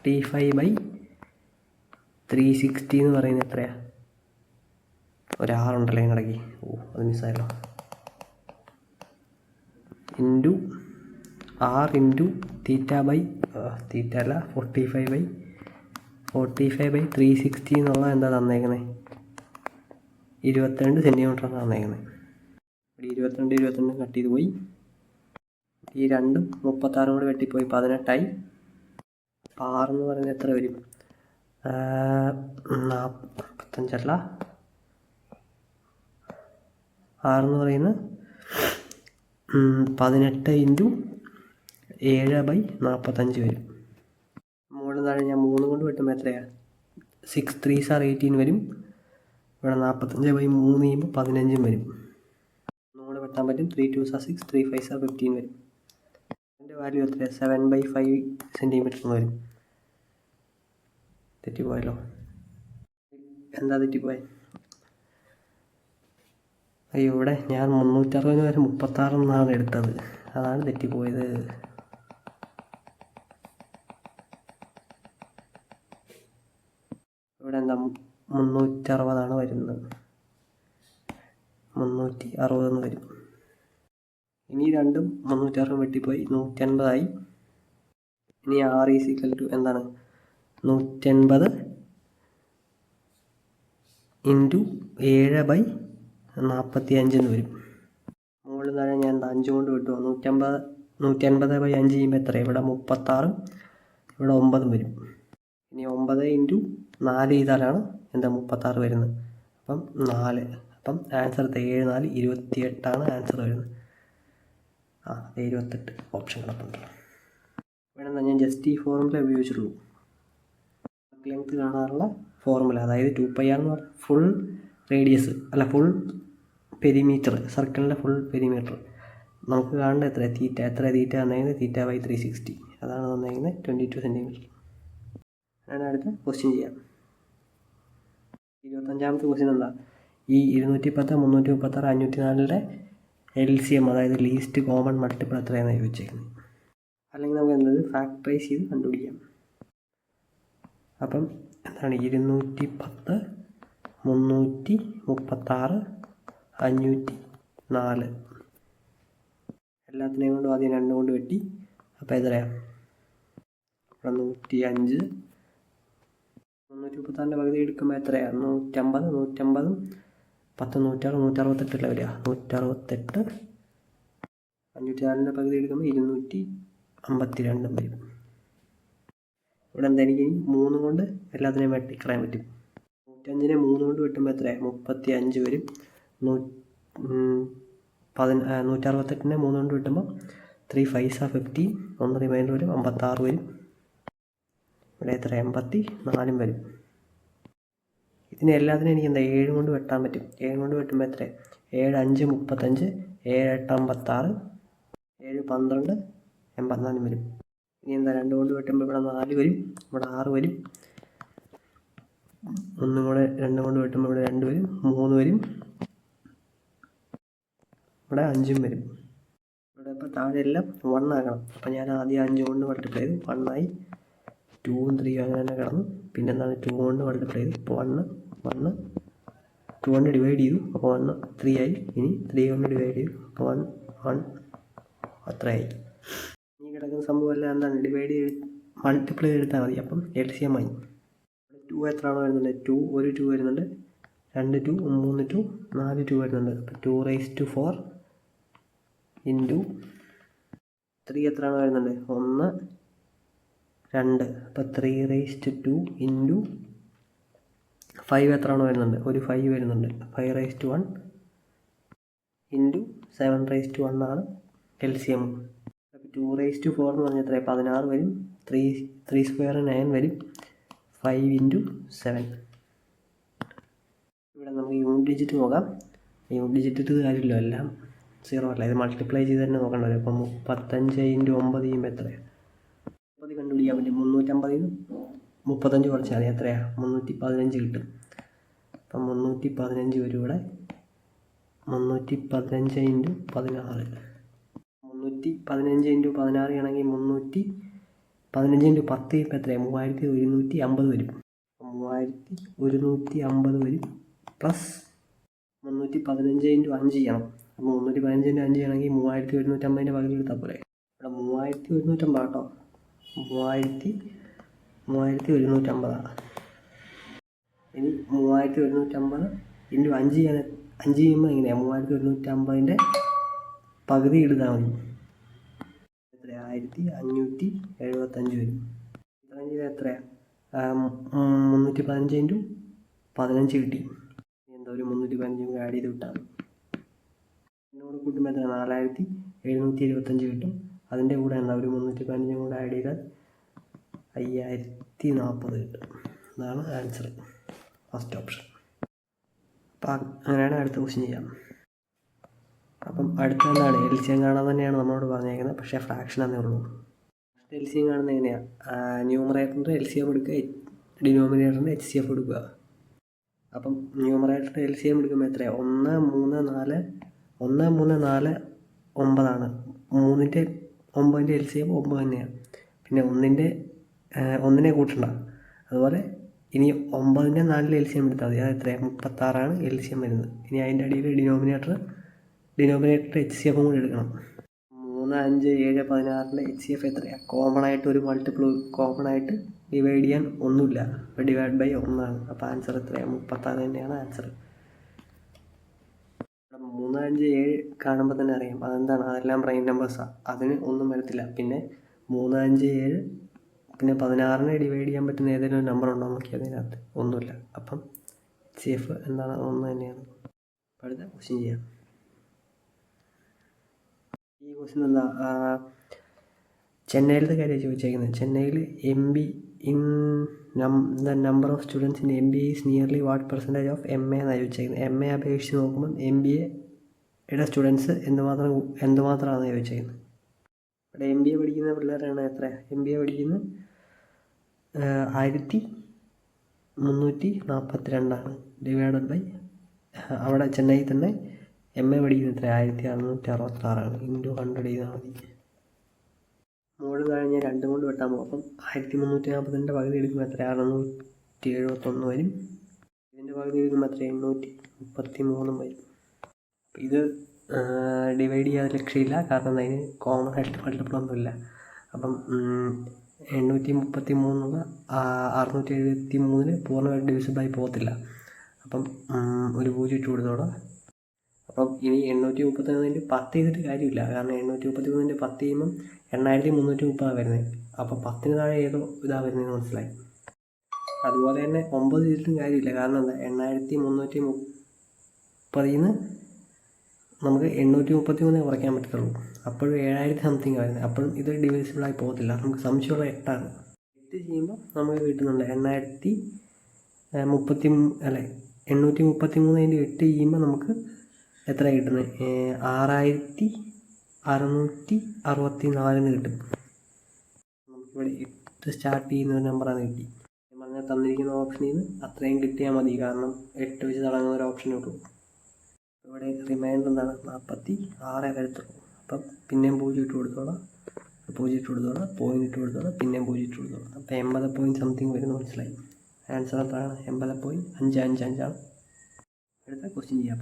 45/360 എന്ന് പറയുന്നത് എത്രയാണ്, ഒരു 6 ഉണ്ടല്ലോ ഇതിനിടയ്ക്ക്, അത് മിസ്സായല്ലോ. ഇൻറ്റു R ഇൻറ്റു തീറ്റ അല്ല 45/360 എന്നുള്ള എന്താ തന്നേക്കുന്നത്, 22 സെൻറ്റിമീറ്ററാണ് തന്നേക്കുന്നത്. 22 കട്ട് ചെയ്ത് പോയി, ഈ 2 36 കൂടി വെട്ടിപ്പോയി 18ആയി. അപ്പോൾ 6 എന്ന് പറയുന്നത് എത്ര വരും, 45 6 എന്ന് പറയുന്നത് 18 ഇൻറ്റു 7/45 വരും. മുകളിൽ താഴെ ഞാൻ 3 കൊണ്ട് വെട്ടുമ്പോൾ എത്രയാണ്, 6 3s are 18 വരും. ഇവിടെ 45/3 ചെയ്യുമ്പോൾ 15 വരും. 3 കൂടെ വെട്ടാൻ പറ്റും, 3 2s are 6, 3 5s are 15 വരും. അതിൻ്റെ വാല്യൂ എത്രയാണ്, 7/5 സെൻറ്റിമീറ്റർ എന്ന് വരും. തെറ്റിപ്പോയല്ലോ, എന്താ തെറ്റിപ്പോയത്, അയ്യോ ഇവിടെ ഞാൻ 360 വരെ 36 എന്നാണ് എടുത്തത്, അതാണ് തെറ്റിപ്പോയത്. ഇവിടെ എന്താ 360 വരുന്നത്, 360 എന്ന് വരും. ഇനി രണ്ടും 360 വെട്ടിപ്പോയി 180 ഇനി R = എന്താണ്, 180 ഇൻറ്റു 7/45 എന്ന് വരും. മുകളിൽ താഴെ ഞാൻ 5 കൊണ്ട് വിട്ടു, 180/5 ചെയ്യുമ്പോൾ എത്ര, ഇവിടെ 36, ഇവിടെ 9 വരും. ഇനി 9 ഇൻറ്റു 4 ചെയ്താലാണ് എന്താ 36 വരുന്നത്. അപ്പം 4, അപ്പം ആൻസർ 7 4 28 ആൻസർ വരുന്നത്. 28 ഓപ്ഷൻ കിടപ്പുണ്ടല്ലോ. ഇവിടെ എന്താ, ഞാൻ ജസ്റ്റ് ഈ ഫോർമുല ഉപയോഗിച്ചിട്ടുള്ളൂ. ലെങ്ത് കാണാനുള്ള ഫോർമുല, അതായത് 2πr എന്ന് പറഞ്ഞാൽ ഫുൾ റേഡിയസ് അല്ല, ഫുൾ പെരിമീറ്റർ, സർക്കിളിൻ്റെ ഫുൾ പെരിമീറ്റർ. നമുക്ക് കാണേണ്ട എത്ര തീറ്റ തന്നേക്കുന്നത്, θ/360 അതാണ് തന്നേക്കുന്നത് 22 സെൻറ്റിമീറ്റർ. ഞാൻ അടുത്ത ക്വസ്റ്റ്യൻ ചെയ്യാം. 25ാമത്തെ ക്വസ്റ്റ്യൻ എന്താ, ഈ 210 336 504 LCM അതായത് ലീസ്റ്റ് കോമൺ മൾട്ടിപ്പിൾ എത്രയാണെന്ന് ചോദിച്ചേക്കുന്നത്. അല്ലെങ്കിൽ നമുക്ക് എന്തത് ഫാക്ടറൈസ് ചെയ്ത് കണ്ടുപിടിക്കാം. അപ്പം എന്താണ്, 210 336 504 എല്ലാത്തിനെയും കൊണ്ട് ആദ്യം 2 കൊണ്ട് വെട്ടി. അപ്പോൾ എത്രയാണ്, ഇവിടെ 105. 336 പകുതി എടുക്കുമ്പോൾ എത്രയാണ്, 150 150 10 106 168 വരിക, 168. 504 പകുതി എടുക്കുമ്പോൾ 252 വരും. ഇവിടെ എന്താ, എനിക്ക് 3 കൊണ്ട് എല്ലാത്തിനെയും വെട്ടിക്കളയാൻ പറ്റും. 105 3 കൊണ്ട് വെട്ടുമ്പോൾ എത്രയാണ്, 35 വരും. 168 3 കൊണ്ട് കിട്ടുമ്പോൾ 3 5s 50, 1 റിമൈൻഡർ വരും, 56 വരും. ഇവിടെ എത്ര 84 വരും. ഇതിനെ എല്ലാത്തിനും എനിക്ക് 7 കൊണ്ട് വെട്ടാൻ പറ്റും. 7 കൊണ്ട് വെട്ടുമ്പോൾ എത്ര 7 5 35, 7 8 56, 7 12 84 വരും. ഇനി 2 കൊണ്ട് വെട്ടുമ്പോൾ ഇവിടെ 4 വരും, ഇവിടെ 6 വരും. 1 കൂടെ 2 കൊണ്ട് വെട്ടുമ്പോൾ ഇവിടെ 2 വരും, 3 വരും, ഇവിടെ 5 വരും. ഇവിടെ ഇപ്പോൾ താഴെ എല്ലാം 1 ആക്കണം. അപ്പോൾ ഞാൻ ആദ്യം 5 കൊണ്ട് മൾട്ടിപ്ലൈ ചെയ്തു, 1 ആയി. 2 3 അങ്ങനെ തന്നെ കിടന്നു. പിന്നെ 2 കൊണ്ട് മൾട്ടിപ്ലൈ ചെയ്തു, ഇപ്പോൾ 1 2 കൊണ്ട് ഡിവൈഡ് ചെയ്തു, അപ്പോൾ 1 3 ആയി. ഇനി 3 കൊണ്ട് ഡിവൈഡ് ചെയ്തു, അപ്പോൾ 1 അത്രയായി. ഇനി കിടക്കുന്ന സംഭവം എല്ലാം എന്താണ് ഡിവൈഡ് ചെയ്ത് മൾട്ടിപ്ലൈ ചെയ്തെടുത്താൽ മതി. അപ്പം LCM ആയി. 2 എത്രയാണോ വരുന്നുണ്ട്, 2 ഒരു 2 വരുന്നുണ്ട്, 2 2 3 2 4 2 വരുന്നുണ്ട്. അപ്പോൾ 2⁴ ഇൻറ്റു 3 എത്രയാണോ വരുന്നുണ്ട്, 1 2, അപ്പോൾ 3⁻² ഇൻറ്റു 5 എത്രയാണോ വരുന്നുണ്ട്, ഒരു 5 വരുന്നുണ്ട്, 5⁻1 ഇൻറ്റു 7⁻1 ആണ് LCM. അപ്പോൾ 2⁴ എന്ന് പറഞ്ഞാൽ എത്രയാണ് 16 വരും, 3² 9 വരും, 5 ഇൻറ്റു 7. ഇവിടെ നമുക്ക് യൂണിറ്റ് ഡിജിറ്റ് നോക്കാം. യൂണിറ്റ് ഡിജിറ്റ് ഇട്ട് കാര്യമില്ല, എല്ലാം 0 അല്ല. ഇത് മൾട്ടിപ്ലൈ ചെയ്ത് തന്നെ നോക്കേണ്ടി വരും. അപ്പം 35 ഇൻറ്റു 9 ചെയ്യുമ്പോൾ എത്രയാണ് 30 കണ്ടുപിടിക്കാൻ പറ്റും. 350 35 കുറച്ചാൽ മതി, എത്രയാണ് 315 കിട്ടും. അപ്പം 315 വരും. ഇവിടെ 315 ഇൻറ്റു 16, 315 ഇൻറ്റു 16 ആണെങ്കിൽ 315 ഇൻറ്റു 10 ഇപ്പം എത്രയാണ് 3150 വരും. 3150 വരും. പ്ലസ് 315 ഇൻറ്റു 5 ചെയ്യണം. അപ്പോൾ 315 ഇൻറ്റു 5 ചെയ്യണമെങ്കിൽ 3150 പകുതി എടുത്താൽ പോലെ. ഇവിടെ 3150 കേട്ടോ, 3150. ഇനി 3150 ഇൻറ്റു 5 ചെയ്യുമ്പോൾ എങ്ങനെയാണ് 3150 പകുതി എടുത്താൽ മതി. എത്ര 1575 വരും. ഇത്രയും ചെയ്താൽ എത്രയാണ് 315 ഇൻറ്റു 15 കിട്ടി. എന്താ ഒരു 315 ആഡ് ചെയ്ത് വിട്ടാൽ മതി. എന്നോട് കൂട്ടുമ്പോൾ എത്ര 4775 കിട്ടും. അതിൻ്റെ കൂടെ എന്താ ഒരു 315 കൂടെ ആഡ് ചെയ്താൽ 5040 കിട്ടും. അതാണ് ആൻസർ, ഫസ്റ്റ് ഓപ്ഷൻ. അപ്പം അങ്ങനെയാണ് അടുത്ത ക്വസ്റ്റ്യൻ ചെയ്യാം. അപ്പം അടുത്ത എന്താണ് LCM കാണാൻ തന്നെയാണ് നമ്മളോട് പറഞ്ഞേക്കുന്നത്, പക്ഷേ ഫ്രാക്ഷൻ എന്നേ ഉള്ളൂ. LCM കാണുന്നത് എങ്ങനെയാണ് ന്യൂമറേറ്ററിൻ്റെ LCM എടുക്കുക, ഡിനോമിനേറ്ററിൻ്റെ HCF എടുക്കുക. അപ്പം ന്യൂമറേറ്ററിൻ്റെ LCM എടുക്കുമ്പോൾ എത്രയാണ് 1 3 4 9 3ൻ്റെ 9ൻ്റെ LCM 9 തന്നെയാണ്. പിന്നെ 1നെ കൂട്ടണ്ട. അതുപോലെ ഇനി 9ൻ്റെ 4 LCM എടുത്താൽ മതി. അത് എത്രയാണ് 36 LCM വരുന്നത്. ഇനി അതിൻ്റെ അടിയിൽ ഡിനോമിനേറ്റർ HCF കൂടി എടുക്കണം. 3 5 7 16ൻ്റെ HCF എത്രയാണ് കോമൺ ആയിട്ട് ഒരു മൾട്ടിപ്പിൾ കോമൺ ആയിട്ട് ഡിവൈഡ് ചെയ്യാൻ ഒന്നുമില്ല. അപ്പോൾ ഡിവൈഡ് ബൈ 1 ആണ്. അപ്പോൾ ആൻസർ എത്രയാണ് 36 തന്നെയാണ് ആൻസർ. 3 5 7 കാണുമ്പോൾ തന്നെ അറിയാം അതെന്താണ്, അതെല്ലാം പ്രൈം നമ്പേഴ്സാണ്, അതിന് ഒന്നും വരത്തില്ല. പിന്നെ 3 5 7 പിന്നെ 16നെ ഡിവൈഡ് ചെയ്യാൻ പറ്റുന്ന ഏതെങ്കിലും ഒരു നമ്പർ ഉണ്ടോ നോക്കി, അതിനകത്ത് ഒന്നുമില്ല. അപ്പം HCF എന്താണ് 1 തന്നെയാണ്. അടുത്ത ക്വസ്റ്റ്യൻ ചെയ്യാം. ഈ ക്വസ്റ്റ്യൻ എന്താ ചെന്നൈയിലത്തെ കാര്യം ചോദിച്ചേക്കുന്നത്. ചെന്നൈയിൽ MB in the number of students in MBA is nearly what percentage of MA എന്നാണ് ചോദിച്ചേക്കുന്നത്. MA അപേക്ഷിച്ച് നോക്കുമ്പം MBAയുടെ സ്റ്റുഡൻസ് എന്തുമാത്രമാണെന്ന് ചോദിച്ചേക്കുന്നത്. ഇവിടെ MBA പഠിക്കുന്ന പിള്ളേരാണ് എത്ര MBA പഠിക്കുന്നത് 1342 ഡിവൈഡഡ് ബൈ അവിടെ ചെന്നൈയിൽ തന്നെ MA പഠിക്കുന്നത് എത്ര 1666 ഇൻറ്റു 100 ചെയ്താൽ മതി. മോഡ് കഴിഞ്ഞ് 2 കൊണ്ട് വെട്ടാൻ പോകും. അപ്പം 1342 പകുതി എടുക്കുമ്പോൾ എത്ര 671 വരും. ഇതിൻ്റെ പകുതി എടുക്കുമ്പോൾ എത്ര 833 വരും. ഇത് ഡിവൈഡ് ചെയ്യാൻ രക്ഷയില്ല, കാരണം അതിന് കോമൺ ആയിട്ട് മൾട്ടിപ്പിളൊന്നുമില്ല. അപ്പം 833 673 പൂർണ്ണമായിട്ട് ഡിവിസിബിൾ ആയി പോകത്തില്ല. അപ്പം ഒരു 0 ഇട്ട് കൊടുത്തോളാം. അപ്പം ഇനി 833 10 ചെയ്തിട്ട് കാര്യമില്ല, കാരണം 833 10 ചെയ്യുമ്പം 8330 വരുന്നത്. അപ്പോൾ 10ന് താഴെ ഏതോ ഇതാണ് വരുന്നതെന്ന് മനസ്സിലായി. അതുപോലെ തന്നെ 9 ചെയ്തിട്ടും കാര്യമില്ല, കാരണം എന്താ 8330 അപ്പോൾ അതിൽ നിന്ന് നമുക്ക് 833 കുറയ്ക്കാൻ പറ്റത്തുള്ളൂ. അപ്പോഴും 7000 സംതിങ് വരുന്നത്. അപ്പോഴും ഇത് ഡിവിസിബിളായി പോകത്തില്ല. നമുക്ക് സംശയമുള്ള 8 ചെയ്യുമ്പോൾ നമുക്ക് കിട്ടുന്നുണ്ട് 833 ചെയ്യുമ്പോൾ നമുക്ക് എത്ര കിട്ടുന്നത്? 6664 കിട്ടും. നമുക്കിവിടെ 8 സ്റ്റാർട്ട് ചെയ്യുന്ന ഒരു നമ്പറാണ് കിട്ടി. ഞാൻ പറഞ്ഞാൽ തന്നിരിക്കുന്ന ഓപ്ഷനിൽ നിന്ന് അത്രയും കിട്ടിയാൽ മതി. കാരണം 8 വെച്ച് തുടങ്ങുന്ന ഒരു ഓപ്ഷനേ ഉള്ളൂ. ഇവിടെ റിമൈൻഡർ എന്താണ്? 46 വരത്തുള്ളൂ. അപ്പം പിന്നെയും 0 ഇട്ട് കൊടുത്തോളാം, 0 ഇട്ട് കൊടുത്തോളാം, പോയിന്റ് ഇട്ട് കൊടുത്തോളാം, പിന്നെയും 0 ഇട്ട് കൊടുത്തോളാം. അപ്പോൾ 80 പോയിന്റ് സംതിങ് വരുന്നു. മനസ്സിലായി? ആൻസർ എത്രയാണ്? 80.555 ആണ്. അടുത്ത ക്വസ്റ്റ്യൻ ചെയ്യാം.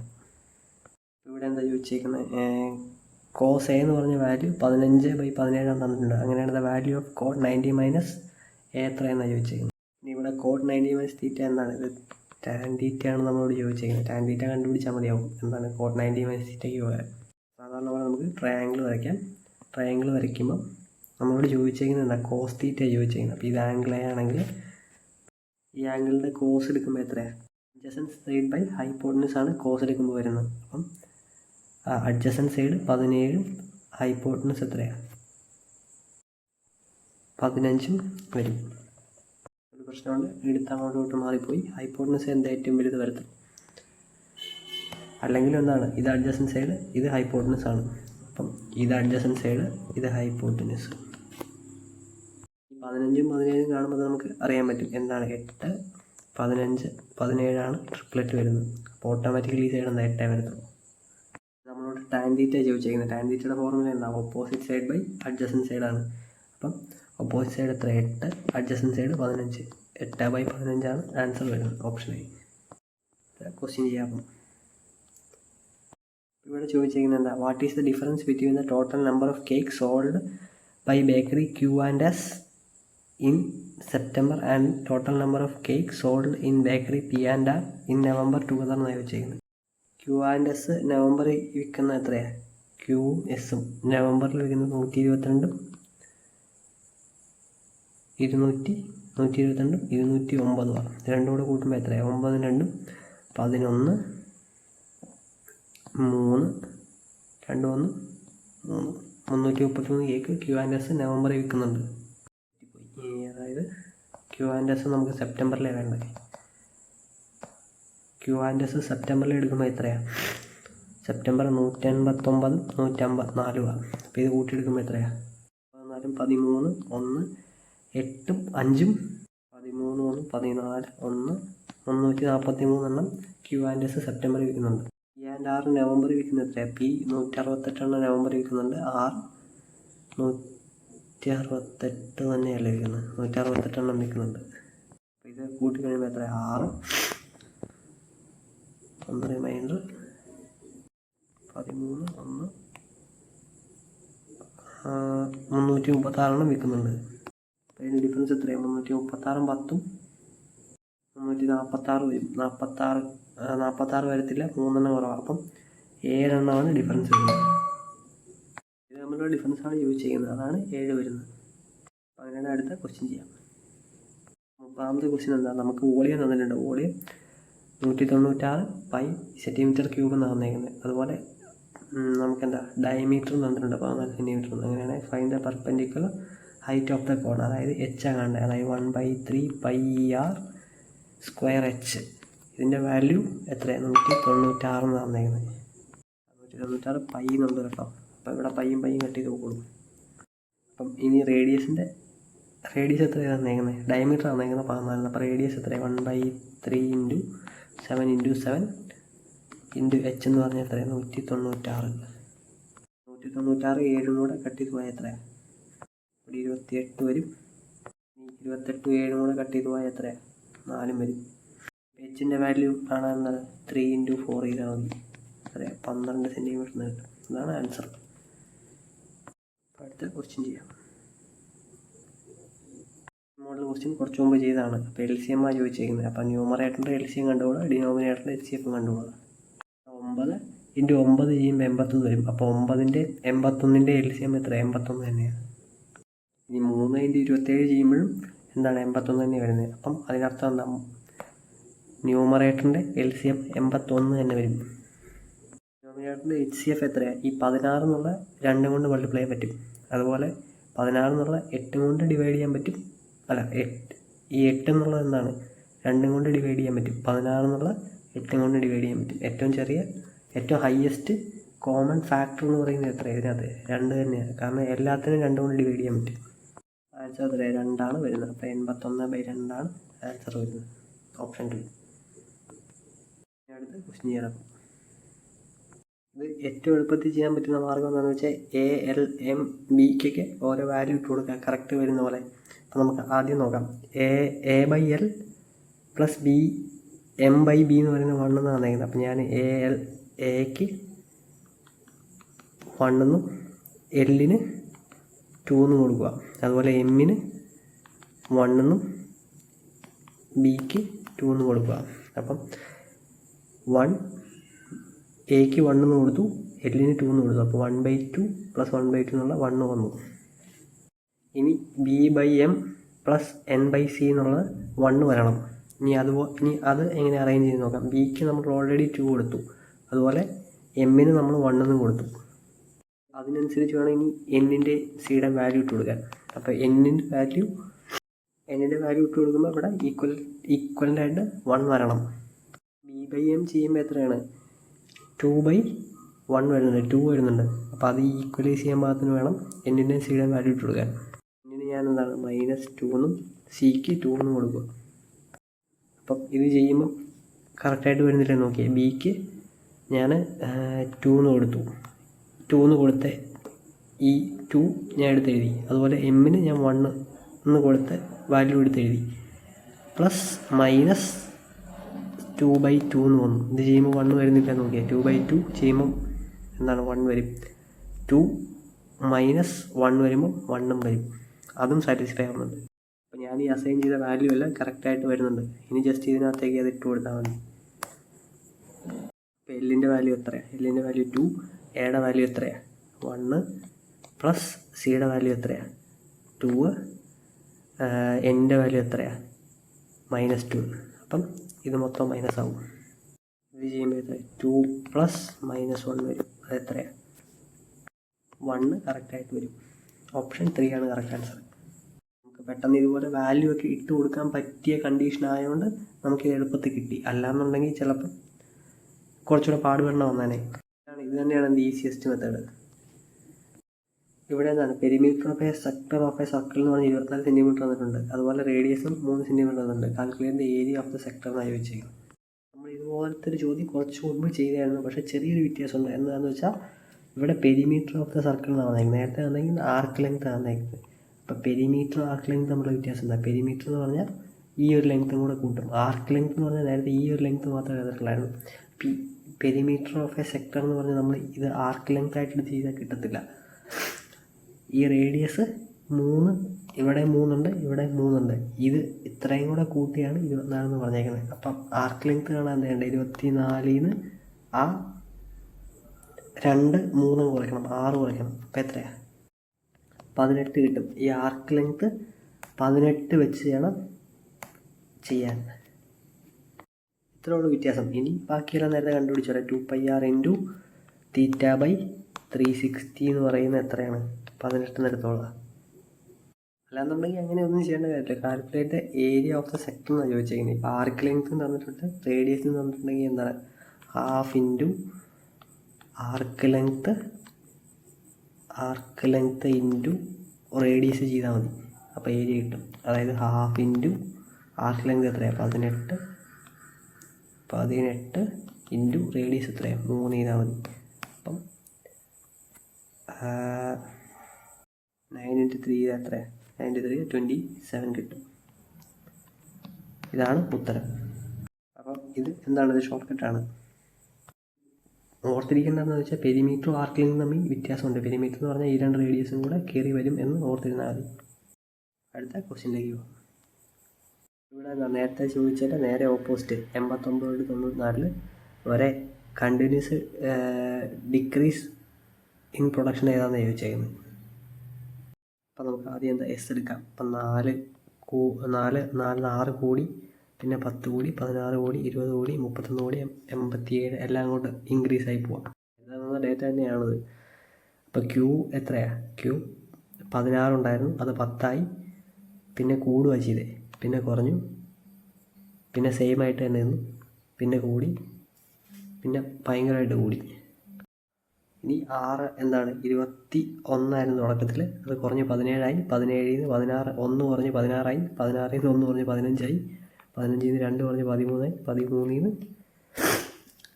ഇവിടെ എന്താ ചോദിച്ചേക്കുന്നത്? കോസ് എ എന്ന് പറഞ്ഞ വാല്യൂ 15/17 തന്നിട്ടുണ്ട്. അങ്ങനെയാണ് the value of cot 90 minus A എത്രയെന്നാണ് ചോദിച്ചേക്കുന്നത്. ഇനി ഇവിടെ കോഡ് 90 മൈനസ് തീറ്റ എന്താണ്? ഇത് ടാൻ തീറ്റ ആണ് നമ്മളോട് ചോദിച്ചേക്കുന്നത്. ടാൻ തീറ്റ കണ്ടുപിടിച്ചാൽ മതിയാവും. എന്താണ് കോഡ് 90 മൈനസ് തീറ്റയ്ക്ക് പകരം സാധാരണ പോലെ നമുക്ക് ട്രയാങ്കിൾ വരയ്ക്കാം. ട്രയാങ്കിൾ വരയ്ക്കുമ്പോൾ നമ്മളോട് ചോദിച്ചേക്കുന്നത് എന്താ? കോസ് തീറ്റ ചോദിച്ചേക്കുന്നത്. അപ്പോൾ ഇത് ആംഗിൾ എ ആണെങ്കിൽ ഈ ആംഗിളിൻ്റെ കോസ് എടുക്കുമ്പോൾ എത്രയാണ്? അഡ്ജസൻറ്റ് സൈഡ് ബൈ ഹൈപ്പോട്ടനസ് ആണ് കോസ് എടുക്കുമ്പോൾ വരുന്നത്. അപ്പം അഡ്ജസൻറ്റ് സൈഡ് 17, ഹൈപ്പോട്ടനസ് എത്രയാണ്? 15 വരും. ഒരു പ്രശ്നമുണ്ട്, എടുത്ത് അങ്ങോട്ട് മാറിപ്പോയി. ഹൈപ്പോട്ടനസ് എന്താ ഏറ്റവും വലുത് വരത്തും. അല്ലെങ്കിൽ എന്താണ്? ഇത് അഡ്ജസൻറ്റ് സൈഡ്, ഇത് ഹൈപ്പോട്ടനസ് ആണ്. അപ്പം ഇത് അഡ്ജസൻറ്റ് സൈഡ്, ഇത് ഹൈപ്പോട്ടനസ്. 15ഉം 17ഉം കാണുമ്പോൾ നമുക്ക് അറിയാൻ പറ്റും എന്താണ് 8, 15, 17 ട്രിപ്ലറ്റ് വരുന്നത്. അപ്പോൾ ഓട്ടോമാറ്റിക്കലി ഈ സൈഡ് എന്താ 8 വരുത്തുള്ളൂ. നമ്മളോട് ടാൻ തീറ്റ ചോദിച്ചേക്കുന്നത്. ടാൻ തീറ്റയുടെ ഫോർമുല എന്താ? ഓപ്പോസിറ്റ് സൈഡ് ബൈ അഡ്ജസൻറ്റ് സൈഡാണ്. അപ്പം ഓപ്പോസിറ്റ് സൈഡ് എത്ര? 8, അഡ്ജസൻറ്റ് സൈഡ് 15. 8/15 ആൻസർ വരുന്നത്. Option I. ക്വസ്റ്റ്യൻ ചെയ്യാം. ഇവിടെ ചോദിച്ചിരിക്കുന്നത് എന്താ? What is the difference between the total number of cake sold by bakery Q&S in September and total number of cake sold in bakery P&R in November together എന്നാണ് ചോദിച്ചിരിക്കുന്നത്. Q&S നവംബറിൽ വിൽക്കുന്ന എത്രയാണ്? QSഉം നവംബറിൽ വിൽക്കുന്നത് 122, 122, 209. രണ്ടും കൂടെ കൂട്ടുമ്പോൾ എത്രയാണ്? 9, 2, 11, 3, 2, 1, 3. 333 കേക്ക് Q&S നവംബറിൽ വിൽക്കുന്നുണ്ട്. അതായത് Q&S നമുക്ക് സെപ്റ്റംബറിലേ വേണ്ടത്. Q&S സെപ്റ്റംബറിൽ എടുക്കുമ്പോൾ എത്രയാണ്? സെപ്റ്റംബർ 189, 154. അപ്പോൾ ഇത് കൂട്ടിയെടുക്കുമ്പോൾ എത്രയാണ്? 14, 13, 1, 8, 5, 13, 1, 14, 1, 343 Q&S സെപ്റ്റംബറിൽ വിൽക്കുന്നുണ്ട്. P&R നവംബറിൽ വിൽക്കുന്നത് എത്രയാണ്? P 168 നവംബറിൽ വിൽക്കുന്നുണ്ട്. R 168 തന്നെയല്ലേ വിൽക്കുന്നത്? 168 വിൽക്കുന്നുണ്ട്. അപ്പോൾ ഇത് കൂട്ടി കഴിയുമ്പോൾ എത്രയാണ്? 6, 1 റിമൈൻഡർ 13, 1, 336 വിൽക്കുന്നുണ്ട്. അപ്പോൾ അതിൻ്റെ ഡിഫറൻസ് എത്രയാണ്? 336, 10, 346 വരും. 46 വരത്തില്ല, 3 കുറവാണ്. അപ്പം 7 ഡിഫറൻസ് വരുന്നത്. ഇത് നമ്മളുടെ ഡിഫറൻസാണ് ചോദിച്ചിരിക്കുന്നത്. അതാണ് 7 വരുന്നത്. അപ്പോൾ അങ്ങനെയാണ് അടുത്ത ക്വസ്റ്റ്യൻ ചെയ്യാം. 30ാമത്തെ ക്വസ്റ്റ്യൻ എന്താ? നമുക്ക് വോളിയം തന്നിട്ടുണ്ട്. വോളിയം 196 പൈ സെൻറ്റിമീറ്റർ ക്യൂബ് എന്നാണ് തന്നേക്കുന്നത്. അതുപോലെ നമുക്കെന്താ ഡയമീറ്റർ തന്നിട്ടുണ്ട് 14 സെൻറ്റിമീറ്റർ. അങ്ങനെയാണ് find the perpendicular height of the cone. അതായത് H കാണേണ്ടത്. അതായത് 1/3 πr² H. ഇതിൻ്റെ വാല്യൂ എത്രയാണ്? 196 എന്ന് തന്നേക്കുന്നത്. 196 പൈ എന്നുണ്ട് കേട്ടോ. അപ്പോൾ ഇവിടെ പയ്യും കട്ട് ചെയ്ത് കൊടുക്കും. അപ്പം ഇനി റേഡിയസ് എത്രയാണ് തന്നേക്കുന്നത്? ഡയമീറ്റർ തന്നേക്കുന്നത് 14. അപ്പോൾ റേഡിയസ് എത്രയാണ്? 1/3 × 7 × 7 × H എന്ന് പറഞ്ഞാൽ എത്രയാണ്? 196. 196 7 കൂടെ കട്ട് ചെയ്ത് പോയാൽ എത്രയാണ്? ഇവിടെ 28 വരും. 28 7 കൂടെ കട്ട് ചെയ്ത് പോയാൽ എത്രയാണ്? 4 വരും. Hൻ്റെ വാല്യൂ കാണാറുള്ളത് 3 × 4 ചെയ്താൽ മതി. എത്രയാണ്? 12 സെൻറ്റിമീറ്റർ കിട്ടും. അതാണ് ആൻസർ. അടുത്ത ക്വസ്റ്റ്യൻ ചെയ്യാം. മോഡൽ ക്വസ്റ്റ്യൻ കുറച്ച് മുമ്പ് ചെയ്തതാണ്. അപ്പോൾ LCM ചോദിച്ചിരിക്കുന്നത്. അപ്പോൾ ന്യൂമറേറ്ററിൻ്റെ LCM കണ്ടുകൂടാ, ഡിനോമിനേറ്ററിൻ്റെ HCF കണ്ടുകൂടാ. 9 × 9 ചെയ്യുമ്പോൾ 81 വരും. അപ്പോൾ 9ൻ്റെ 81ൻ്റെ LCM എത്ര? 81 തന്നെയാണ്. ഇനി 3 × 27 ചെയ്യുമ്പോഴും എന്താണ്? 81 തന്നെ വരുന്നത്. അപ്പം അതിനർത്ഥം എന്താ? ന്യൂമറേറ്ററിൻ്റെ LCM 81 തന്നെ വരും. അതിനകത്ത് HCF എത്രയാണ്? ഈ 16 എന്നുള്ള 2 കൊണ്ട് മൾട്ടിപ്ലൈ ചെയ്യാൻ പറ്റും. അതുപോലെ 16 എന്നുള്ള 8 കൊണ്ട് ഡിവൈഡ് ചെയ്യാൻ പറ്റും. അല്ല, ഈ 8 എന്നുള്ളത് എന്താണ്? 2 കൊണ്ട് ഡിവൈഡ് ചെയ്യാൻ പറ്റും. 16 എന്നുള്ള 8 കൊണ്ട് ഡിവൈഡ് ചെയ്യാൻ പറ്റും. ഏറ്റവും ഹയസ്റ്റ് കോമൺ ഫാക്ടർ എന്ന് പറയുന്നത് എത്രയാണ്? ഇതിനകത്ത് 2 തന്നെയാണ്. കാരണം എല്ലാത്തിനും 2 കൊണ്ട് ഡിവൈഡ് ചെയ്യാൻ പറ്റും. ആൻസർ എത്രയാണ്? 2 വരുന്നത്. അപ്പോൾ 81/2 ആൻസർ വരുന്നത്. ഓപ്ഷൻ 2. അടുത്ത് ക്വസ്റ്റ്യൻ ചെയ്യാം. ഇത് ഏറ്റവും എളുപ്പത്തിൽ ചെയ്യാൻ പറ്റുന്ന മാർഗ്ഗം എന്താണെന്ന് വെച്ചാൽ ALMBക്കൊക്കെ ഓരോ വാല്യൂ ഇട്ട് കൊടുക്കുക കറക്റ്റ് വരുന്ന പോലെ. അപ്പോൾ നമുക്ക് ആദ്യം നോക്കാം. A/L + B M/B എന്ന് പറയുന്ന 1 എന്ന് തന്നേക്കുന്നത്. അപ്പോൾ ഞാൻ Aക്ക് 1 എന്നും Lന് 2 എന്നും കൊടുക്കുക. അതുപോലെ Mന് 1 എന്നും Bക്ക് 2 എന്നും കൊടുക്കുക. അപ്പം 1 Aക്ക് 1 എന്ന് കൊടുത്തു, Lന് 2 എന്ന് കൊടുത്തു. അപ്പോൾ 1/2 + 1/2 എന്നുള്ള 1 വന്നു. ഇനി B/M + N/C എന്നുള്ള 1 വരണം. ഇനി അത് എങ്ങനെ അറേഞ്ച് ചെയ്ത് നോക്കാം. Bക്ക് നമ്മൾ ഓൾറെഡി 2 കൊടുത്തു. അതുപോലെ Mന് നമ്മൾ 1 എന്ന് കൊടുത്തു. അതിനനുസരിച്ച് വേണം ഇനി Nൻ്റെ സിയുടെ വാല്യൂ ഇട്ട് കൊടുക്കാൻ. അപ്പോൾ Nൻ്റെ വാല്യൂ ഇട്ട് കൊടുക്കുമ്പോൾ ഇവിടെ ഈക്വലൻ്റായിട്ട് 1 വരണം. B/M ചെയ്യുമ്പോൾ എത്രയാണ്? 2/1 വരുന്നുണ്ട്, 2 വരുന്നുണ്ട്. അപ്പോൾ അത് ഈക്വലൈസ് ചെയ്യാൻ പാകത്തിന് വേണം Nൻ്റെ സിയുടെ വാല്യൂ ഇട്ട് കൊടുക്കാൻ. Nന് ഞാൻ എന്താണ് -2 എന്നും Cക്ക് 2 എന്നും കൊടുക്കുക. അപ്പം ഇത് ചെയ്യുമ്പം കറക്റ്റായിട്ട് വരുന്നില്ല നോക്കിയാൽ. Bക്ക് ഞാൻ 2 എന്ന് കൊടുത്തു. 2 എന്ന് കൊടുത്ത ഈ 2 ഞാൻ എടുത്തെഴുതി. അതുപോലെ Mന് ഞാൻ 1 എന്ന് കൊടുത്ത വാല്യൂ എടുത്തെഴുതി. + -2/2 എന്ന് വന്നു. ഇത് ചെയ്യുമ്പോൾ 1 വരുന്നില്ല നോക്കിയാൽ. 2/2 ചെയ്യുമ്പം എന്താണ് 1 വരും. 2 - 1 വരുമ്പം 1 വരും. അതും സാറ്റിസ്ഫൈ ആവുന്നുണ്ട്. അപ്പോൾ ഞാൻ ഈ അസൈൻ ചെയ്ത വാല്യൂ എല്ലാം കറക്റ്റായിട്ട് വരുന്നുണ്ട്. ഇനി ജസ്റ്റ് ഇതിനകത്തേക്ക് അത് ഇട്ട് കൊടുത്താൽ മതി. അപ്പോൾ Lൻ്റെ വാല്യൂ എത്രയാണ്? Lൻ്റെ വാല്യൂ 2. Aയുടെ വാല്യൂ എത്രയാണ്? 1 + Cയുടെ വാല്യൂ എത്രയാണ്? 2. Nൻ്റെ വാല്യൂ എത്രയാണ്? -2. അപ്പം ഇത് മൊത്തം മൈനസ് ആവും. ഇത് ചെയ്യുമ്പോൾ എത്ര? 2 + -1 വരും. അത് എത്രയാണ്? 1 കറക്റ്റായിട്ട് വരും. ഓപ്ഷൻ 3 ആണ് കറക്റ്റ് ആൻസർ. നമുക്ക് പെട്ടെന്ന് ഇതുപോലെ വാല്യൂ ഒക്കെ ഇട്ട് കൊടുക്കാൻ പറ്റിയ കണ്ടീഷൻ ആയതുകൊണ്ട് നമുക്ക് എളുപ്പത്തിൽ കിട്ടി. അല്ലാന്നുണ്ടെങ്കിൽ ചിലപ്പോൾ കുറച്ചുകൂടെ പാടുപെടണം വന്നേനെ. ഇത് തന്നെയാണ് ഈസിയസ്റ്റ് മെത്തേഡ്. ഇവിടെ എന്താണ് perimeter of A sector of A circle എന്ന് പറഞ്ഞാൽ 24 സെൻറ്റിമീറ്റർ തന്നിട്ടുണ്ട്. അതുപോലെ റേഡിയസും 3 സെൻറ്റിമീറ്റർ തന്നിട്ടുണ്ട്. Calculate the area of the sector എന്നായി വെച്ചേക്കും. നമ്മൾ ഇതുപോലത്തെ ഒരു ചോദ്യം കുറച്ച് മുമ്പ് ചെയ്തായിരുന്നു. പക്ഷേ ചെറിയൊരു വ്യത്യാസമുണ്ട്. എന്താണെന്ന് വെച്ചാൽ ഇവിടെ പെരിമീറ്റർ ഓഫ് ദ സർക്കിൾ എന്നാണ് വന്നേക്കുന്നത്. നേരത്തെ വന്നെങ്കിൽ ആർക്ക് ലെങ്ത് ആണ് വന്നേക്കുന്നത്. അപ്പോൾ പെരിമീറ്റർ ആർക്ക് ലെങ്ത് തമ്മിലുള്ള വ്യത്യാസം എന്താ? പെരിമീറ്റർ എന്ന് പറഞ്ഞാൽ ഈ ഒരു ലെങ്ത്തും കൂടെ കൂട്ടും. ആർക്ക് ലെങ്ത് എന്ന് പറഞ്ഞാൽ നേരത്തെ ഈ ഒരു ലെങ്ത്ത് മാത്രമേ എടുത്തിട്ടുള്ളായിരുന്നു. പെരിമീറ്റർ ഓഫ് എ സെക്ടർ എന്ന് പറഞ്ഞാൽ നമ്മൾ ഇത് ആർക്ക് ലെങ്ത് ആയിട്ട് എടുത്ത് ചെയ്താൽ കിട്ടത്തില്ല. ഈ റേഡിയസ് 3, ഇവിടെ 3 ഉണ്ട്, ഇവിടെ 3 ഉണ്ട്. ഇത് ഇത്രയും കൂടെ കൂട്ടിയാണ് 24 എന്ന് പറഞ്ഞേക്കുന്നത്. അപ്പം ആർക്ക് ലെങ്ത് കാണാൻ വേണ്ട 24-ന് ആ 2 3 കുറയ്ക്കണം, 6 കുറയ്ക്കണം. അപ്പം എത്രയാണ്? 18 കിട്ടും. ഈ ആർക്ക് ലെങ്ത് 18 വെച്ച് ചെയ്യണം ചെയ്യാൻ. ഇത്രയോട് വ്യത്യാസം. ഇനി ബാക്കിയെല്ലാം നേരത്തെ കണ്ടുപിടിച്ചോളാം. 2πr × θ/360 എന്ന് പറയുന്നത് എത്രയാണ്? 18 എടുത്തോളാം. അല്ലാന്നുണ്ടെങ്കിൽ അങ്ങനെ ഒന്നും ചെയ്യേണ്ട കാര്യമില്ല. Calculate area of the sector എന്നാണ് ചോദിച്ചേക്കുന്നത്. ഇപ്പോൾ ആർക്ക് ലെങ്ത് തന്നിട്ടുണ്ട്, റേഡിയസ് തന്നിട്ടുണ്ടെങ്കിൽ എന്താണ് 1/2 ആർക്ക് ലെങ്ത് ഇൻറ്റു റേഡിയസ് ചെയ്താൽ മതി. അപ്പോൾ ഏരിയ കിട്ടും. അതായത് 1/2 ആർക്ക് ലെങ്ത് എത്രയാണ്? 18 ഇൻറ്റു റേഡിയസ് എത്രയാണ്? 3 ചെയ്താൽ മതി. അപ്പം 9 × 3 എത്രയാണ്? 9 × 3 27 കിട്ടും. ഇതാണ് ഉത്തരം. അപ്പം ഇത് എന്താണ്? ഇത് ഷോർട്ട് കട്ടാണ്. ഓർത്തിരിക്കേണ്ടതെന്ന് വെച്ചാൽ പെരിമീറ്ററും ആർക്ക് ലെങ്തും തമ്മിൽ വ്യത്യാസമുണ്ട്. പെരിമീറ്റർ എന്ന് പറഞ്ഞാൽ ഈ 2 റേഡിയസും കൂടെ കയറി വരും എന്ന് ഓർത്തിരുന്നാൽ മതി. അടുത്ത ക്വസ്റ്റ്യനിലേക്ക് പോകും. ഇവിടെ നേരത്തെ ചോദിച്ചാൽ നേരെ ഓപ്പോസിറ്റ് 89-94 വരെ കണ്ടിന്യൂസ് ഡിക്രീസ് ഇൻ പ്രൊഡക്ഷൻ ഏതാണെന്ന് ചോദിച്ചേക്കുന്നത്. അപ്പം നമുക്ക് ആദ്യം എന്താ എസ് എടുക്കാം. അപ്പം 4 6 കൂടി, പിന്നെ 10 കൂടി, 16 കൂടി, 20 കൂടി, 31 കൂടി, 87 എല്ലാം കൊണ്ട് ഇൻക്രീസ് ആയി പോവാം. എന്താണെന്ന് വന്ന ഡേറ്റ തന്നെയാണത്. അപ്പോൾ ക്യൂ എത്രയാണ്? ക്യൂ 16 ഉണ്ടായിരുന്നു, അത് 10 ആയി. പിന്നെ കൂടുക ചെയ്തേ, പിന്നെ കുറഞ്ഞു, പിന്നെ സെയിം ആയിട്ട് തന്നെ നിന്നു, പിന്നെ കൂടി, പിന്നെ ഭയങ്കരമായിട്ട് കൂടി. ഇനി 6 എന്താണ് 21 തുടക്കത്തിൽ, അത് കുറഞ്ഞ് 17 ആയി. 17 16, 1 കുറഞ്ഞ് 16 ആയി. 16 1 കുറഞ്ഞ് 15 ആയി. 15 2 കുറഞ്ഞ് 13 ആയി. 13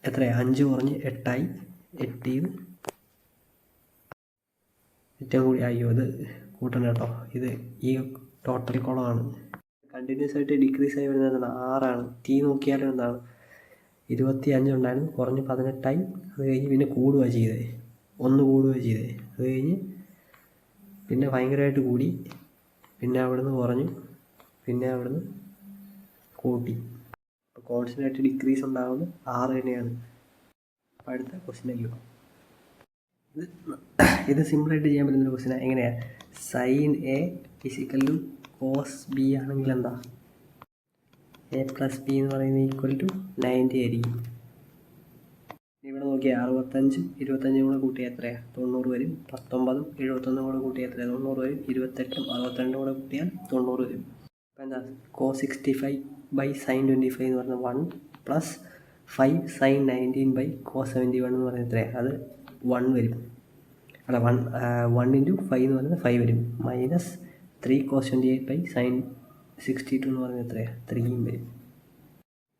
എത്രയാണ്? 5 കുറഞ്ഞ് 8 ആയി. 8 ഏറ്റവും കൂടി. അയ്യോ, ഇത് കൂട്ടണം കേട്ടോ, ഇത് ഈ ടോട്ടൽ കുളമാണ്. കണ്ടിന്യൂസ് ആയിട്ട് ഡിക്രീസ് ആയി വരുന്നത് എന്താണ്? 6 ആണ്. ടി നോക്കിയാലും എന്താണ് 25 ഉണ്ടായിരുന്നു, കുറഞ്ഞ് 18 ആയി. അത് കഴിഞ്ഞ് പിന്നെ കൂടുക ചെയ്തേ, 1 കൂടുക ചെയ്തേ. അത് കഴിഞ്ഞ് പിന്നെ ഭയങ്കരമായിട്ട് കൂടി, പിന്നെ അവിടുന്ന് കുറഞ്ഞു, പിന്നെ അവിടുന്ന് കൂട്ടി. അപ്പോൾ കോൺസ്റ്റൻ്റ് ആയിട്ട് ഡിക്രീസ് ഉണ്ടാകുന്നത് 6 തന്നെയാണ്. അപ്പോൾ അടുത്ത ക്വസ്റ്റിലേക്ക് പോകാം. ഇത് സിമ്പിളായിട്ട് ചെയ്യാൻ പറ്റുന്നൊരു ക്വസ്റ്റിനാണ്. എങ്ങനെയാണ്? സൈൻ എ = കോസ് ബി ആണെങ്കിൽ എന്താ? a + b എന്ന് പറയുന്നത് = 90 ആയിരിക്കും. ഇവിടെ നോക്കിയാൽ 65 25 കൂടെ കൂട്ടിയാൽ എത്രയാണ്? 90 വരും. 19 71 കൂടെ കൂട്ടിയാൽ എത്രയാണ്? 90 വരും. 28 62 കൂടെ കൂട്ടിയാൽ 90 വരും. അപ്പോൾ എന്താ? cos 65/sin 25 എന്ന് പറയുന്നത് 1 + 5 sin 19/cos 71 എന്ന് പറയുന്നത് എത്രയാണ്? അത് 1 വരും. അല്ല, 1 × 5 എന്ന് പറയുന്നത് 5 വരും. -3 cos 28/sin 62 എന്ന് പറയുന്നത് എത്രയാണ്? 3 വരും.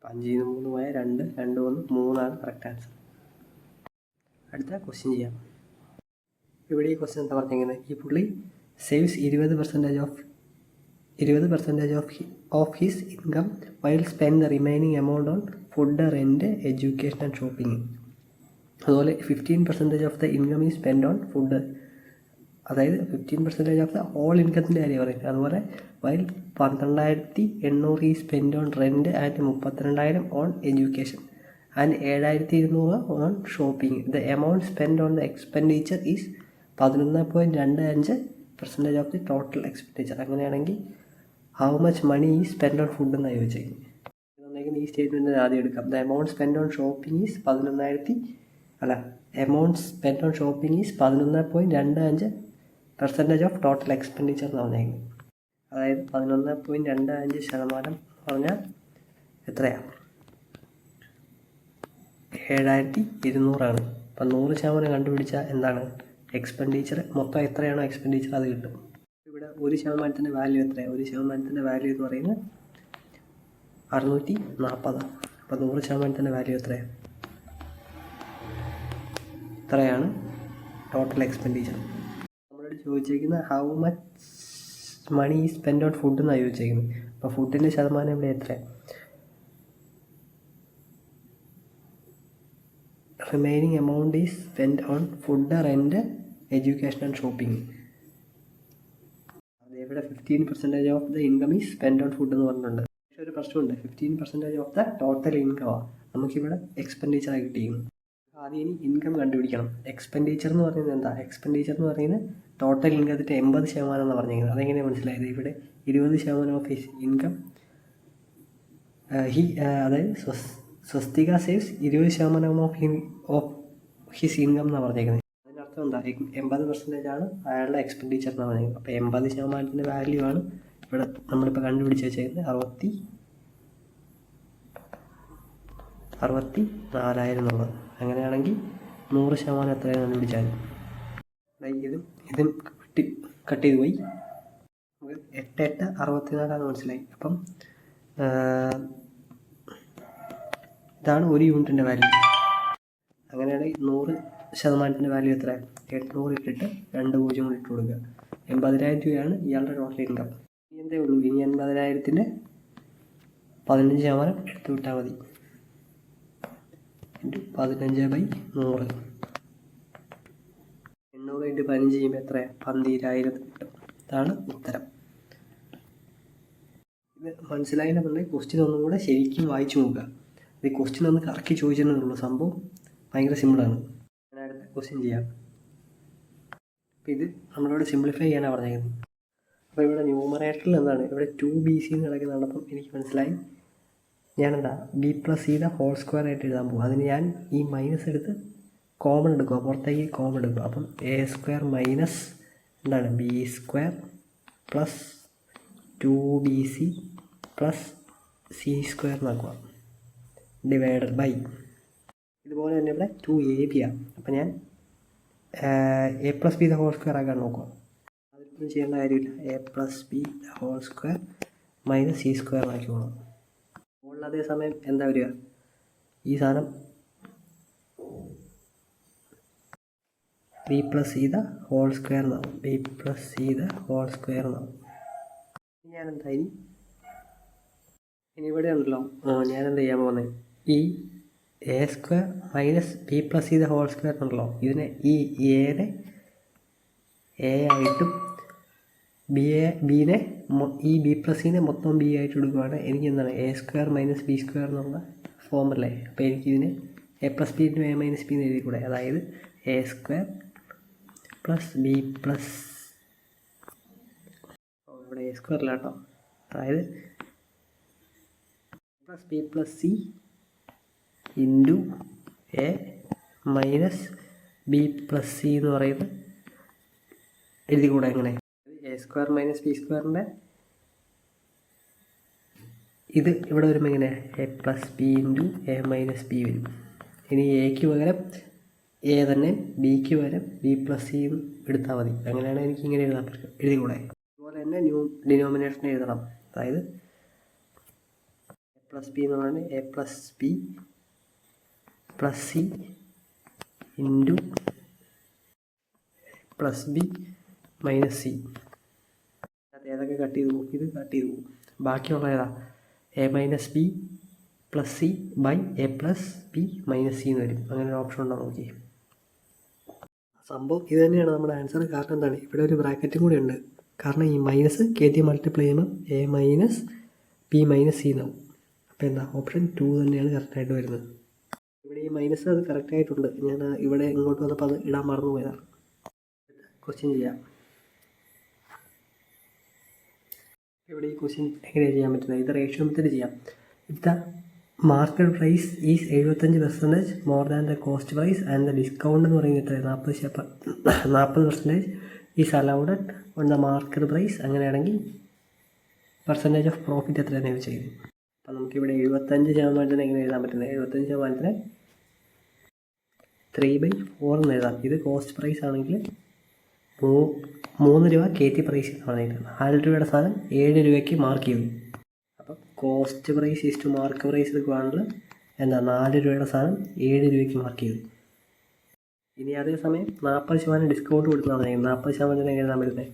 5 ൽ 3 പോയാൽ 2 2 1 3 കറക്റ്റ് ആൻസർ. അടുത്ത ക്വസ്റ്റ്യൻ ചെയ്യാം. ഇവിടെ ഈ ക്വസ്റ്റ്യൻ എന്താ പറഞ്ഞിരിക്കുന്നത്? ഈ പുള്ളി saves 20% of his income while spend the remaining amount on food, rent, education and shopping. അതുപോലെ 15% of the income is spend on food. അതായത് 15% ഓഫ് ദ ഹോൾ ഇൻകത്തിൻ്റെ കാര്യം പറയുന്നത്. അതുപോലെ വൈൽ 12,800 ഈ spend on rent and 32,000 on education and 7,200 on shopping. The amount spend on the expenditure is 11.25% of the total expenditure. അങ്ങനെയാണെങ്കിൽ how much money ഈ spend on food എന്നാണ് ചോദിച്ചേക്കുന്നത്. ഈ statement ആദ്യം എടുക്കാം. The amount spend on shopping is 11.25% of total expenditure എന്ന് പറഞ്ഞേക്കുന്നത്. അതായത് 11.25% പറഞ്ഞാൽ എത്രയാണ്? 7,200 അപ്പം 100% കണ്ടുപിടിച്ചാൽ എന്താണ് എക്സ്പെൻഡിച്ചർ? മൊത്തം എത്രയാണോ എക്സ്പെൻഡിച്ചർ അത് കിട്ടും. ഇവിടെ 1%-ൻ്റെ വാല്യൂ എത്രയാണ്? 1%-ൻ്റെ വാല്യൂ എന്ന് പറയുന്നത് 640. അപ്പോൾ 100%-ൻ്റെ വാല്യൂ എത്രയാണ്? ഇത്രയാണ് ടോട്ടൽ എക്സ്പെൻഡിച്ചർ. നമ്മളോട് ചോദിച്ചേക്കുന്ന ഹൗ മച്ച് മണി ഈ സ്പെൻഡ് ഓൺ ഫുഡ് എന്നാണ് ചോദിച്ചേക്കുന്നത്. അപ്പോൾ ഫുഡിൻ്റെ ശതമാനം ഇവിടെ എത്രയാണ്? Remaining amount is spend on food, rent, education and shopping. അതേപോലെ 15% of the income is spend on food എന്ന് പറഞ്ഞിട്ടുണ്ട്. പക്ഷേ ഒരു പ്രശ്നമുണ്ട്, 15% ഓഫ് ദ ടോട്ടൽ ഇൻകമാണ് നമുക്കിവിടെ എക്സ്പെൻഡിച്ചറായി കിട്ടിയിരിക്കുന്നത്. ആദ്യം ഇനി ഇൻകം കണ്ടുപിടിക്കണം. എക്സ്പെൻഡിച്ചർ എന്ന് പറയുന്നത് എന്താ? എക്സ്പെൻഡിച്ചർ എന്ന് പറയുന്നത് ടോട്ടൽ ഇൻകത്തിൻ്റെ 80% എന്നാണ് പറഞ്ഞിരിക്കുന്നത്. അതെങ്ങനെയാണ് മനസ്സിലായത്? ഇവിടെ 20% ഓഫ് ഹിസ് ഇൻകം അതായത് സ്വസ്തിക സേവ്സ് 20% ഓഫ് ഹിസ് ഇൻകം എന്നാണ് പറഞ്ഞേക്കുന്നത്. അതിനർത്ഥം എന്താ? 80% അയാളുടെ എക്സ്പെൻഡിച്ചർ എന്ന് പറഞ്ഞേക്കുന്നത്. അപ്പോൾ 80%-ൻ്റെ വാല്യൂ ആണ് ഇവിടെ നമ്മളിപ്പോൾ കണ്ടുപിടിച്ച് വെച്ചേക്കുന്നത് 64,000 എന്നുള്ളത്. അങ്ങനെയാണെങ്കിൽ 100% എത്രയാണ് കണ്ടുപിടിച്ചാൽ ഇതും കട്ട് ചെയ്ത് പോയി. നമുക്ക് 8,864 മനസ്സിലായി. അപ്പം ഇതാണ് 1 യൂണിറ്റിൻ്റെ വാല്യൂ. അങ്ങനെയാണെങ്കിൽ 100%-ൻ്റെ വാല്യൂ എത്ര? 800 ഇട്ടിട്ട് 2 0 ഇട്ട് കൊടുക്കുക. 80,000 രൂപയാണ് ഇയാളുടെ ടോട്ടൽ ഇൻകം. ഇനി എന്തേ ഉള്ളൂ? ഇനി 80,000-ൻ്റെ 15% എടുത്ത് വിട്ടാൽ മതി. 15/100. 800 × 15 ചെയ്യുമ്പോൾ എത്രയാണ്? 12,000 കിട്ടും. ഇതാണ് ഉത്തരം. ഇത് മനസ്സിലായില്ലെന്നുണ്ടെങ്കിൽ ക്വസ്റ്റ്യൻ ഒന്നും കൂടെ ശരിക്കും വായിച്ചു നോക്കുക. ഇത് ക്വസ്റ്റ്യൻ ഒന്ന് കറക്കി ചോദിച്ചെന്നുള്ളൂ. സംഭവം ഭയങ്കര സിമ്പിളാണ്. ഞാൻ അടുത്ത ക്വസ്റ്റ്യൻ ചെയ്യാം. അപ്പോൾ ഇത് നമ്മളോട് സിംപ്ലിഫൈ ചെയ്യാനാണ് പറഞ്ഞേക്കുന്നത്. അപ്പോൾ ഇവിടെ ന്യൂമറേറ്ററിൽ എന്താണ്? ഇവിടെ 2bc എന്ന് കിടക്കുന്നതാണ്. അപ്പം എനിക്ക് മനസ്സിലായി ഞാനെന്താ b + c² ആയിട്ട് എഴുതാൻ പോകും. അതിന് ഞാൻ ഈ മൈനസ് എടുത്ത് കോമൺ എടുക്കുക, പുറത്തേക്ക് കോമൺ എടുക്കുക. അപ്പം എ സ്ക്വയർ മൈനസ് എന്താണ് B square plus 2bc plus C square എന്നാക്കുക, ഡിവൈഡഡ് ബൈ ഇതുപോലെ തന്നെ ഇവിടെ 2ab ആണ്. അപ്പം ഞാൻ A plus B the whole square ആക്കാൻ നോക്കുക. അതിലൊന്നും ചെയ്യേണ്ട കാര്യമില്ല. A plus B the whole square minus C square ആക്കിക്കോളാം. മുകളിൽ അതേസമയം എന്താ വരിക, ഈ സാധനം B plus C the whole square എന്നാവും, B plus C the whole square എന്നാവും. ഞാനെന്താ ഇനി ഇവിടെ ഉണ്ടല്ലോ, ഞാനെന്താ ചെയ്യാൻ പോകുന്നത്, ഈ A square minus B plus C the whole square ഉണ്ടല്ലോ, ഇതിനെ ഈ എനെ എ ആയിട്ടും ബീനെ ഈ ബി പ്ലസ് സിനെ മൊത്തം ബി ആയിട്ട് എടുക്കുകയാണ്. എനിക്ക് എന്താണ് A square minus B square എന്നുള്ള ഫോമല്ലേ. അപ്പോൾ എനിക്കിതിനെ A plus B into A minus B എന്ന് എഴുതി കൂടെ. അതായത് A square plus B plus, ഇവിടെ എ സ്ക്വയറില്ല കേട്ടോ, അതായത് plus B plus C into A minus B plus C എന്ന് പറയുന്നത് എഴുതി കൂടെ. എങ്ങനെ, എ സ്ക്വയർ മൈനസ് ബി സ്ക്വയറിൻ്റെ ഇത് ഇവിടെ വരുമ്പോൾ എങ്ങനെ A plus B into A minus B വരും. ഇനി എക്ക് പകരം എ തന്നെ, ബിക്ക് പകരം ബി പ്ലസ് സി എടുത്താൽ മതി. അങ്ങനെയാണ് എനിക്ക് ഇങ്ങനെ എഴുതാൻ പറ്റും, എഴുതി കൂടെ. അതുപോലെ തന്നെ ഡിനോമിനേഷൻ എഴുതണം. അതായത് എ പ്ലസ് ബി എന്ന് പറയുന്നത് A plus B plus C into plus B minus C. അത് ഏതൊക്കെ കട്ട് ചെയ്ത് പോകും, ഇത് കട്ട് ചെയ്ത് പോകും. ബാക്കിയുള്ള ഏതാ A minus B plus C by A plus B minus C എന്ന് വരും. അങ്ങനെ ഒരു ഓപ്ഷൻ ഉണ്ടോ നോക്കി. സംഭവം ഇത് തന്നെയാണ് നമ്മുടെ ആൻസർ. കാരണം എന്താണ്, ഇവിടെ ഒരു ബ്രാക്കറ്റും കൂടി ഉണ്ട്. കാരണം ഈ മൈനസ് കയറ്റി മൾട്ടിപ്ലൈ ചെയ്യുമ്പോൾ A minus B minus C എന്നാവും. അപ്പോൾ എന്താ ഓപ്ഷൻ 2 തന്നെയാണ് കറക്റ്റായിട്ട് വരുന്നത്. ഇവിടെ ഈ മൈനസ് അത് കറക്റ്റായിട്ടുണ്ട്. ഞാൻ ഇവിടെ ഇങ്ങോട്ട് വന്നപ്പോൾ അത് ഇടാൻ മറന്നു പോയതാണ്. ക്വസ്റ്റ്യൻ ചെയ്യാം. ഇവിടെ ഈ ക്വസ്റ്റ്യൻ എങ്ങനെയാണ് ചെയ്യാൻ പറ്റുന്നത്, ഇത് റേഷ്യോ മെത്തേഡ് ചെയ്യാം. If the market price is 75% more than the cost price and the discount എന്ന് പറയുന്നത് എത്രയാണ്, 40% is allowed on the market price. അങ്ങനെയാണെങ്കിൽ പെർസെൻറ്റേജ് ഓഫ് പ്രോഫിറ്റ് എത്രയാണെന്ന് ചോദിച്ചത്. അപ്പം നമുക്കിവിടെ 75% എങ്ങനെ എഴുതാൻ പറ്റുന്നത്, 75% 3/4 എന്ന് എഴുതാം. ഇത് കോസ്റ്റ് പ്രൈസ് ആണെങ്കിൽ 3 രൂപ കെ ടി പ്രൈസ് പറഞ്ഞിട്ടുണ്ട്. 4 രൂപയുടെ സാധനം 7 രൂപയ്ക്ക് മാർക്ക് ചെയ്തു. അപ്പം cost price is to mark price എടുക്കുകയാണെങ്കിൽ എന്താ 4 രൂപയുടെ സാധനം 7 രൂപയ്ക്ക് മാർക്ക് ചെയ്തു. ഇനി അതേസമയം 40% ഡിസ്കൗണ്ട് കൊടുത്തു പറഞ്ഞാൽ 40% എങ്ങനെ എഴുതാൻ പറ്റുന്നത്,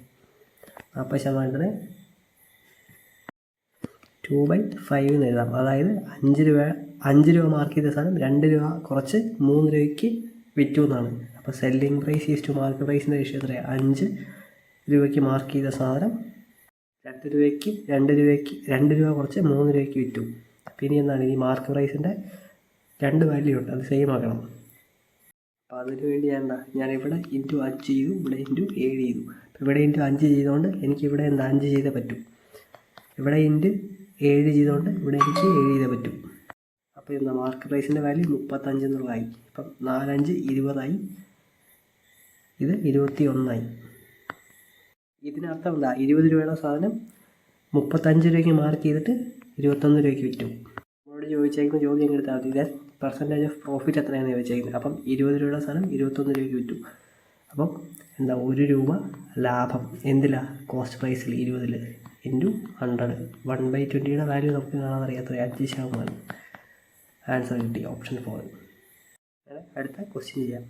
40% 2/5 എന്ന് എഴുതാം. അതായത് 5 രൂപ മാർക്ക് ചെയ്ത സാധനം 2 രൂപ കുറച്ച് 3 രൂപയ്ക്ക് വിറ്റു എന്നാണ്. അപ്പോൾ selling price is to mark പ്രൈസിൻ്റെ റേഷ്യോ എത്രയാണ്, 5 രൂപയ്ക്ക് മാർക്ക് ചെയ്ത സാധനം 2 രൂപ കുറച്ച് 3 രൂപയ്ക്ക് വിറ്റു. പിന്നെ എന്താണ് ഈ മാർക്ക് പ്രൈസിൻ്റെ 2 വാല്യൂ ഉണ്ട്, അത് സെയിം ആക്കണം. അപ്പോൾ അതിന് വേണ്ടി ഞാനിവിടെ ഇൻറ്റു 5 ചെയ്തു, ഇവിടെ ഇൻറ്റു 7 ചെയ്തു. ഇവിടെ ഇൻറ്റു 5 ചെയ്തുകൊണ്ട് എനിക്കിവിടെ 5 ചെയ്തേ പറ്റൂ. ഇവിടെ ഇൻറ്റു 7 ചെയ്തുകൊണ്ട് ഇവിടെ എനിക്ക് 7 ചെയ്തേ പറ്റൂ. അപ്പോൾ മാർക്ക് പ്രൈസിൻ്റെ വാല്യൂ 35 എന്നുള്ളതായി. ഇപ്പം 4 5 20 ഇത് 21. ഇതിനർത്ഥം എന്താ, 20 രൂപയുടെ സാധനം 35 രൂപയ്ക്ക് മാർക്ക് ചെയ്തിട്ട് 21 രൂപയ്ക്ക് വിറ്റു. നമ്മളോട് ചോദിച്ചേക്കുന്ന ചോദ്യം എങ്ങനെ എടുത്താൽ മതി, ഇത് പെർസെൻറ്റേജ് ഓഫ് പ്രോഫിറ്റ് എത്രയാണെന്ന് ചോദിച്ചേക്കുന്നത്. അപ്പം 20 രൂപയുടെ സാധനം 21 രൂപയ്ക്ക് വിറ്റു. അപ്പം 1 രൂപ ലാഭം എന്തിലാ, കോസ്റ്റ് പ്രൈസിൽ 20 ഇൻറ്റു 100. 1/20യുടെ വാല്യൂ നമുക്ക് കാണാൻ അറിയാത്ത 5%. ആൻസർ കിട്ടി, ഓപ്ഷൻ 4. അടുത്ത ക്വസ്റ്റ്യൻ ചെയ്യാം.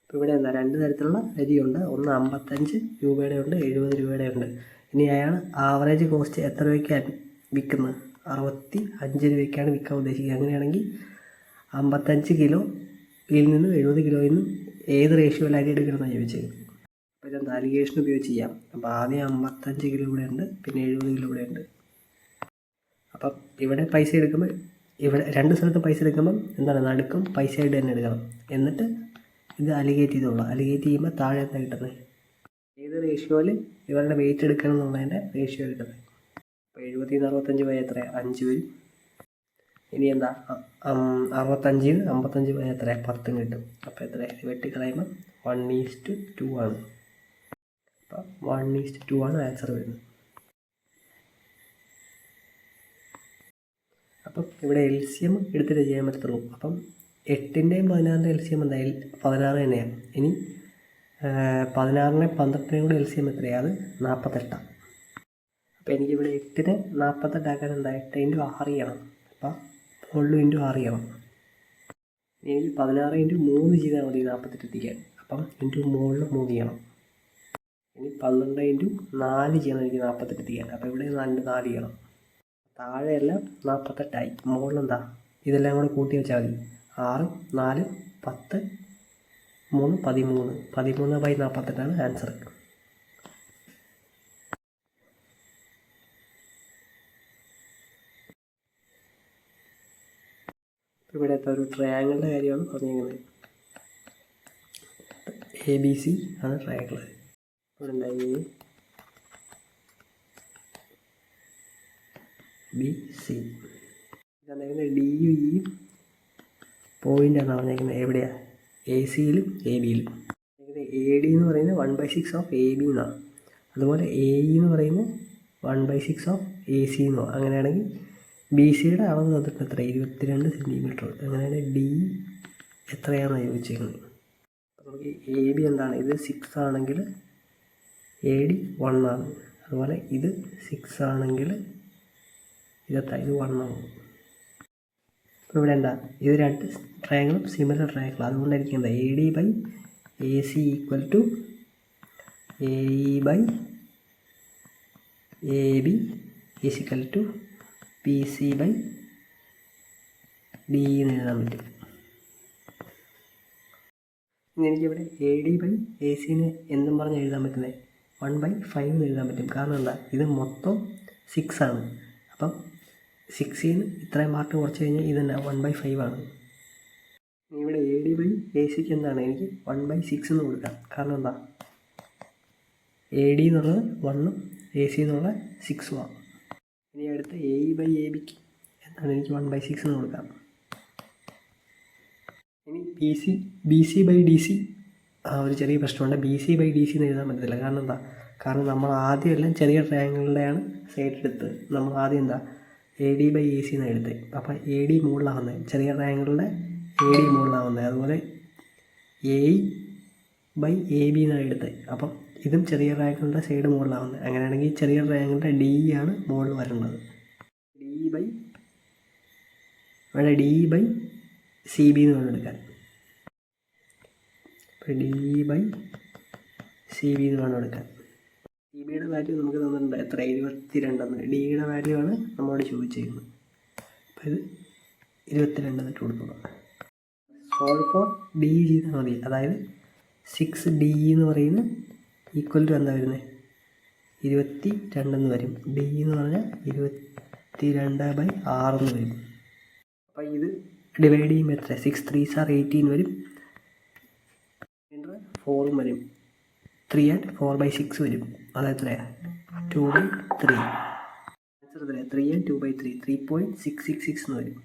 ഇപ്പോൾ ഇവിടെ 2 തരത്തിലുള്ള അരിയുണ്ട്. ഒന്ന് 55 രൂപയുടെ ഉണ്ട്, 70 രൂപയുടെ ഉണ്ട്. ഇനി അയാൾ ആവറേജ് കോസ്റ്റ് എത്ര രൂപയ്ക്കാണ് വിൽക്കുന്നത്, 65 രൂപയ്ക്കാണ് വിൽക്കാൻ ഉദ്ദേശിക്കുന്നത്. അങ്ങനെയാണെങ്കിൽ 55 കിലോയിൽ നിന്നും 70 കിലോയിൽ നിന്നും ഏത് റേഷ്യോയിൽ അരി എടുക്കണമെന്നാണ് ചോദിച്ചത്. അപ്പോൾ ഇതെന്താ അലിഗേഷൻ ഉപയോഗിച്ച് ചെയ്യാം. അപ്പോൾ ആദ്യം 55 കിലോ ഇവിടെ ഉണ്ട്, പിന്നെ 70 കിലോ ഇവിടെ ഉണ്ട്. അപ്പം ഇവിടെ പൈസ എടുക്കുമ്പോൾ, ഇവിടെ 2 സ്ഥലത്ത് പൈസ എടുക്കുമ്പം എന്താണ് നടുക്കും പൈസയായിട്ട് തന്നെ എടുക്കണം. എന്നിട്ട് ഇത് അലിഗേറ്റ് ചെയ്തോളാം. അലിഗേറ്റ് ചെയ്യുമ്പോൾ താഴെ എന്താ കിട്ടുന്നത്, ഏത് റേഷ്യോയിൽ ഇവരുടെ വെയിറ്റ് എടുക്കണം എന്നുള്ളതിൻ്റെ റേഷ്യോ കിട്ടുന്നത്. അപ്പോൾ 70 × 65 പോയാൽ എത്ര, 5 വരും. ഇനി എന്താ 65 55 പോയാൽ എത്ര 10 കിട്ടും. അപ്പോൾ എത്ര വെട്ടിക്കളയുമ്പോൾ 1:2 ആണ്. അപ്പം 1:2 ആണ് ആൻസർ വരുന്നത്. അപ്പം ഇവിടെ LCM എടുത്തിട്ട് ചെയ്യാൻ പറ്റത്തുള്ളൂ. അപ്പം 8ൻ്റെയും 16ൻ്റെ LCM എന്തായാലും 16 തന്നെയാണ്. ഇനി 16നെ 12നെയും കൂടെ LCM എത്രയാണ്? അത് 48. അപ്പോൾ എനിക്കിവിടെ 8നെ 48 ആക്കാൻ എന്താ 8 × 6 ചെയ്യണം. അപ്പം മുകളിൽ × 6 ചെയ്യണം. എനിക്ക് 16 × 3 ചെയ്താൽ മതി 48 എത്തിക്കാൻ. അപ്പം മുകളിൽ 3 ചെയ്യണം. ഇനി 12 × 4 ചെയ്യണം എനിക്ക് 48 എത്തിക്കാൻ. അപ്പോൾ ഇവിടെ 4 ചെയ്യണം. താഴെയെല്ലാം 48ആയി. മുകളിലെന്താ ഇതെല്ലാം കൂടെ കൂട്ടി വെച്ചാൽ മതി. 6, 4, 10, 3, 13. 13/48 ആൻസർ. ഇവിടുത്തെ ഒരു ട്രയാങ്കിളിൻ്റെ കാര്യമാണ് പറഞ്ഞിരിക്കുന്നത്. ABC ആണ് ട്രയാങ്കിൾ. ഇവിടെ എന്താ ABC ഇതന്നേക്കുന്നത് DE പോയിൻ്റാണ് പറഞ്ഞേക്കുന്നത്. എവിടെയാണ്? AC-യിലും AB-യിലും. AD എന്ന് പറയുന്നത് 1/6 ഓഫ് AB എന്നാണ്. അതുപോലെ AE എന്ന് പറയുന്നത് 1/6 ഓഫ് AC എന്നോ. അങ്ങനെയാണെങ്കിൽ BCയുടെ അളവ് തന്നിട്ട് എത്ര 22 സെൻറ്റിമീറ്റർ. അങ്ങനെയാണെങ്കിൽ D എത്രയാണെന്ന് ചോദിച്ചേക്കുന്നത്. നമുക്ക് AB എന്താണ്? ഇത് 6 ആണെങ്കിൽ AD 1 ആണ്. അതുപോലെ ഇത് 6 ആണെങ്കിൽ ഇത് 1 ആണ്. അപ്പോൾ ഇവിടെ എന്താ ഇത് 2 ട്രയാങ്കിളും സിമിലർ ട്രയാങ്കിൾ. അതുകൊണ്ടായിരിക്കും എന്താ AD/AC = AE/AB = BC/DE എന്ന് എഴുതാൻ പറ്റും. ഇനി എനിക്കിവിടെ AD/AC-നെ എന്തും പറഞ്ഞ് എഴുതാൻ പറ്റുന്നത് 1/5 എന്ന് എഴുതാൻ പറ്റും. കാരണം എന്താ ഇത് മൊത്തം 6 ആണ്. അപ്പം 6-ന് ഇത്രയും പാർട്ട് കുറച്ച് കഴിഞ്ഞാൽ ഇതെന്നാ 1/5 ആണ്. ഇവിടെ AD/AC-ക്ക് എന്താണ് എനിക്ക് 1/6 എന്ന് കൊടുക്കാം. കാരണം എന്താ AD എന്നുള്ളത് 1ഉം AC എന്നുള്ള 6ഉം ആണ്. ഇനി അടുത്ത AE/ABക്ക് എന്താണ് എനിക്ക് 1/6 എന്ന് കൊടുക്കാം. ഇനി BC/DC ഒരു ചെറിയ പ്രശ്നമുണ്ട്. BC/DC എന്ന് എഴുതാൻ പറ്റത്തില്ല. കാരണം എന്താ? കാരണം നമ്മൾ ആദ്യം എല്ലാം ചെറിയ ട്രയാങ്കിളുടെയാണ് സൈഡ് എടുത്ത്. നമ്മൾ ആദ്യം എന്താ AD/AC എന്നാണ് എടുത്തത്. അപ്പം AD മുകളിലാവുന്നത്. ചെറിയ ട്രയാങ്കിളുടെ AD മുകളിലാവുന്നത്. അതുപോലെ AE/AB എന്നാണ് എടുത്തത്. അപ്പം ഇതും ചെറിയ ട്രയാങ്കിളുടെ സൈഡ് മുകളിലാവുന്നത്. അങ്ങനെയാണെങ്കിൽ ചെറിയ ട്രയാങ്കിളുടെ DE ആണ് മുകളിൽ വരേണ്ടത്. DE/CB എന്ന് വേണം എടുക്കാൻ. അപ്പോൾ DE/CB എന്ന് വേണം എടുക്കാൻ. CBയുടെ വാല്യൂ നമുക്ക് തന്നിട്ടുണ്ട് എത്ര 22 DEയുടെ വാല്യൂ ആണ് നമ്മളോട് ചോദിച്ചിരിക്കുന്നത്. അപ്പോൾ ഇത് 22 എന്നിട്ട് കൊടുക്കണം. സോൾവ് ഫോർ DE ചെയ്താൽ മതി. അതായത് 6DE എന്ന് പറയുന്നത് = എന്താ വരുന്നത് 22 എന്ന് വരും. DE എന്ന് പറഞ്ഞാൽ 22/6 എന്ന് വരും. അപ്പോൾ ഇത് ഡിവൈഡ് ചെയ്യുമ്പോൾ എത്ര 6 3s are 18 വരും. 4 വരും. 3 and 4/6 വരും. അത് എത്രയാണ് 2/3. ആൻസർ എത്രയാണ് 3 and 2/3 3.666 എന്ന് വരും.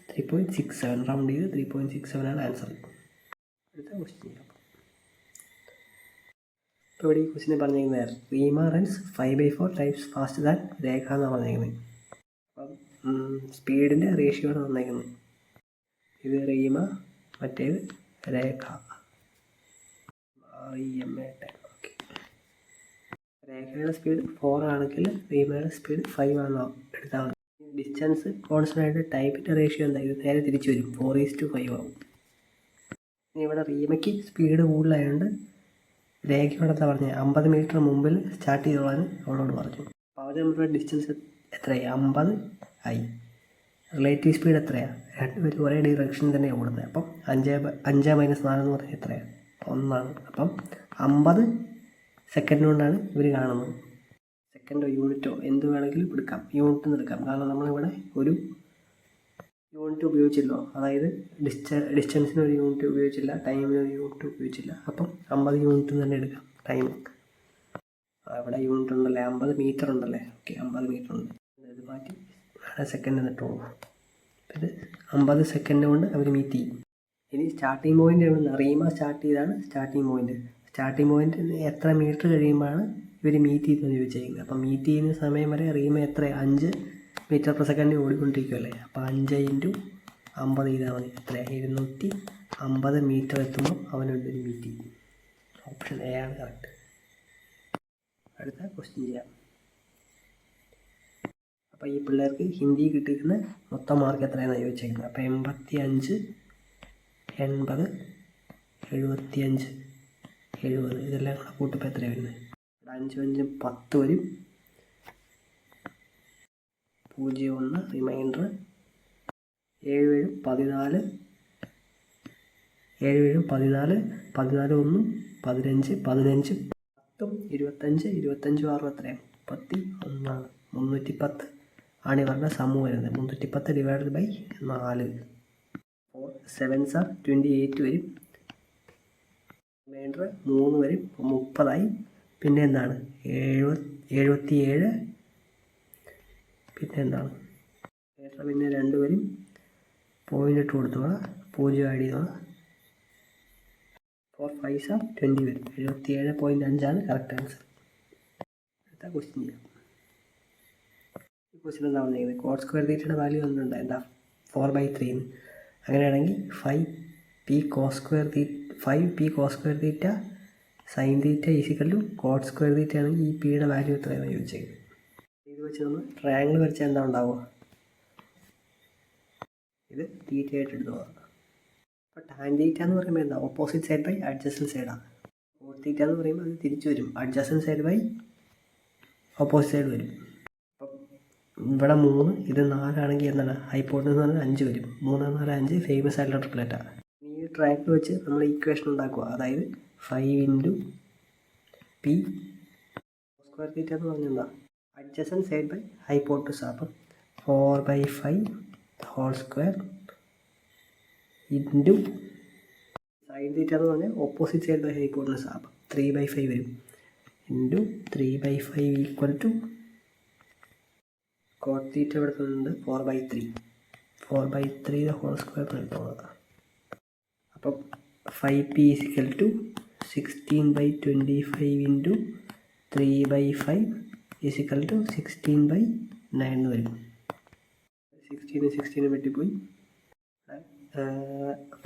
3.67 റൗണ്ട് ചെയ്ത് 3.67 ആണ് ആൻസർ. അടുത്ത ക്വസ്റ്റ്യൻ ചെയ്യാം. ഇപ്പോൾ ഇവിടെ ഈ ക്വസ്റ്റ്യൻ പറഞ്ഞിരിക്കുന്നത് Reema runs 5/4 times fast than Rekha എന്നാണ് പറഞ്ഞിരിക്കുന്നത്. അപ്പം സ്പീഡിൻ്റെ റേഷ്യോ ആണ് തന്നിരിക്കുന്നത്. ഇത് റീമ, മറ്റേത് രേഖ. ഓക്കെ. രേഖയുടെ സ്പീഡ് 4 ആണെങ്കിൽ റീമയുടെ സ്പീഡ് 5 ആണെന്നോ എടുത്താൽ മതി. ഡിസ്റ്റൻസ് കോൺസ്റ്റൻ്റ് ആയിട്ട് ടൈപ്പിൻ്റെ റേഷ്യോ എന്താ ഇത് നേരെ തിരിച്ചു വരും 4:5 ആവും. ഇനി ഇവിടെ റീമയ്ക്ക് സ്പീഡ് കൂടുതലായതുകൊണ്ട് രേഖയോട് എന്താ പറഞ്ഞത് 50 മീറ്റർ മുമ്പിൽ സ്റ്റാർട്ട് ചെയ്തോളാൻ അവളോട് പറഞ്ഞു. അപ്പോൾ അവർ നമ്മുടെ ഡിസ്റ്റൻസ് എത്രയായി 50 ആയി. റിലേറ്റീവ് സ്പീഡ് എത്രയാണ്? രണ്ടുപേരും ഒരേ ഡയറക്ഷനിൽ തന്നെയാണ് ഓടുന്നത്. അപ്പം 5 - 4 എന്ന് പറഞ്ഞാൽ എത്രയാണ് 1 ആണ്. അപ്പം 50 സെക്കൻഡ് കൊണ്ടാണ് ഇവർ കാണുന്നത്. സെക്കൻഡോ യൂണിറ്റോ എന്ത് വേണമെങ്കിലും എടുക്കാം. യൂണിറ്റ് എടുക്കാം. കാരണം നമ്മളിവിടെ ഒരു യൂണിറ്റ് ഉപയോഗിച്ചല്ലോ. അതായത് ഡിസ്റ്റൻസിന് ഒരു യൂണിറ്റ് ഉപയോഗിച്ചില്ല, ടൈമിന് ഒരു യൂണിറ്റ് ഉപയോഗിച്ചില്ല. അപ്പം 50 യൂണിറ്റ് തന്നെ എടുക്കാം ടൈം. അവിടെ യൂണിറ്റ് ഉണ്ടല്ലേ 50 മീറ്റർ ഉണ്ടല്ലേ. ഓക്കെ 50 മീറ്റർ ഉണ്ട്. ഇത് മാറ്റി സെക്കൻഡ് എന്നിട്ടുള്ളൂ. ഇത് 50 സെക്കൻഡ് കൊണ്ട് അവർ മീറ്റ് ചെയ്യും. ഇനി സ്റ്റാർട്ടിങ് പോയിൻ്റ് എവിടെ റീമ സ്റ്റാർട്ട് ചെയ്താണ് സ്റ്റാർട്ടിങ് പോയിൻ്റ്. സ്റ്റാർട്ടിങ് പോയിൻ്റ് എത്ര മീറ്റർ കഴിയുമ്പോഴാണ് ഇവർ മീറ്റ് ചെയ്തെന്ന് ചോദിച്ചിരിക്കുന്നത്. അപ്പം മീറ്റ് ചെയ്യുന്ന സമയം വരെ റീമ എത്ര 5 മീറ്റർ പെർ സെക്കൻഡ് ഓടിക്കൊണ്ടിരിക്കുമല്ലേ. അപ്പോൾ 5 × 50 ചെയ്താൽ മതി. എത്ര 750 മീറ്റർ എത്തുമ്പോൾ അവനൊരു മീറ്റ് ചെയ്യും. ഓപ്ഷൻ എ ആണ് കറക്റ്റ്. അടുത്ത ക്വസ്റ്റ്യൻ ചെയ്യാം. അപ്പോൾ ഈ പിള്ളേർക്ക് ഹിന്ദി കിട്ടിയിരിക്കുന്ന മൊത്തം മാർക്ക് എത്രയാണെന്ന് ചോദിച്ചേക്കുന്നത്. അപ്പോൾ 85, 80, 75, 70 ഇതെല്ലാം കൂടെ കൂട്ടിപ്പോൾ എത്രയാണ് വരുന്നത്? 5 5 10 വരും. 0 1 റിമൈൻഡർ 7 14, 7 14, 14 1 15, 15 10 25, 25 6 എത്രയാണ്? 31 310 ആണ് ഇവരുടെ സമൂഹം വരുന്നത്. 310 ഡിവൈഡഡ് ബൈ 4. 4 7s are 28 വരും. റിമൈൻഡർ 3 വരും. 30 പിന്നെ എന്താണ് 77. പിന്നെ എന്താണ് പിന്നെ 2 വരും. പോയിൻ്റ് ഇട്ട് കൊടുത്തോളാം. 0 ആഡ് ചെയ്തോളാം. 4 5s are 20 വരും. 77.5 കറക്റ്റ് ആൻസർ. അടുത്ത ക്വസ്റ്റ്യൻ ചെയ്യാം. ഈ ക്വസ്റ്റ്യൻ എന്താ പറഞ്ഞിരിക്കുന്നത്? കോഡ് സ്ക്വയർ തീറ്റയുടെ വാല്യൂ ഒന്നുണ്ട് എന്താ 4/3. അങ്ങനെയാണെങ്കിൽ 5p cos square theta sine theta is equal to cot square theta ആണെങ്കിൽ ഈ പിയുടെ വാല്യൂ എത്രയാണ് ചോദിച്ചേക്കുന്നത്. ഇത് വെച്ച് നമ്മൾ ട്രയാങ്കിൾ വരച്ചാൽ എന്താ ഉണ്ടാവുക? ഇത് തീറ്റയായിട്ട് എടുത്തു പോകാം. അപ്പോൾ ടാൻ തീറ്റ എന്ന് പറയുമ്പോൾ എന്താ ഓപ്പോസിറ്റ് സൈഡ് ബൈ അഡ്ജസ്റ്റൻറ്റ് സൈഡാണ്. കോഡ് തീറ്റ എന്ന് പറയുമ്പോൾ അത് തിരിച്ചു വരും. Adjacent side by opposite side വരും. അപ്പം ഇവിടെ 3 ഇത് 4 ആണെങ്കിൽ എന്താണ് ഹൈപ്പോട്ടനസ് എന്ന് പറഞ്ഞാൽ 5 വരും. 3 4 5 ഫേമസ് ആയിട്ടുള്ള ട്രിപ്ലെറ്റാണ്. ഈ ട്രയാങ്കിൾ വെച്ച് നമ്മൾ ഈക്വേഷൻ ഉണ്ടാക്കുക. അതായത് 5 × p സ്ക്വയർ തീറ്റ എന്ന് പറഞ്ഞാൽ എന്താ അഡ്ജസ്റ്റൻറ്റ് സൈഡ് ബൈ ഹൈപ്പോട്ടനസ്. അപ്പം 4/5 whole square into sine theta എന്ന് പറഞ്ഞാൽ ഓപ്പോസിറ്റ് സൈഡ് ബൈ ഹൈപ്പോട്ടനസ്. അപ്പം 3/5 വരും. Into 3/5 equal to cot theta ഇവിടെ തന്നുണ്ട് 4/3. 4/3 ഹോൾ സ്ക്വയർ എടുത്തോളാം. അപ്പം 5p equal to 16/25 into 3/5 equal to 16/9 വരും. 16 വെട്ടിപ്പോയി.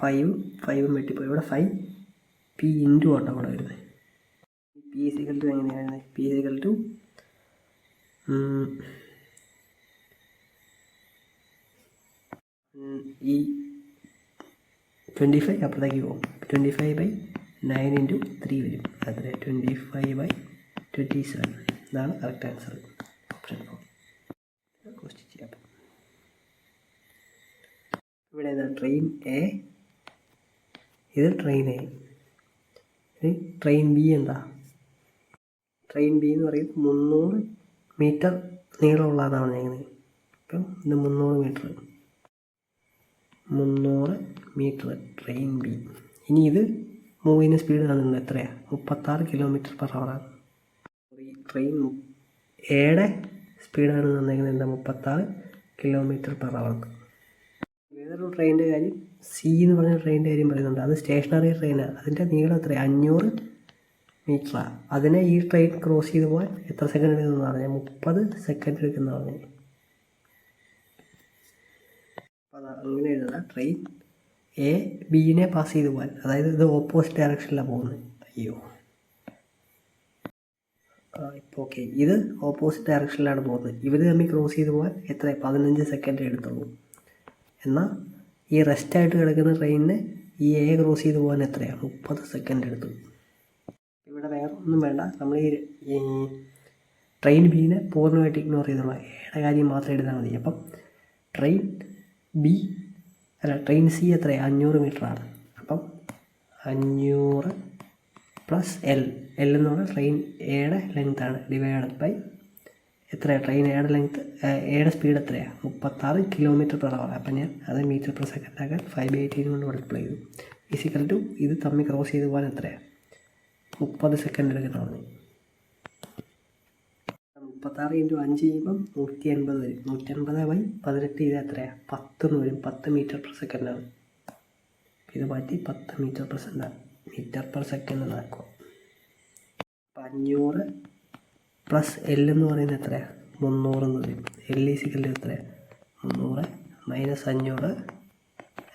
5 വെട്ടിപ്പോയി. ഇവിടെ 5p ഇൻറ്റു ഓട്ടം കൂടെ വരുന്നത്. p ഈക്വൽ ടു എങ്ങനെയാണ് വരുന്നത്? p ഈക്വൽ ടു ഈ 25 അപ്പുറത്തേക്ക് പോകും. 25/9 ഇൻറ്റു 3 വരും. അത്ര 25/27. ഇതാണ് കറക്റ്റ് ആൻസർ. ഓപ്ഷൻ 4. ക്വസ്റ്റ്യൻ ചെയ്യാം. ഇവിടെ എന്താ ട്രെയിൻ എ, ഇത് ട്രെയിൻ എ. ട്രെയിൻ ബി എന്താ? ട്രെയിൻ ബി എന്ന് പറയുന്നത് 300 മീറ്റർ നീളമുള്ളതാണ് ഞങ്ങൾ. ഇപ്പം ഇത് 300 മീറ്റർ ട്രെയിൻ ബി. ഇനി ഇത് മൂവ് ചെയ്യുന്ന സ്പീഡ് കാണുന്നത് എത്രയാണ്? 36 km/h. ട്രെയിൻ എയുടെ സ്പീഡാണ് തന്നേക്കുന്നത് എന്താ 36 km/h. വേറൊരു ട്രെയിനിൻ്റെ കാര്യം സി എന്ന് പറഞ്ഞ ട്രെയിനിൻ്റെ കാര്യം പറയുന്നുണ്ട്. അത് സ്റ്റേഷനറി ട്രെയിനാണ്. അതിൻ്റെ നീളം എത്രയാണ്? 500 മീറ്ററാണ്. അതിനെ ഈ ട്രെയിൻ ക്രോസ് ചെയ്ത് പോകാൻ എത്ര സെക്കൻഡ് എടുക്കുന്നതെന്ന് പറഞ്ഞാൽ 30 സെക്കൻഡ് എടുക്കുന്നതാണ് പറഞ്ഞത്. അപ്പോൾ അത് അങ്ങനെ എഴുതുക. ട്രെയിൻ എ ബിനെ പാസ് ചെയ്ത് പോകാൻ, അതായത് ഇത് ഓപ്പോസിറ്റ് ഡയറക്ഷനിലാണ് പോകുന്നത്. അയ്യോ ഇപ്പോൾ ഓക്കെ, ഇത് ഓപ്പോസിറ്റ് ഡയറക്ഷനിലാണ് പോകുന്നത്. ഇവർ തമ്മിൽ ക്രോസ് ചെയ്ത് പോകാൻ എത്ര 15 സെക്കൻഡ് എടുത്തുള്ളൂ. എന്നാൽ ഈ റെസ്റ്റായിട്ട് കിടക്കുന്ന ട്രെയിനിന് ഈ എ ക്രോസ് ചെയ്ത് പോകാൻ എത്രയാണ്? 30 സെക്കൻഡ് എടുത്തു. ഇവിടെ വേറെ ഒന്നും വേണ്ട. നമ്മൾ ഈ ട്രെയിൻ ബീനെ പൂർണ്ണമായിട്ട് ഇഗ്നോർ ചെയ്തോളാം. എയുടെ കാര്യം മാത്രം എഴുതാൻ മതി. അപ്പം ട്രെയിൻ സി എത്രയാണ്? 500 മീറ്ററാണ്. അപ്പം 500 പ്ലസ് എൽ എന്ന് പറഞ്ഞാൽ ട്രെയിൻ എയുടെ ലെങ്ത്താണ്. ഡിവൈഡഡ് ബൈ എത്രയാണ് ട്രെയിൻ എയുടെ ലെങ്ത്ത്, എയുടെ സ്പീഡ് എത്രയാണ്? 36 km/h. അപ്പം ഞാൻ അത് മീറ്റർ പെർ സെക്കൻഡ് ആക്കാൻ 5/18 കൊണ്ട് മൾട്ടിപ്ലൈ ചെയ്തു. ഈസിക്കൽ ടു ഇത് തമ്മിൽ ക്രോസ് ചെയ്ത് പോകാൻ എത്രയാണ്? 30 സെക്കൻഡ് എടുക്കുന്നതാണ്. 36 × 5 ചെയ്യുമ്പം 180 വരും. 180/18 ചെയ്താൽ എത്രയാണ്? 10 എന്ന് വരും. 10 m/s ആണ്. ഇത് മാറ്റി 10 m/s എന്നാക്കുക. അപ്പം 500 പ്ലസ് L എന്ന് പറയുന്നത് എത്രയാണ്? 300 എന്ന് വരും. L = എത്രയാണ്? 300 - 500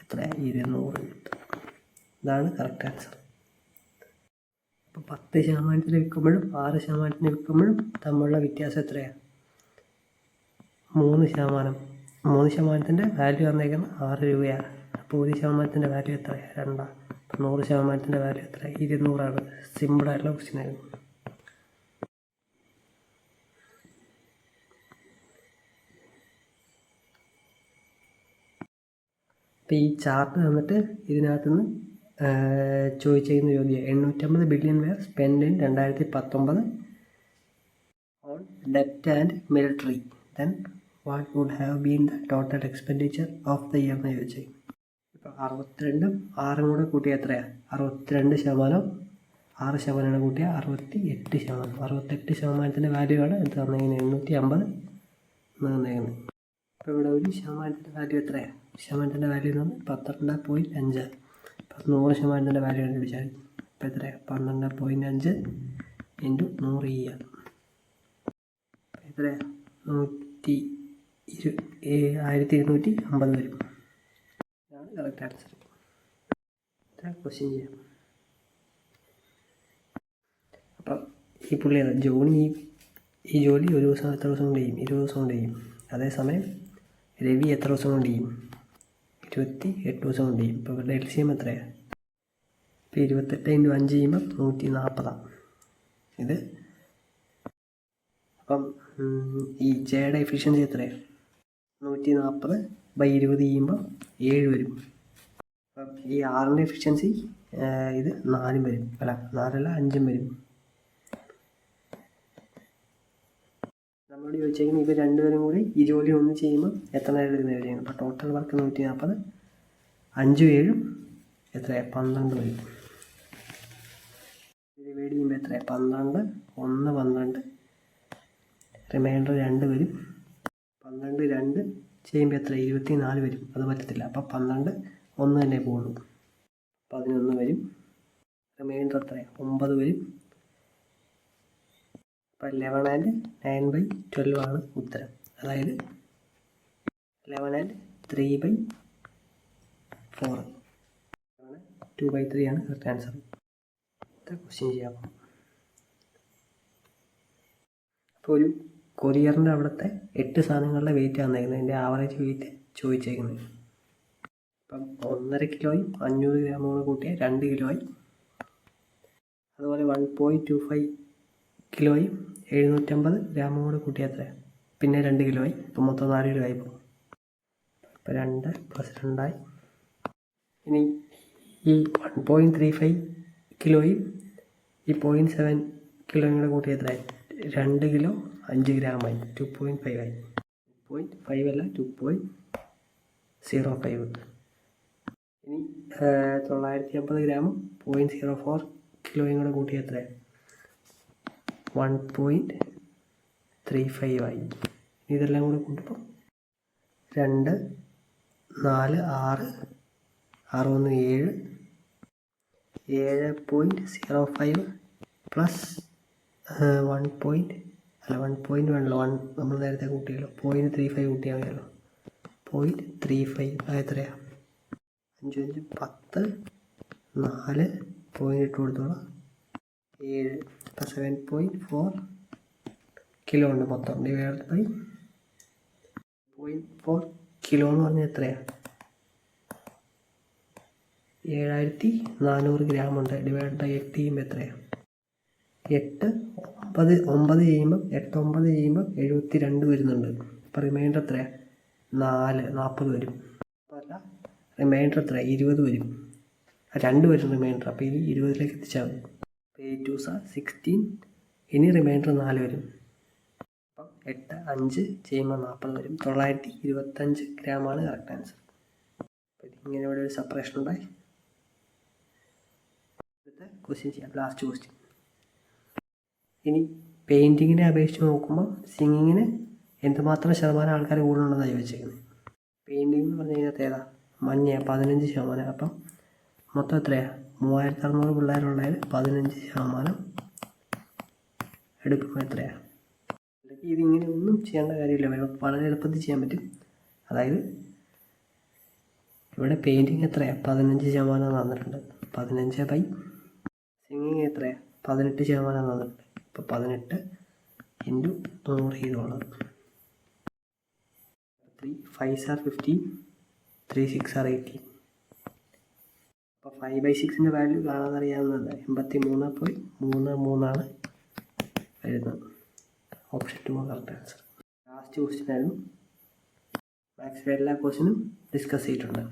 എത്രയാണ്? 200 കിട്ടും. ഇതാണ് കറക്റ്റ് ആൻസർ. അപ്പോൾ 10% വിൽക്കുമ്പോഴും 6% വിൽക്കുമ്പോഴും തമ്മിലുള്ള വ്യത്യാസം എത്രയാണ്? 3%. 3%ൻ്റെ വാല്യൂ വന്നേക്കുന്നത് 6 രൂപയാണ്. അപ്പോൾ 1%ൻ്റെ വാല്യൂ എത്രയാണ്? 2. അപ്പോൾ 100%ൻ്റെ വാല്യൂ എത്രയാണ്? 200 ആണ്. സിമ്പിളായിട്ടുള്ള ക്വസ്റ്റ്യൻ ആയിരുന്നു. അപ്പോൾ ഈ ചാർട്ട് തന്നിട്ട് ഇതിനകത്തുനിന്ന് ചോദിച്ചിരിക്കുന്ന ചോദ്യം 850 billion were spend in 2019 on ഡെപ്റ്റ് and military. Then what would have been the total expenditure of the year എന്ന് ചോദിച്ചത്. ഇപ്പോൾ 62ഉം 6ഉം കൂടെ കൂട്ടിയാൽ എത്രയാണ്? 62%. 6% കൂട്ടിയാൽ 68%. 68%ൻ്റെ വാല്യൂ ആണ് ഇത് തന്നിരിക്കുന്നത്. 850 തന്നേക്കുന്നത്. അപ്പോൾ ഇവിടെ 1%ൻ്റെ വാല്യൂ എത്രയാണ്? 1%ൻ്റെ വാല്യൂ എന്ന് പറഞ്ഞാൽ 12.5. അപ്പം 100%ൻ്റെ വാല്യൂ കണ്ടുപിടിച്ചാൽ ഇപ്പോൾ എത്രയാണ്? 12.5 × 100 ചെയ്യുക. എത്രയാണ്? 1250 വരും. ഇതാണ് കറക്റ്റ് ആൻസർ. ഇത്ര ക്വസ്റ്റ്യൻ ചെയ്യാം. അപ്പം ഈ പുള്ളിയാണ് ജോണി ഈ ജോലി ഒരു ദിവസം എത്ര ദിവസം കൊണ്ട് ചെയ്യും? 20 ദിവസം കൊണ്ട് ചെയ്യും. അതേസമയം രവി എത്ര ദിവസം കൊണ്ട് ചെയ്യും? 28 ദിവസം കൊണ്ട് ചെയ്യും. ഇപ്പോൾ ഇവരുടെ LCM എത്രയാണ്? ഇപ്പോൾ 28 × 5 ചെയ്യുമ്പോൾ 140. ഇത് അപ്പം ഈ ജെയുടെ എഫിഷ്യൻസി എത്രയാണ്? 140/20 ചെയ്യുമ്പോൾ 7 വരും. അപ്പം ഈ 6ൻ്റെ എഫിഷ്യൻസി ഇത് 4 വരും. അല്ല 4 അല്ല 5 വരും. നമ്മളോട് ചോദിച്ചേക്കുന്നത് ഇവർ രണ്ടുപേരും കൂടി ഈ ജോലി ഒന്ന് ചെയ്യുമ്പോൾ എത്ര നേരം എടുക്കുന്നത് ചെയ്യുന്നത്. അപ്പോൾ ടോട്ടൽ വർക്ക് 140. 5 7 എത്രയാണ്? 12 വരും. ഡിവൈഡ് ചെയ്യുമ്പോൾ എത്രയാണ്? 12 1 12. റിമൈൻഡർ 2 വരും. 12 2 ചെയ്യുമ്പോൾ എത്ര? 24 വരും. അത് പറ്റത്തില്ല. അപ്പോൾ 12 1 തന്നെ പോകുള്ളൂ. 11 വരും. റിമൈൻഡർ എത്രയാണ്? 9 വരും. അപ്പോൾ 11 and 9/12 ആണ് ഉത്തരം. അതായത് 11 and 3/4. 2/3 ആണ് കറക്റ്റ് ആൻസർ. ഇത്ര ക്വസ്റ്റ്യൻ ചെയ്യാം. അപ്പോൾ ഒരു കൊറിയറിൻ്റെ അവിടുത്തെ 8 സാധനങ്ങളുടെ വെയിറ്റ് വന്നേക്കുന്നത്. അതിൻ്റെ ആവറേജ് വെയിറ്റ് ചോദിച്ചേക്കുന്നത്. അപ്പം 1.5 കിലോയും 500 ഗ്രാമുകൾ കൂട്ടിയാൽ 2 കിലോയും. അതുപോലെ 1.25 കിലോയും 750 ഗ്രാമും കൂടെ കൂട്ടിയാൽ എത്രയാണ്? പിന്നെ 2 കിലോയും. ഇപ്പം മൊത്തം 4 കിലോ ആയി പോകും. ഇപ്പോൾ 2 + 2 ആയി. ഇനി ഈ 1.35 കിലോയും ഈ 0.7 കിലോയും കൂടെ കൂട്ടിയാൽ എത്രയായി? 2 കിലോ 5 ഗ്രാമായി. 2.5 ആയി. 2.5 അല്ല 2.05. ഇനി 950 ഗ്രാമും 0.04 കിലോയും കൂടെ കൂട്ടിയാൽ എത്രയാണ്? 1.35 ആയി. ഇതെല്ലാം കൂടെ കൂട്ടുമ്പോൾ 2 4 6 6 1 7 7.05 പ്ലസ് 1 നമ്മൾ നേരത്തെ കൂട്ടിയല്ലോ. 0.35 കൂട്ടിയാൽ മതിയല്ലോ. 0.35 എത്രയാണ്? 5 5 10 4 പോയിന്റ് ഇട്ട് കൊടുത്തോളാം. 7 ഇപ്പം 7.4 കിലോ ഉണ്ട് മൊത്തം. ഡിവൈഡ് ബൈ 0.4 കിലോ എന്ന് പറഞ്ഞാൽ എത്രയാണ്? 7400 ഗ്രാം ഉണ്ട്. ഡിവൈഡ് ബൈ 8 ചെയ്യുമ്പോൾ എത്രയാണ്? 8 9 ചെയ്യുമ്പം 8 9 ചെയ്യുമ്പം 72 വരുന്നുണ്ട്. അപ്പോൾ റിമൈൻഡർ എത്രയാണ്? 40 വരും. അല്ല റിമൈൻഡർ എത്രയാണ്? 20 വരും. 2 വരും റിമൈൻഡർ. അപ്പോൾ ഇത് 20ലേക്ക് എത്തിച്ചാൽ മതി. 8 2 16. ഇനി റിമൈൻഡർ 4 വരും. അപ്പം 8 5 ചെയ്യുമ്പോൾ 40 വരും. 925 ഗ്രാമാണ് കറക്റ്റ് ആൻസർ. അപ്പോൾ ഇതിങ്ങനെ ഇവിടെ ഒരു സെപ്പറേഷൻ ഉണ്ടായി. അടുത്ത ക്വസ്റ്റ്യൻ ചെയ്യാം. Last question. ഇനി പെയിൻറ്റിങ്ങിനെ അപേക്ഷിച്ച് നോക്കുമ്പോൾ സിംഗിങ്ങിന് എന്തുമാത്രം ശതമാനം ആൾക്കാർ കൂടുതലുണ്ടെന്നാണ് ചോദിച്ചിരിക്കുന്നത്. പെയിൻറ്റിംഗ് എന്ന് പറഞ്ഞു കഴിഞ്ഞാൽ ഏതാ മഞ്ഞ 15%. അപ്പം മൊത്തം എത്രയാണ് 3600 പിള്ളേരുള്ളതിൽ 15% എടുക്കുമ്പോൾ എത്രയാണ്? ഇതിങ്ങനെ ഒന്നും ചെയ്യേണ്ട കാര്യമില്ല, വളരെ എളുപ്പത്തിൽ ചെയ്യാൻ പറ്റും. അതായത് ഇവിടെ പെയിൻറ്റിങ് എത്രയാണ് 15% തന്നിട്ടുണ്ട്. 15/, സിംഗിങ് എത്രയാണ് 18% തന്നിട്ടുണ്ട്. ഇപ്പോൾ 18 × 100 ചെയ്തോളാം. 3 5s are 15, 3 6 are 18. അപ്പോൾ 5/6 വാല്യൂ കാണാതറിയാവുന്നതല്ല. 83.33 വരുന്നത്. Option 2 correct answer. Last question ആയിരുന്നു. മാത്സിലെ എല്ലാ ക്വസ്റ്റ്യനും ഡിസ്കസ് ചെയ്തിട്ടുണ്ട്.